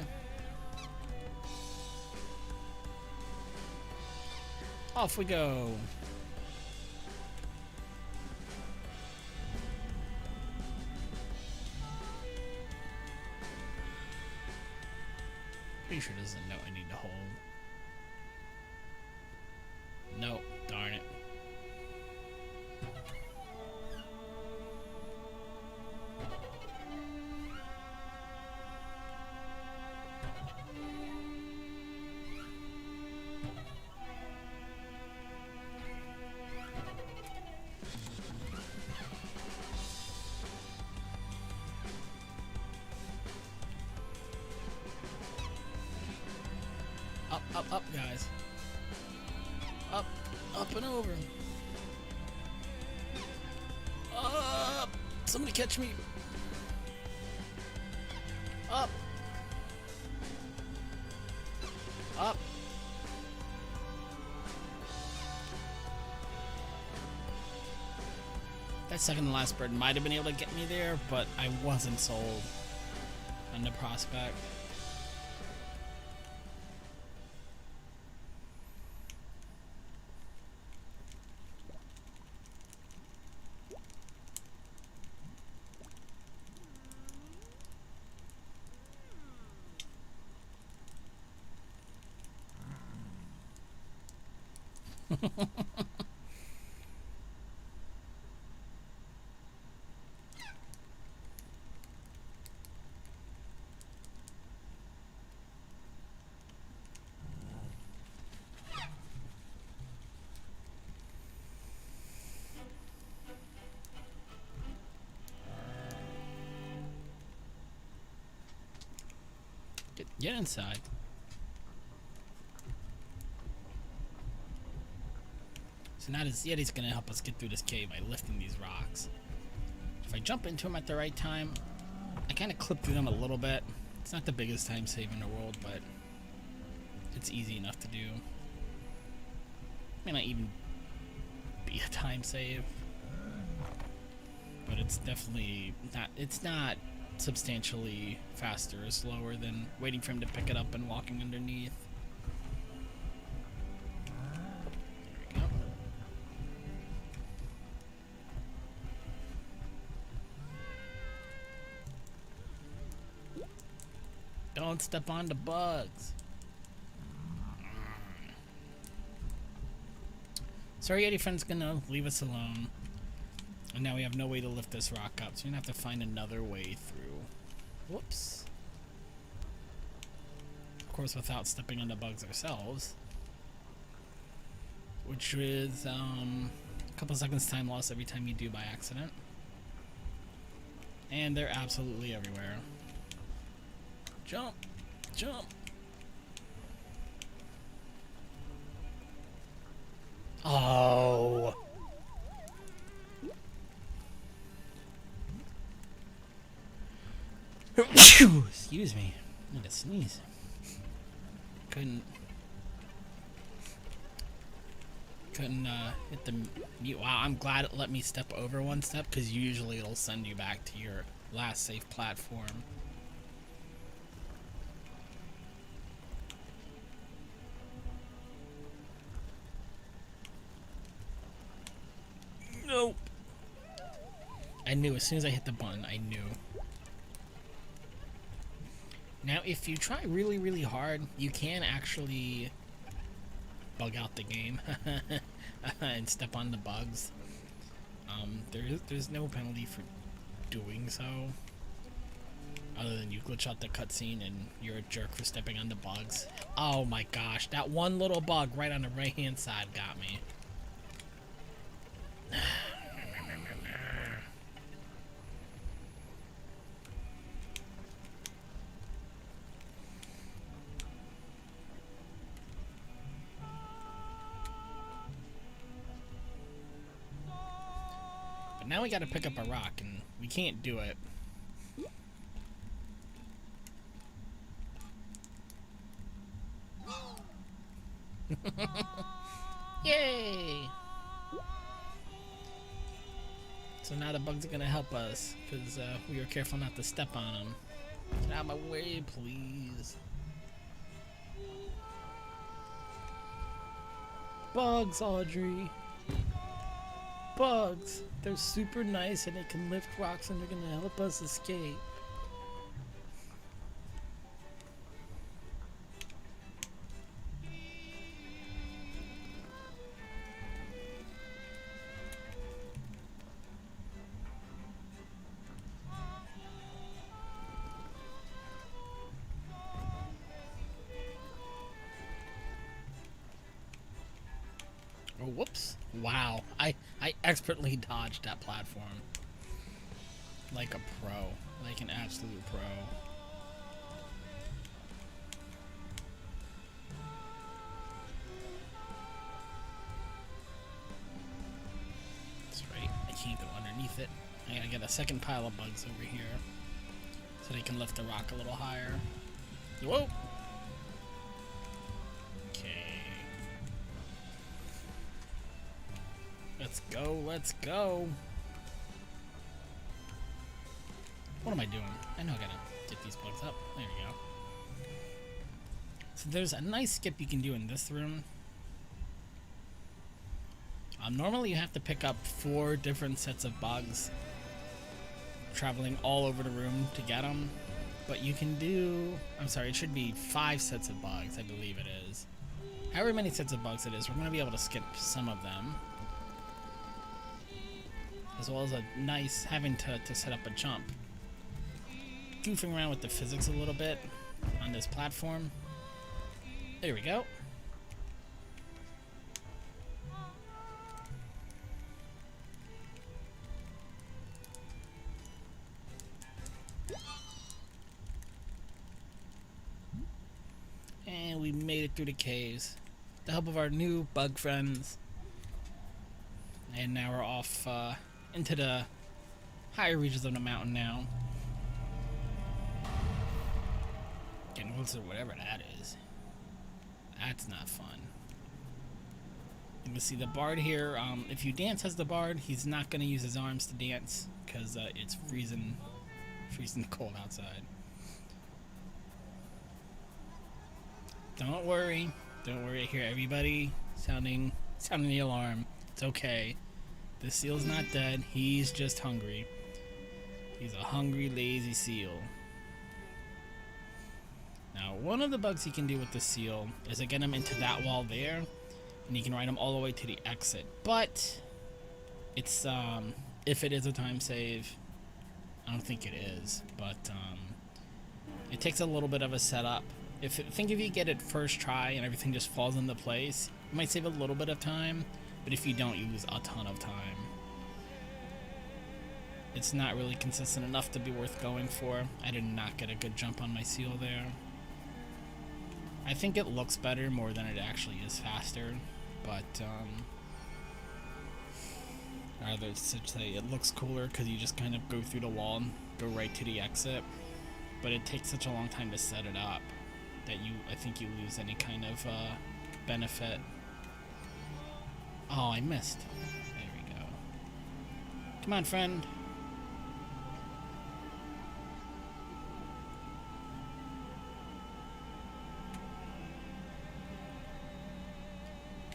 Off we go. Pretty sure this is a note I need to hold. Nope, darn it. Up, up, up, guys. Up, up and over. Up! Somebody catch me. Up. Up. That second to last bird might have been able to get me there, but I wasn't sold on the prospect. Get inside. So now this Yeti's gonna help us get through this cave by lifting these rocks. If I jump into them at the right time, I kind of clip through them a little bit. It's not the biggest time save in the world, but it's easy enough to do. May not even be a time save, but it's definitely not. It's not substantially faster or slower than waiting for him to pick it up and walking underneath. Don't step on the bugs. Sorry, Eddie Friend's gonna leave us alone. And now we have no way to lift this rock up, so we're gonna have to find another way through. Whoops. Of course, without stepping on the bugs ourselves. Which is a couple seconds time loss every time you do by accident. And they're absolutely everywhere. Jump! Jump! Oh! Excuse me. I need to sneeze. Couldn't hit the mute. Wow, I'm glad it let me step over one step, because usually it'll send you back to your last safe platform. Nope. I knew as soon as I hit the button, I knew. Now, if you try really, really hard, you can actually bug out the game and step on the bugs. There's no penalty for doing so, other than you glitch out the cutscene and you're a jerk for stepping on the bugs. Oh my gosh, that one little bug right on the right hand side got me. Now we gotta pick up a rock, and we can't do it. Yay! So now the bugs are gonna help us, because we were careful not to step on them. Get out of my way, please. Bugs, Audrey. Bugs. They're super nice and they can lift rocks and they're gonna help us escape. Oh, whoops. Wow. I expertly dodged that platform. Like a pro. Like an absolute pro. That's right. I can't go underneath it. I gotta get a second pile of bugs over here, so they can lift the rock a little higher. Whoa! Let's go, let's go. What am I doing? I know I gotta get these bugs up. There we go. So there's a nice skip you can do in this room. Normally you have to pick up 4 different sets of bugs, traveling all over the room to get them. But you can do, I'm sorry, it should be 5 sets of bugs, I believe it is. However many sets of bugs it is, we're going to be able to skip some of them. As well as a nice having to set up a jump. Goofing around with the physics a little bit on this platform. There we go. And we made it through the caves. With the help of our new bug friends. And now we're off into the higher reaches of the mountain now. Getting closer to whatever that is. That's not fun. You can see the bard here. If you dance as the bard, he's not going to use his arms to dance because it's freezing cold outside. Don't worry. Don't worry. I hear everybody sounding the alarm. It's okay. This seal's not dead. He's just hungry. He's a hungry, lazy seal. Now, one of the bugs you can do with the seal is to get him into that wall there, and you can ride him all the way to the exit. But it's if it is a time save, I don't think it is, but it takes a little bit of a setup. Think if you get it first try and everything just falls into place, it might save a little bit of time, but if you don't, you lose a ton of time. It's not really consistent enough to be worth going for. I did not get a good jump on my seal there. I think it looks better more than it actually is faster, but rather to say it looks cooler because you just kind of go through the wall and go right to the exit, but it takes such a long time to set it up that I think you lose any kind of benefit. Oh, I missed. There we go. Come on, friend.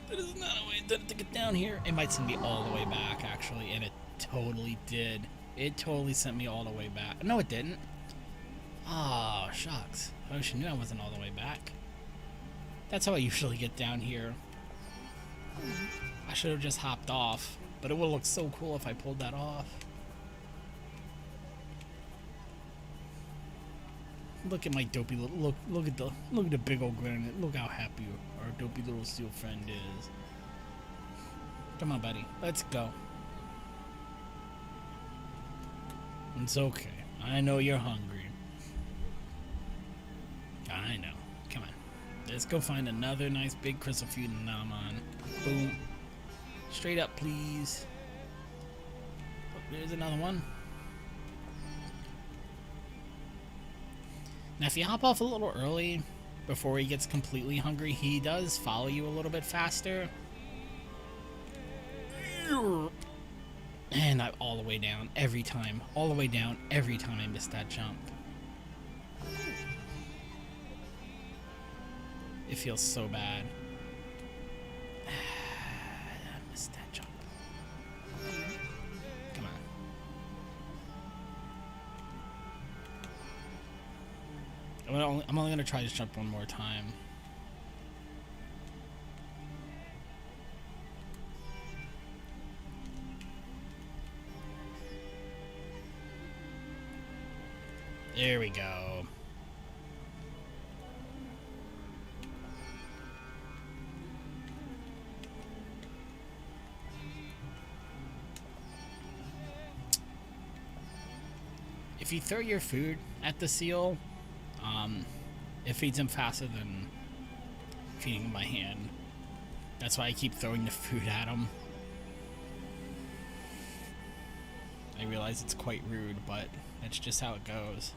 That is not a way to get down here. It might send me all the way back, actually, and it totally did. It totally sent me all the way back. No, it didn't. Oh, shucks. I wish I knew I wasn't all the way back. That's how I usually get down here. I should have just hopped off, but it would look so cool if I pulled that off. Look at my dopey little look at the big old grin. Look how happy our dopey little seal friend is. Come on, buddy. Let's go. It's okay. I know you're hungry. I know. Come on. Let's go find another nice big crystal feed and nom on. Boom. Straight up, please. Oh, there's another one. Now, if you hop off a little early, before he gets completely hungry, he does follow you a little bit faster. And I'm all the way down every time. All the way down every time I miss that jump. It feels so bad. I missed that jump. Come on. I'm only going to try this jump one more time. There we go. If you throw your food at the seal, it feeds him faster than feeding him by hand. That's why I keep throwing the food at him. I realize it's quite rude, but that's just how it goes.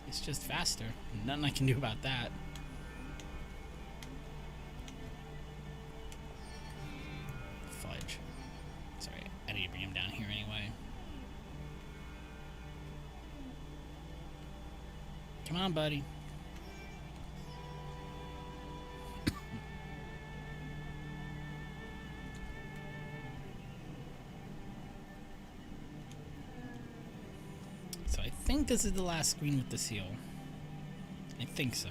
It's just faster. Nothing I can do about that. Fudge. Sorry, I need to bring him down here anyway. Come on, buddy. So I think this is the last screen with the seal. I think so.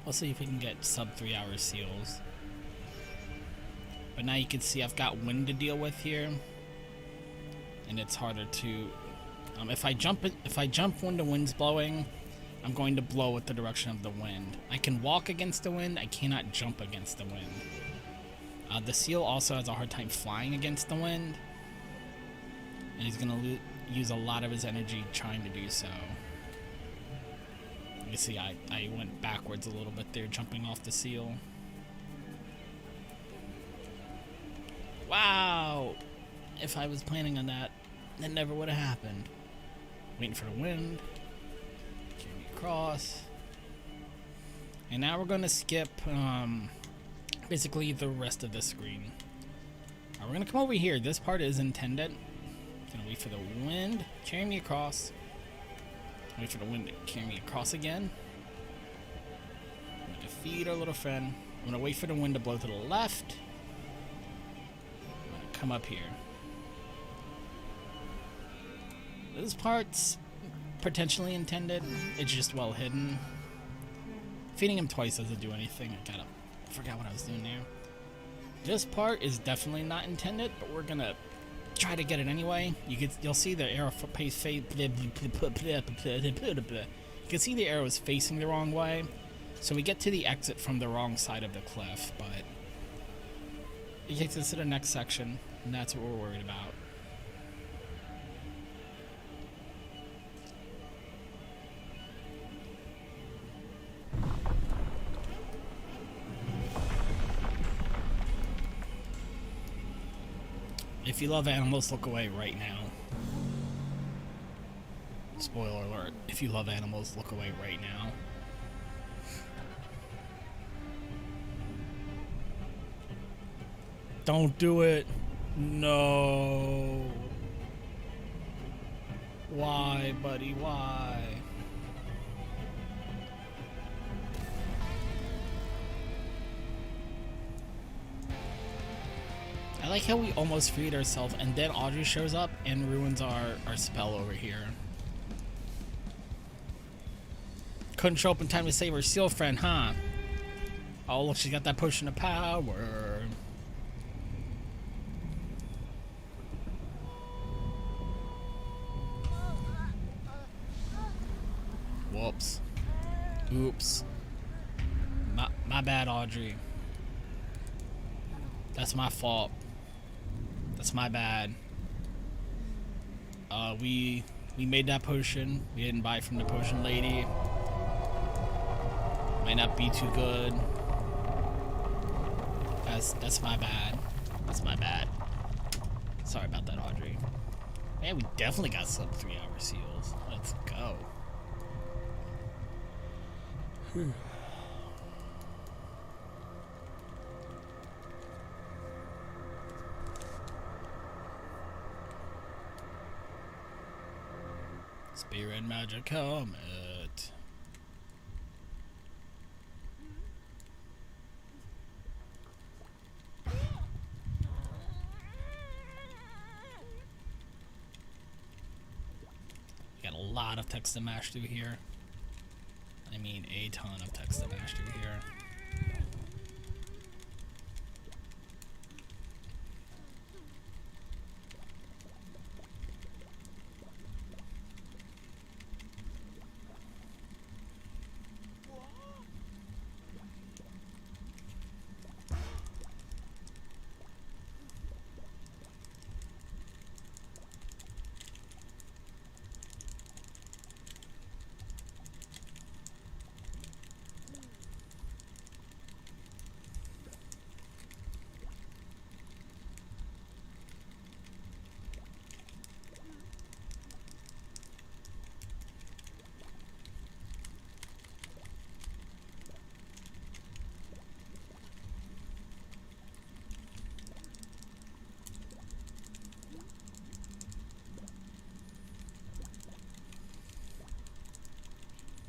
I'll see if we can get sub 3 hour seals. But now you can see I've got wind to deal with here, and it's harder to. If I jump when the wind's blowing, I'm going to blow with the direction of the wind. I can walk against the wind. I cannot jump against the wind. The seal also has a hard time flying against the wind, and he's gonna use a lot of his energy trying to do so. You see, I went backwards a little bit there, jumping off the seal. Wow! If I was planning on that, that never would have happened. Waiting for the wind. Carry me across. And now we're gonna skip basically the rest of the screen. Alright, we're gonna come over here. This part is intended. Gonna wait for the wind. Carry me across. Wait for the wind to carry me across again. I'm gonna defeat our little friend. I'm gonna wait for the wind to blow to the left. come up here. This part's potentially intended. It's just well hidden. Feeding him twice doesn't do anything. I forgot what I was doing there. This part is definitely not intended, but we're gonna try to get it anyway. You'll see the arrow you can see the arrow is facing the wrong way, so we get to the exit from the wrong side of the cliff, but it takes us to the next section, and that's what we're worried about. If you love animals, look away right now. Spoiler alert, if you love animals, look away right now. Don't do it. No. Why, buddy? Why? I like how we almost freed ourselves and then Audrey shows up and ruins our spell over here. Couldn't show up in time to save her seal friend, huh? Oh, look, she's got that potion of power. Whoops. Oops. My bad, Audrey. That's my fault. That's my bad. We made that potion. We didn't buy it from the potion lady. Might not be too good. That's my bad. That's my bad. Sorry about that, Audrey. Man, we definitely got sub 3-hour seals. Let's go. Spirit magic helmet. Got a lot of text to mash through here. I mean, a ton of text to mash through here.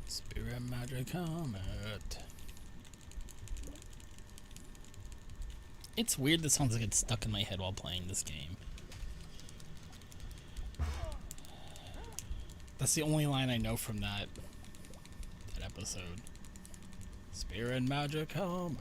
Spirit magic helmet. It's weird the songs get stuck in my head while playing this game. That's the only line I know from that episode. Spirit magic helmet.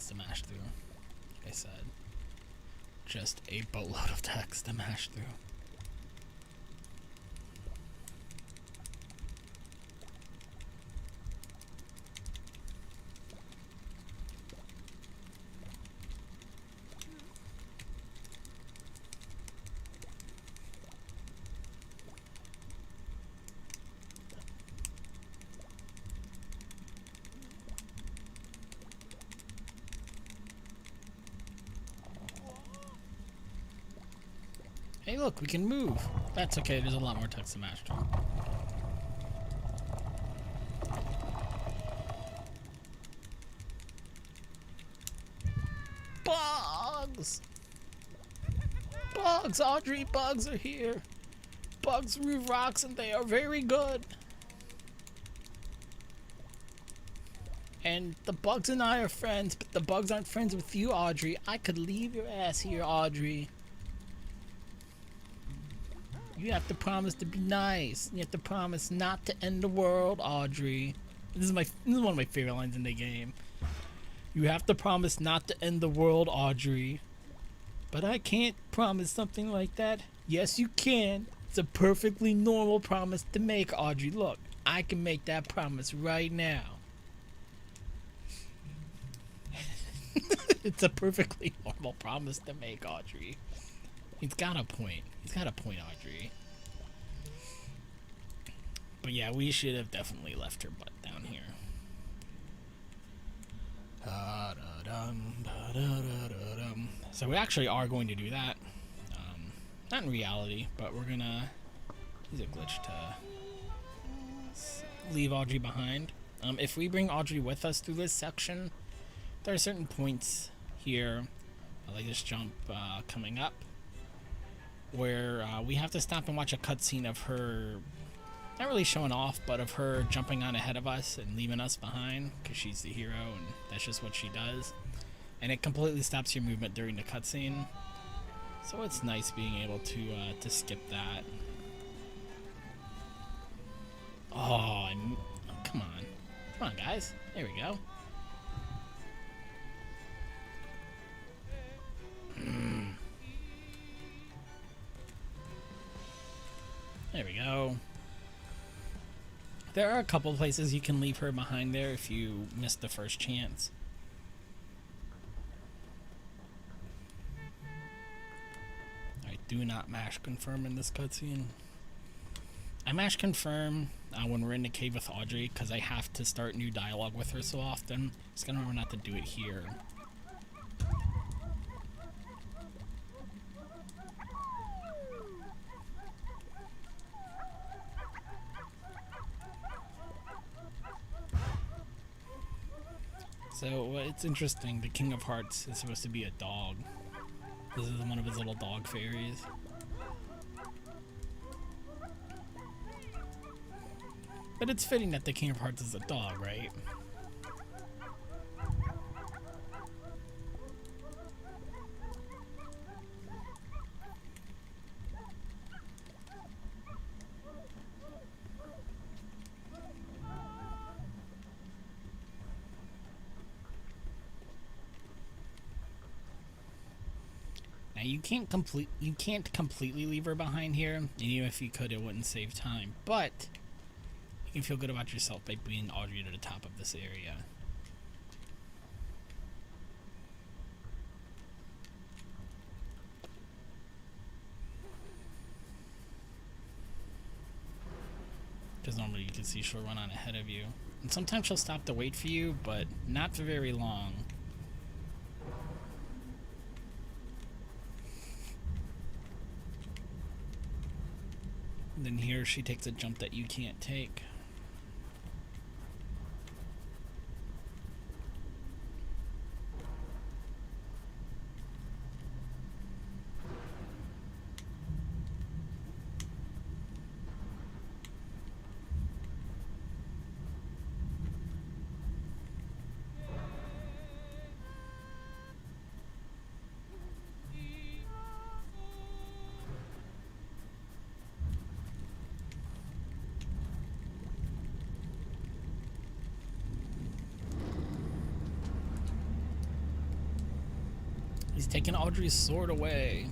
To mash through, like I said, just a boatload of text to mash through. Hey look, we can move. That's okay, there's a lot more text to mash through. Bugs! Bugs, Audrey, bugs are here. Bugs roof rocks and they are very good. And the bugs and I are friends, but the bugs aren't friends with you, Audrey. I could leave your ass here, Audrey. You have to promise to be nice. You have to promise not to end the world, Audrey. This is one of my favorite lines in the game. You have to promise not to end the world, Audrey. But I can't promise something like that. Yes, you can. It's a perfectly normal promise to make, Audrey. Look, I can make that promise right now. It's a perfectly normal promise to make, Audrey. He's got a point. He's got a point, Audrey. But yeah, we should have definitely left her butt down here. So we actually are going to do that. Not in reality, but we're gonna use a glitch to leave Audrey behind. If we bring Audrey with us through this section, there are certain points here, like this jump coming up, where we have to stop and watch a cutscene of her, not really showing off, but of her jumping on ahead of us and leaving us behind, because she's the hero and that's just what she does. And it completely stops your movement during the cutscene. So it's nice being able to skip that. Oh, come on. Come on, guys. There we go. There we go. There are a couple places you can leave her behind there if you missed the first chance. I do not mash confirm in this cutscene. I mash confirm when we're in the cave with Audrey because I have to start new dialogue with her so often. Just gonna remember not to do it here. So it's interesting, the King of Hearts is supposed to be a dog. This is one of his little dog fairies. But it's fitting that the King of Hearts is a dog, right? Now you can't completely leave her behind here, and even if you could, it wouldn't save time. But you can feel good about yourself by bringing Audrey to the top of this area. Because normally you can see she'll run on ahead of you, and sometimes she'll stop to wait for you, but not for very long. Then here she takes a jump that you can't take. He's taking Audrey's sword away.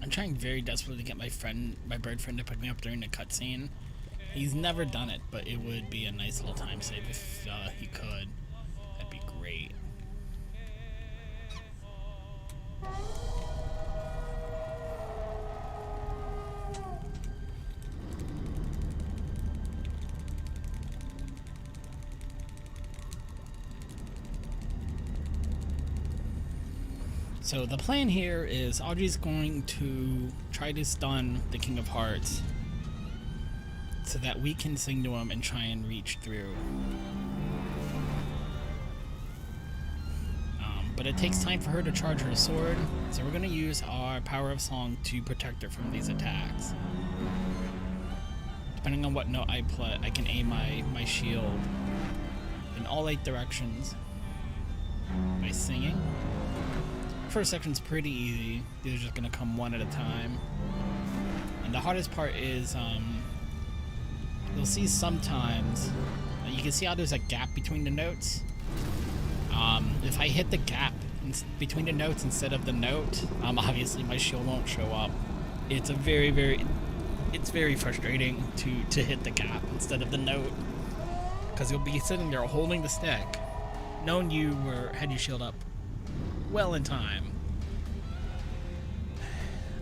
I'm trying very desperately to get my bird friend to pick me up during the cutscene. He's never done it, but it would be a nice little time save if he could. That'd be great. So the plan here is Audrey's going to try to stun the King of Hearts so that we can sing to him and try and reach through. But it takes time for her to charge her sword, so we're going to use our Power of Song to protect her from these attacks. Depending on what note I play, I can aim my shield in all 8 directions by singing. First section's pretty easy. These are just gonna come one at a time. And the hardest part is, you'll see sometimes, you can see how there's a gap between the notes. If I hit the gap between the notes instead of the note, obviously my shield won't show up. It's a it's very frustrating to hit the gap instead of the note, because you'll be sitting there holding the stick, knowing you had your shield up well in time,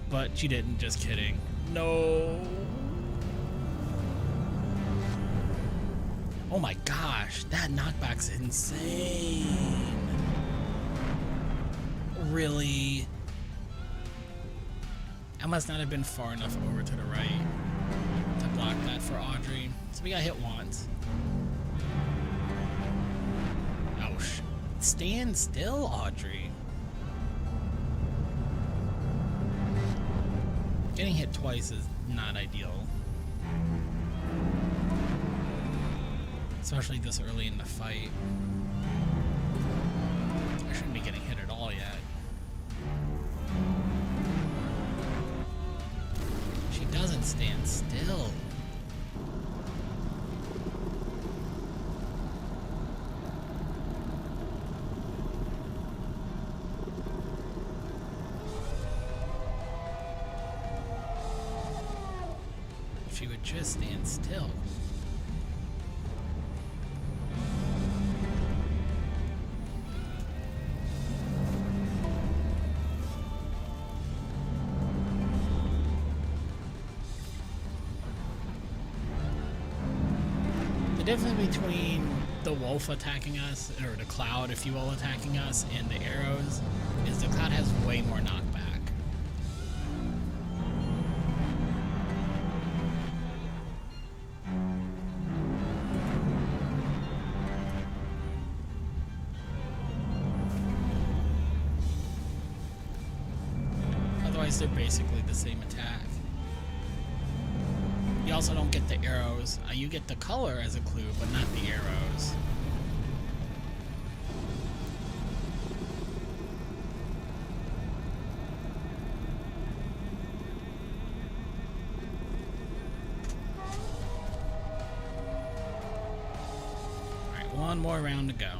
but you didn't. Just kidding. No. Oh my gosh, that knockback's insane. Really? I must not have been far enough over to the right to block that for Audrey. So we got hit once. Ouch. Stand still, Audrey. Getting hit twice is not ideal. Especially this early in the fight. I shouldn't be getting hit at all yet. She doesn't stand still. She would just stand still. The difference between the wolf attacking us, or the cloud, if you will, attacking us, and the arrows, is the cloud has way more knockback. Otherwise, they're basically the same attack. You also don't get the arrows. You get the color as a clue, but not the arrows. Alright, one more round to go.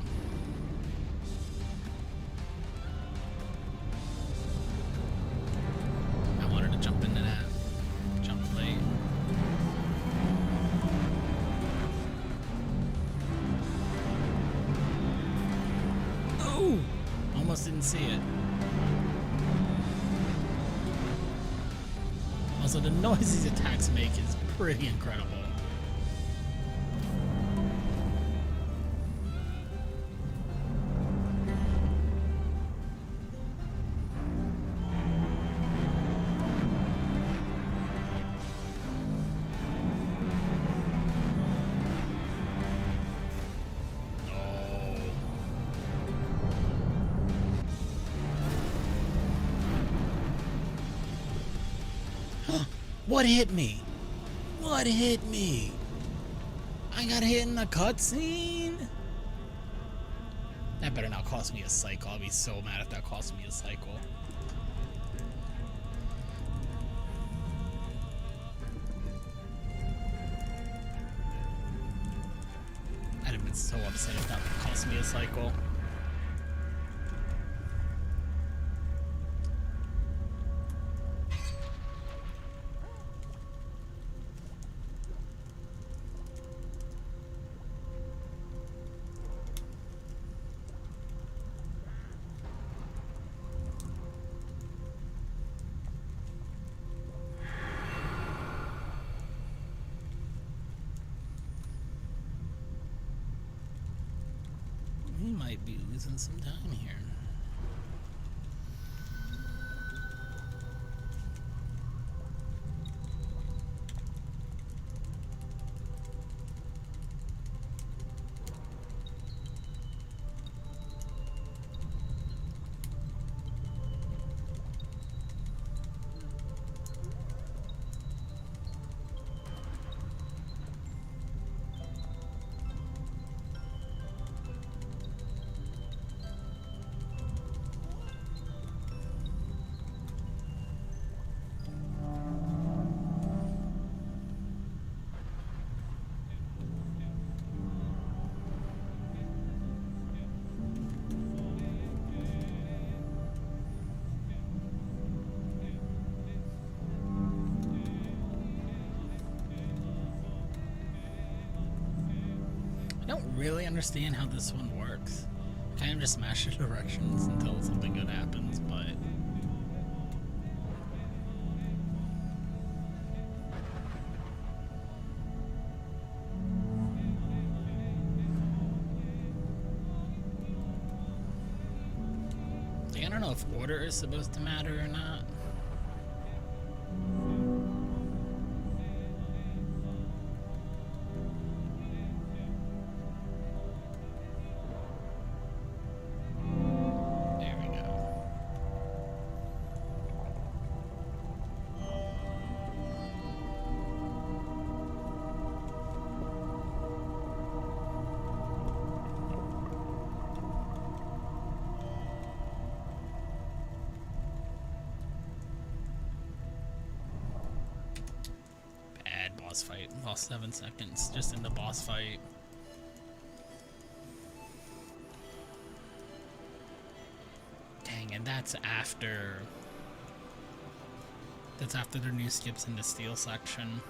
I wanted to jump into that. Jump late. Almost didn't see it. Also, the noise these attacks make is pretty incredible. What hit me? What hit me? I got hit in the cutscene? That better not cost me a cycle. I'll be so mad if that costs me a cycle. I'd have been so upset if that cost me a cycle. losing some time here. I don't really understand how this one works. I kind of just smash the directions until something good happens, but... I don't know if order is supposed to matter or not. Boss fight. Lost 7 seconds just in the boss fight. Dang, and that's after their new skips in the steel section.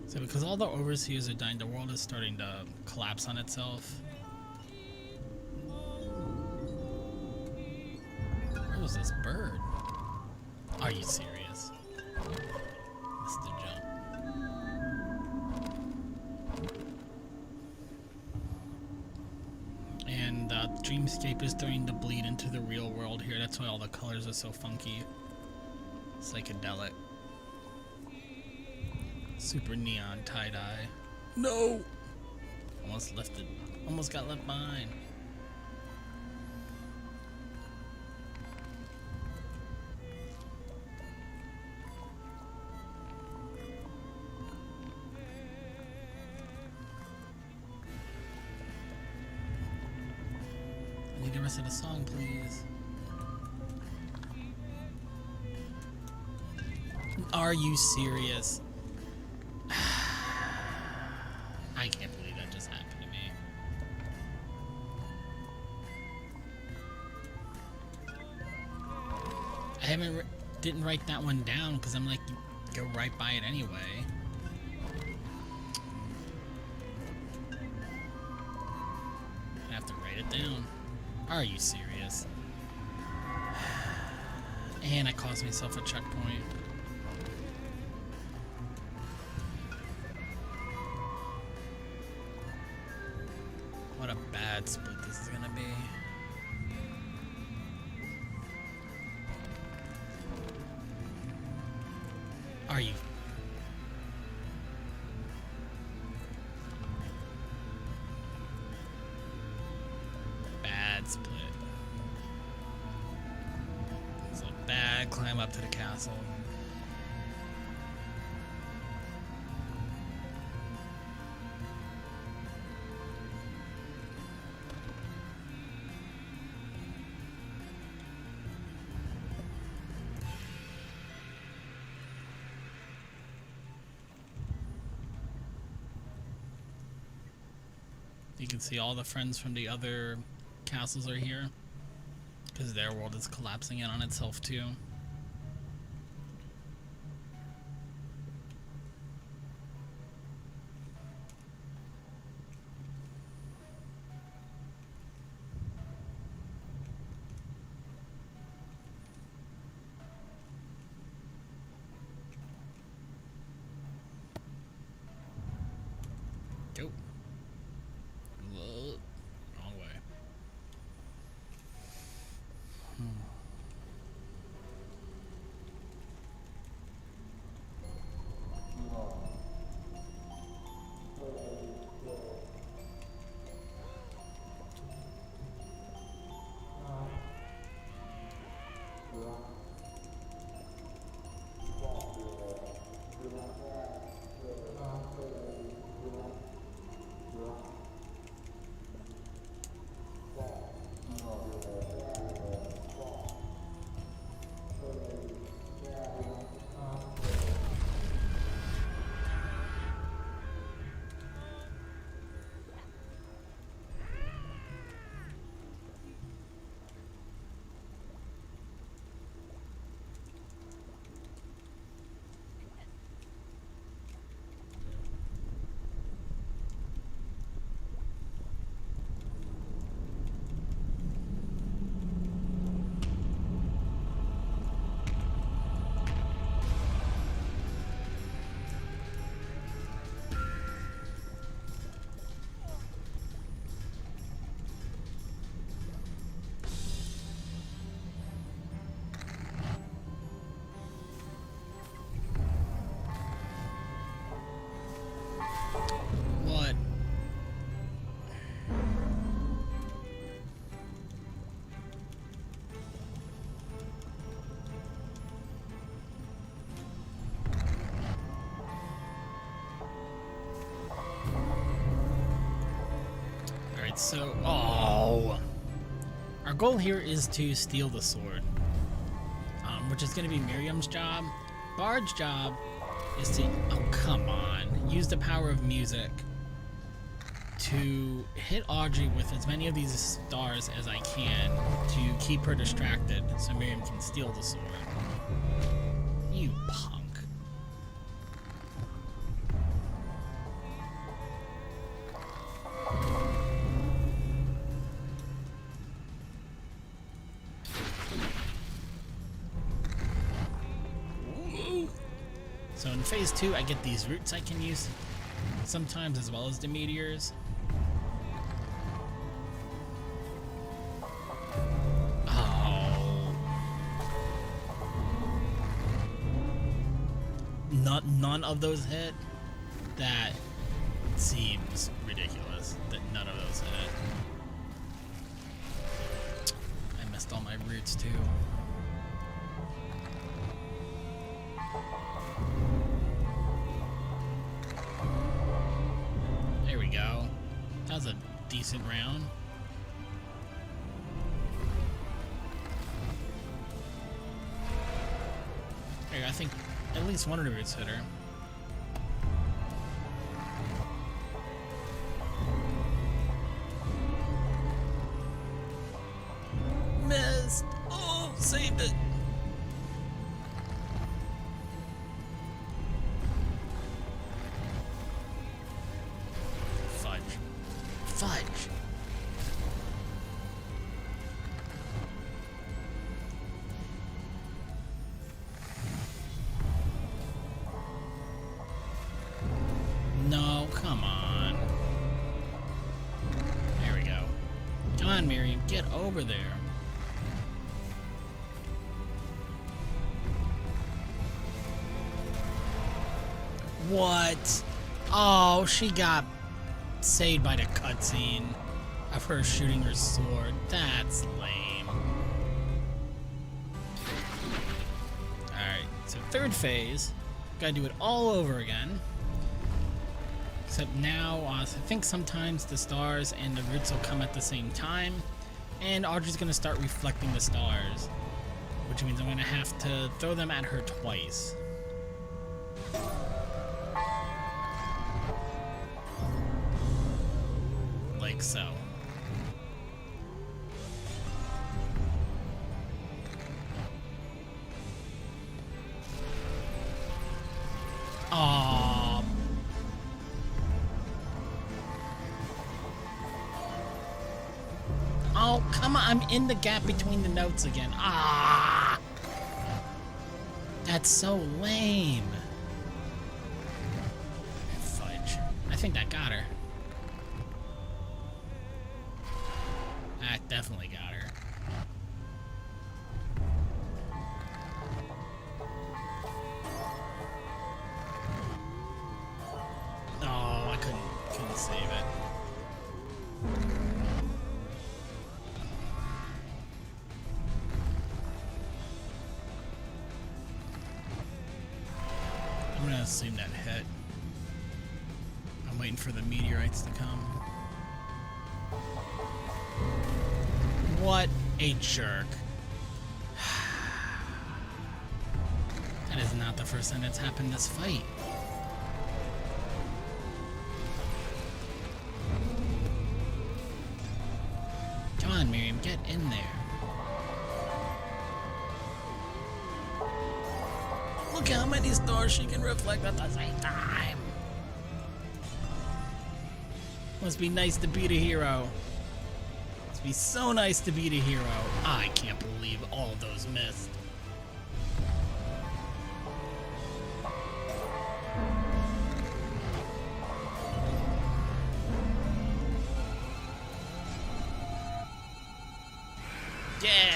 So because all the overseers are dying, the world is starting to collapse on itself. Where was this bird? Are you serious? Missed the jump. And Dreamscape is starting to bleed into the real world here. That's why all the colors are so funky. Psychedelic. Super neon tie-dye. No! Almost got left behind. I need the rest of the song, please. Are you serious? I can't believe that just happened to me. Didn't write that one down because I'm like, go right by it anyway. I have to write it down. Are you serious? And I caused myself a checkpoint. What a bad bad split this is gonna be. Are you? Bad split. It's a bad climb up to the castle. You can see all the friends from the other castles are here because their world is collapsing in on itself too. Go. Whoa. Wrong way. What? Alright, so... Oh! Our goal here is to steal the sword. Which is going to be Miriam's job. Bard's job is to... Oh, come on. Use the power of music to hit Audrey with as many of these stars as I can to keep her distracted so Miriam can steal the sword. You punk. So in phase 2, I get these roots I can use sometimes, as well as the meteors. Oh. None of those hit? That seems ridiculous, that none of those hit. I missed all my roots too. There we go. That was a decent round. Hey, I think at least one of the roots hit her. Missed! Oh, saved it! Fudge. No, come on. There we go. get over there. What? Oh, she got saved by the cutscene of her shooting her sword. That's lame. Alright, so third phase. Gotta do it all over again. Except now, I think sometimes the stars and the roots will come at the same time. And Audrey's gonna start reflecting the stars. Which means I'm gonna have to throw them at her twice. Like so. Aww. Oh, come on. I'm in the gap between the notes again. Ah! That's so lame. Fudge. I think that got her. That definitely got her. Oh, I couldn't save it. I'm gonna assume that hit. I'm waiting for the meteorites to come. What a jerk. That is not the first time that's happened this fight. Come on, Miriam, get in there. Look how many stars she can reflect at the same time. Must be nice to beat a hero. Must be so nice to beat a hero. I can't believe all of those missed. Yeah!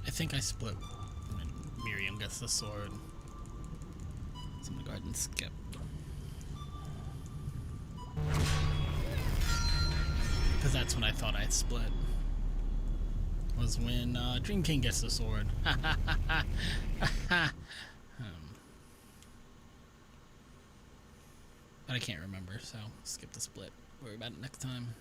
I think I split when Miriam gets the sword. So I'm gonna go ahead and skip. Because that's when I thought I'd split. Was when Dream King gets the sword. But I can't remember, so skip the split. Worry about it next time.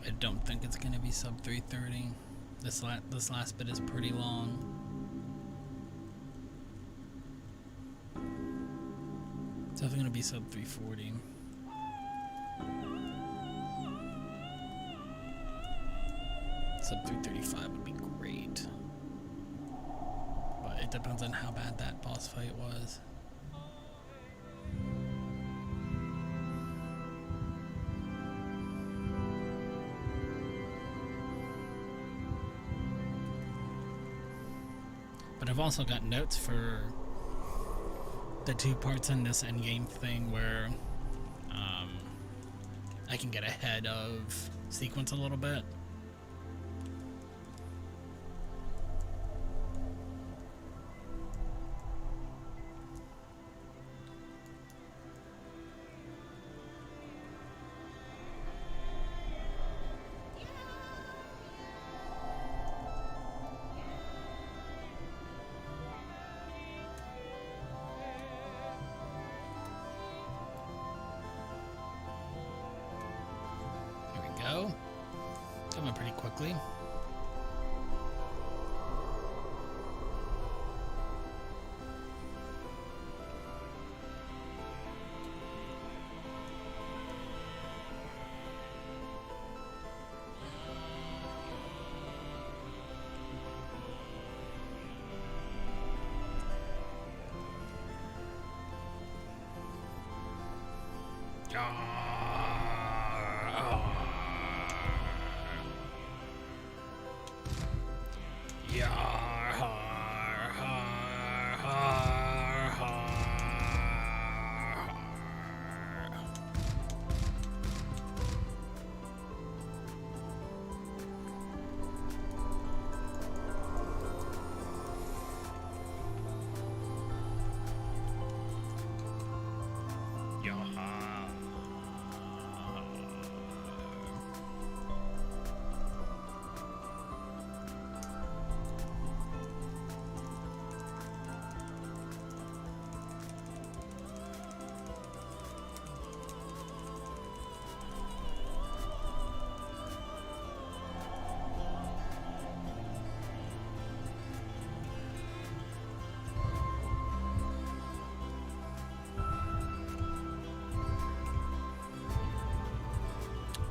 I don't think it's gonna be sub 330. This last bit is pretty long. It's definitely gonna be sub 340. Sub 335 would be great. But it depends on how bad that boss fight was. But I've also got notes for the 2 parts in this endgame thing where I can get ahead of sequence a little bit. quickly.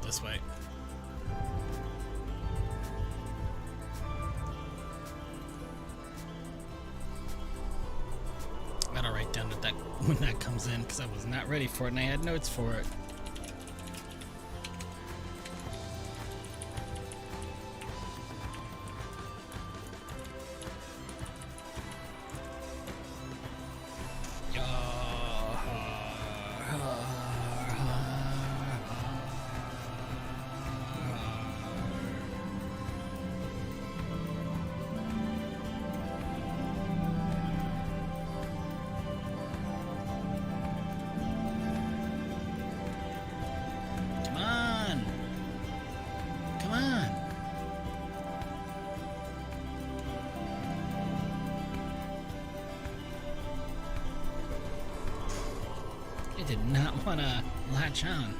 This way. I gotta write down that when that comes in because I was not ready for it and I had notes for it. I did not want to latch on.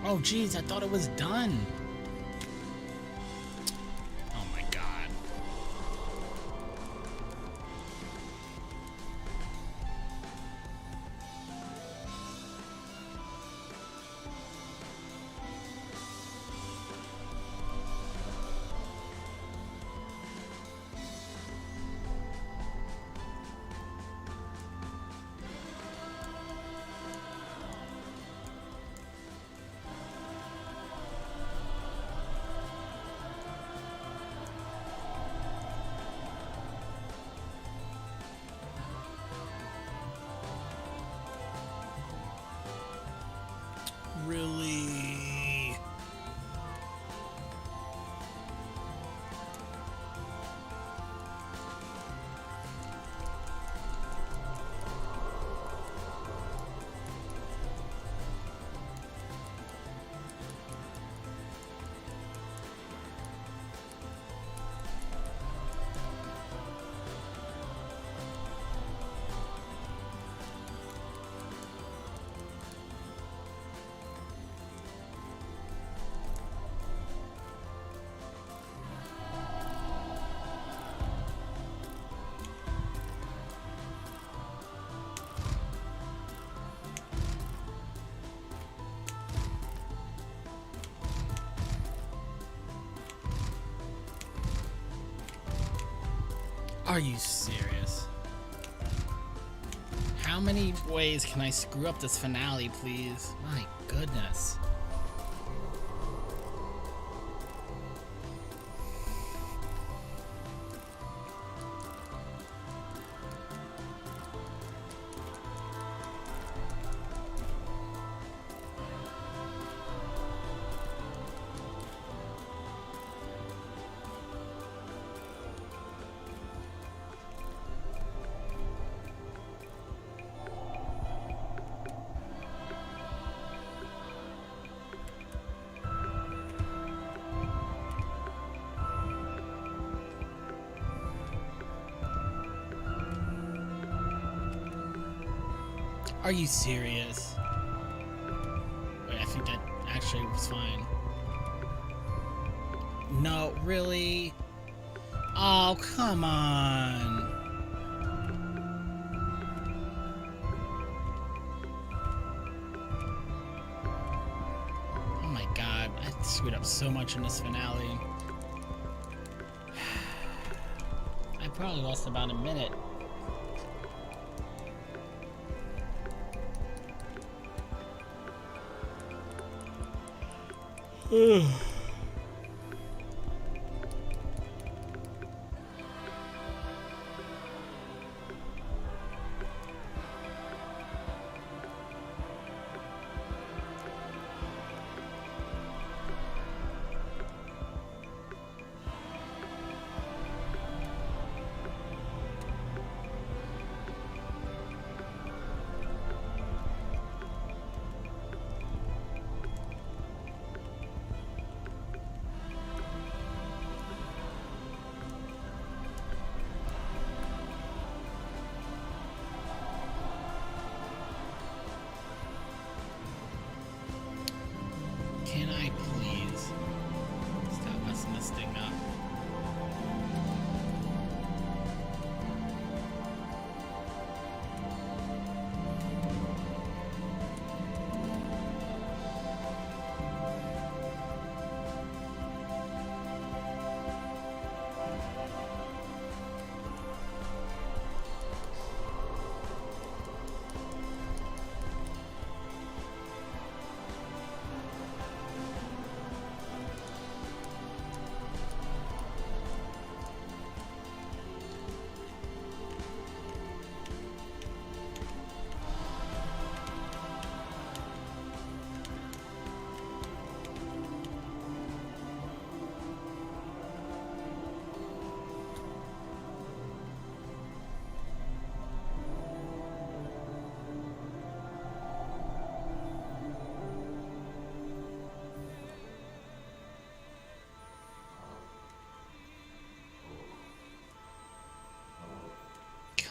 Oh, geez, I thought it was done. Oh, my God. Really? Are you serious? How many ways can I screw up this finale, please? My goodness. Are you serious? Wait, I think that actually was fine. No, really? Oh, come on. Oh my god, I screwed up so much in this finale. I probably lost about a minute. Can I please stop messing this thing up?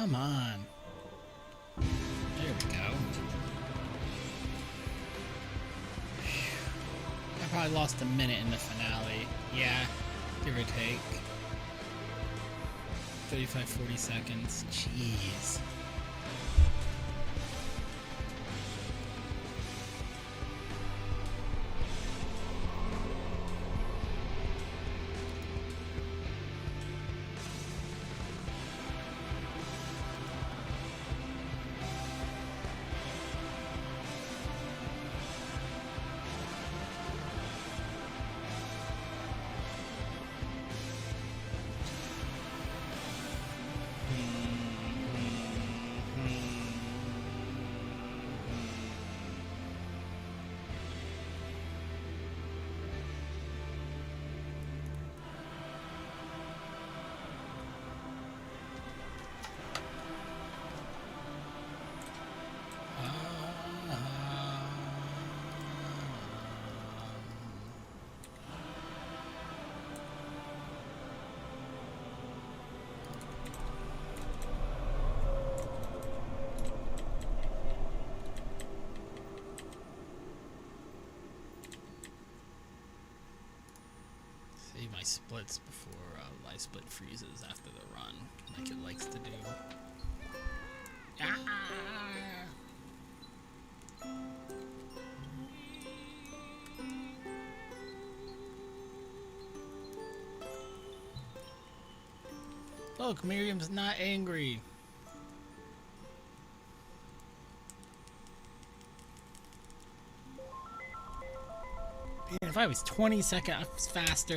Come on. There we go. I probably lost a minute in the finale. Yeah, give or take. 35, 40 seconds. Jeez. My splits before my split freezes after the run, like it likes to do. Ah! Look, Miriam's not angry. Man, if I was 20 seconds faster.